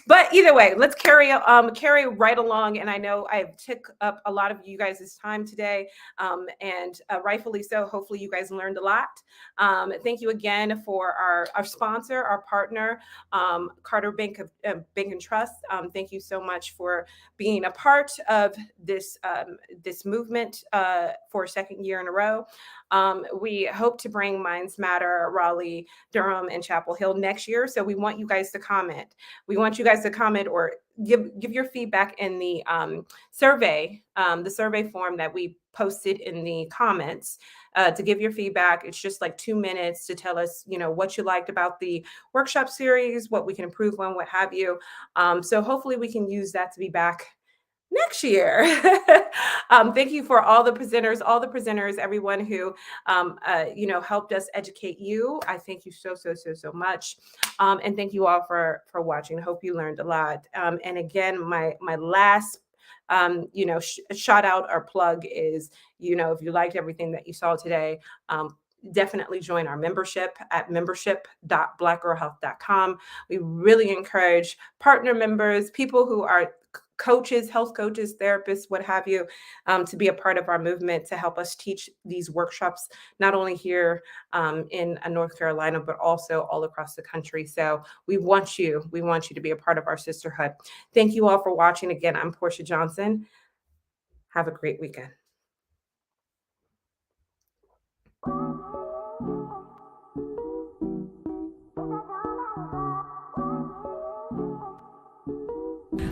But either way, let's carry right along. And I know I've took up a lot of you guys' time today, and rightfully so. Hopefully you guys learned a lot. Thank you again for our sponsor, our partner, Carter Bank and Trust. Thank you so much for being a part of this movement for a second year in a row. We hope to bring Minds Matter Raleigh-Durham and Chapel Hill next year. So we want you guys to comment. We want you guys to comment or give your feedback in the survey form that we posted in the comments, to give your feedback. It's just like 2 minutes to tell us, what you liked about the workshop series, what we can improve on, what have you. So hopefully we can use that to be back next year. Thank you for all the presenters, everyone who, helped us educate you. I thank you so much. And thank you all for watching. I hope you learned a lot. And again, my last, shout out or plug is, if you liked everything that you saw today, definitely join our membership at membership.blackgirlhealth.com. We really encourage partner members, people who are coaches, health coaches, therapists, what have you, to be a part of our movement to help us teach these workshops, not only here in North Carolina, but also all across the country. So we want you to be a part of our sisterhood. Thank you all for watching. Again, I'm Portia Johnson. Have a great weekend.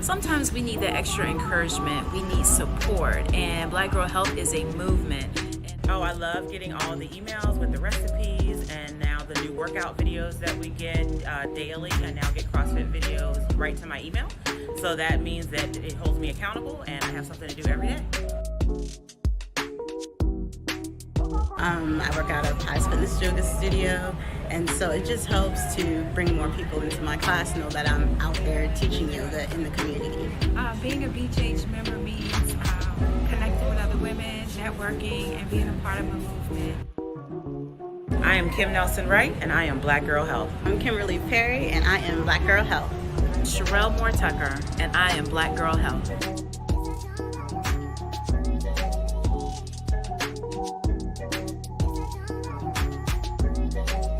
Sometimes we need the extra encouragement. We need support. And Black Girl Health is a movement. Oh, I love getting all the emails with the recipes and now the new workout videos that we get daily. I now get CrossFit videos right to my email. So that means that it holds me accountable and I have something to do every day. I work out of Pies Fitness Yoga Studio, and so it just helps to bring more people into my class, know that I'm out there teaching yoga in the community. Being a BJH member means connecting with other women, networking, and being a part of a movement. I am Kim Nelson-Wright, and I am Black Girl Health. I'm Kimberly Perry, and I am Black Girl Health. Sherelle Moore Tucker, and I am Black Girl Health.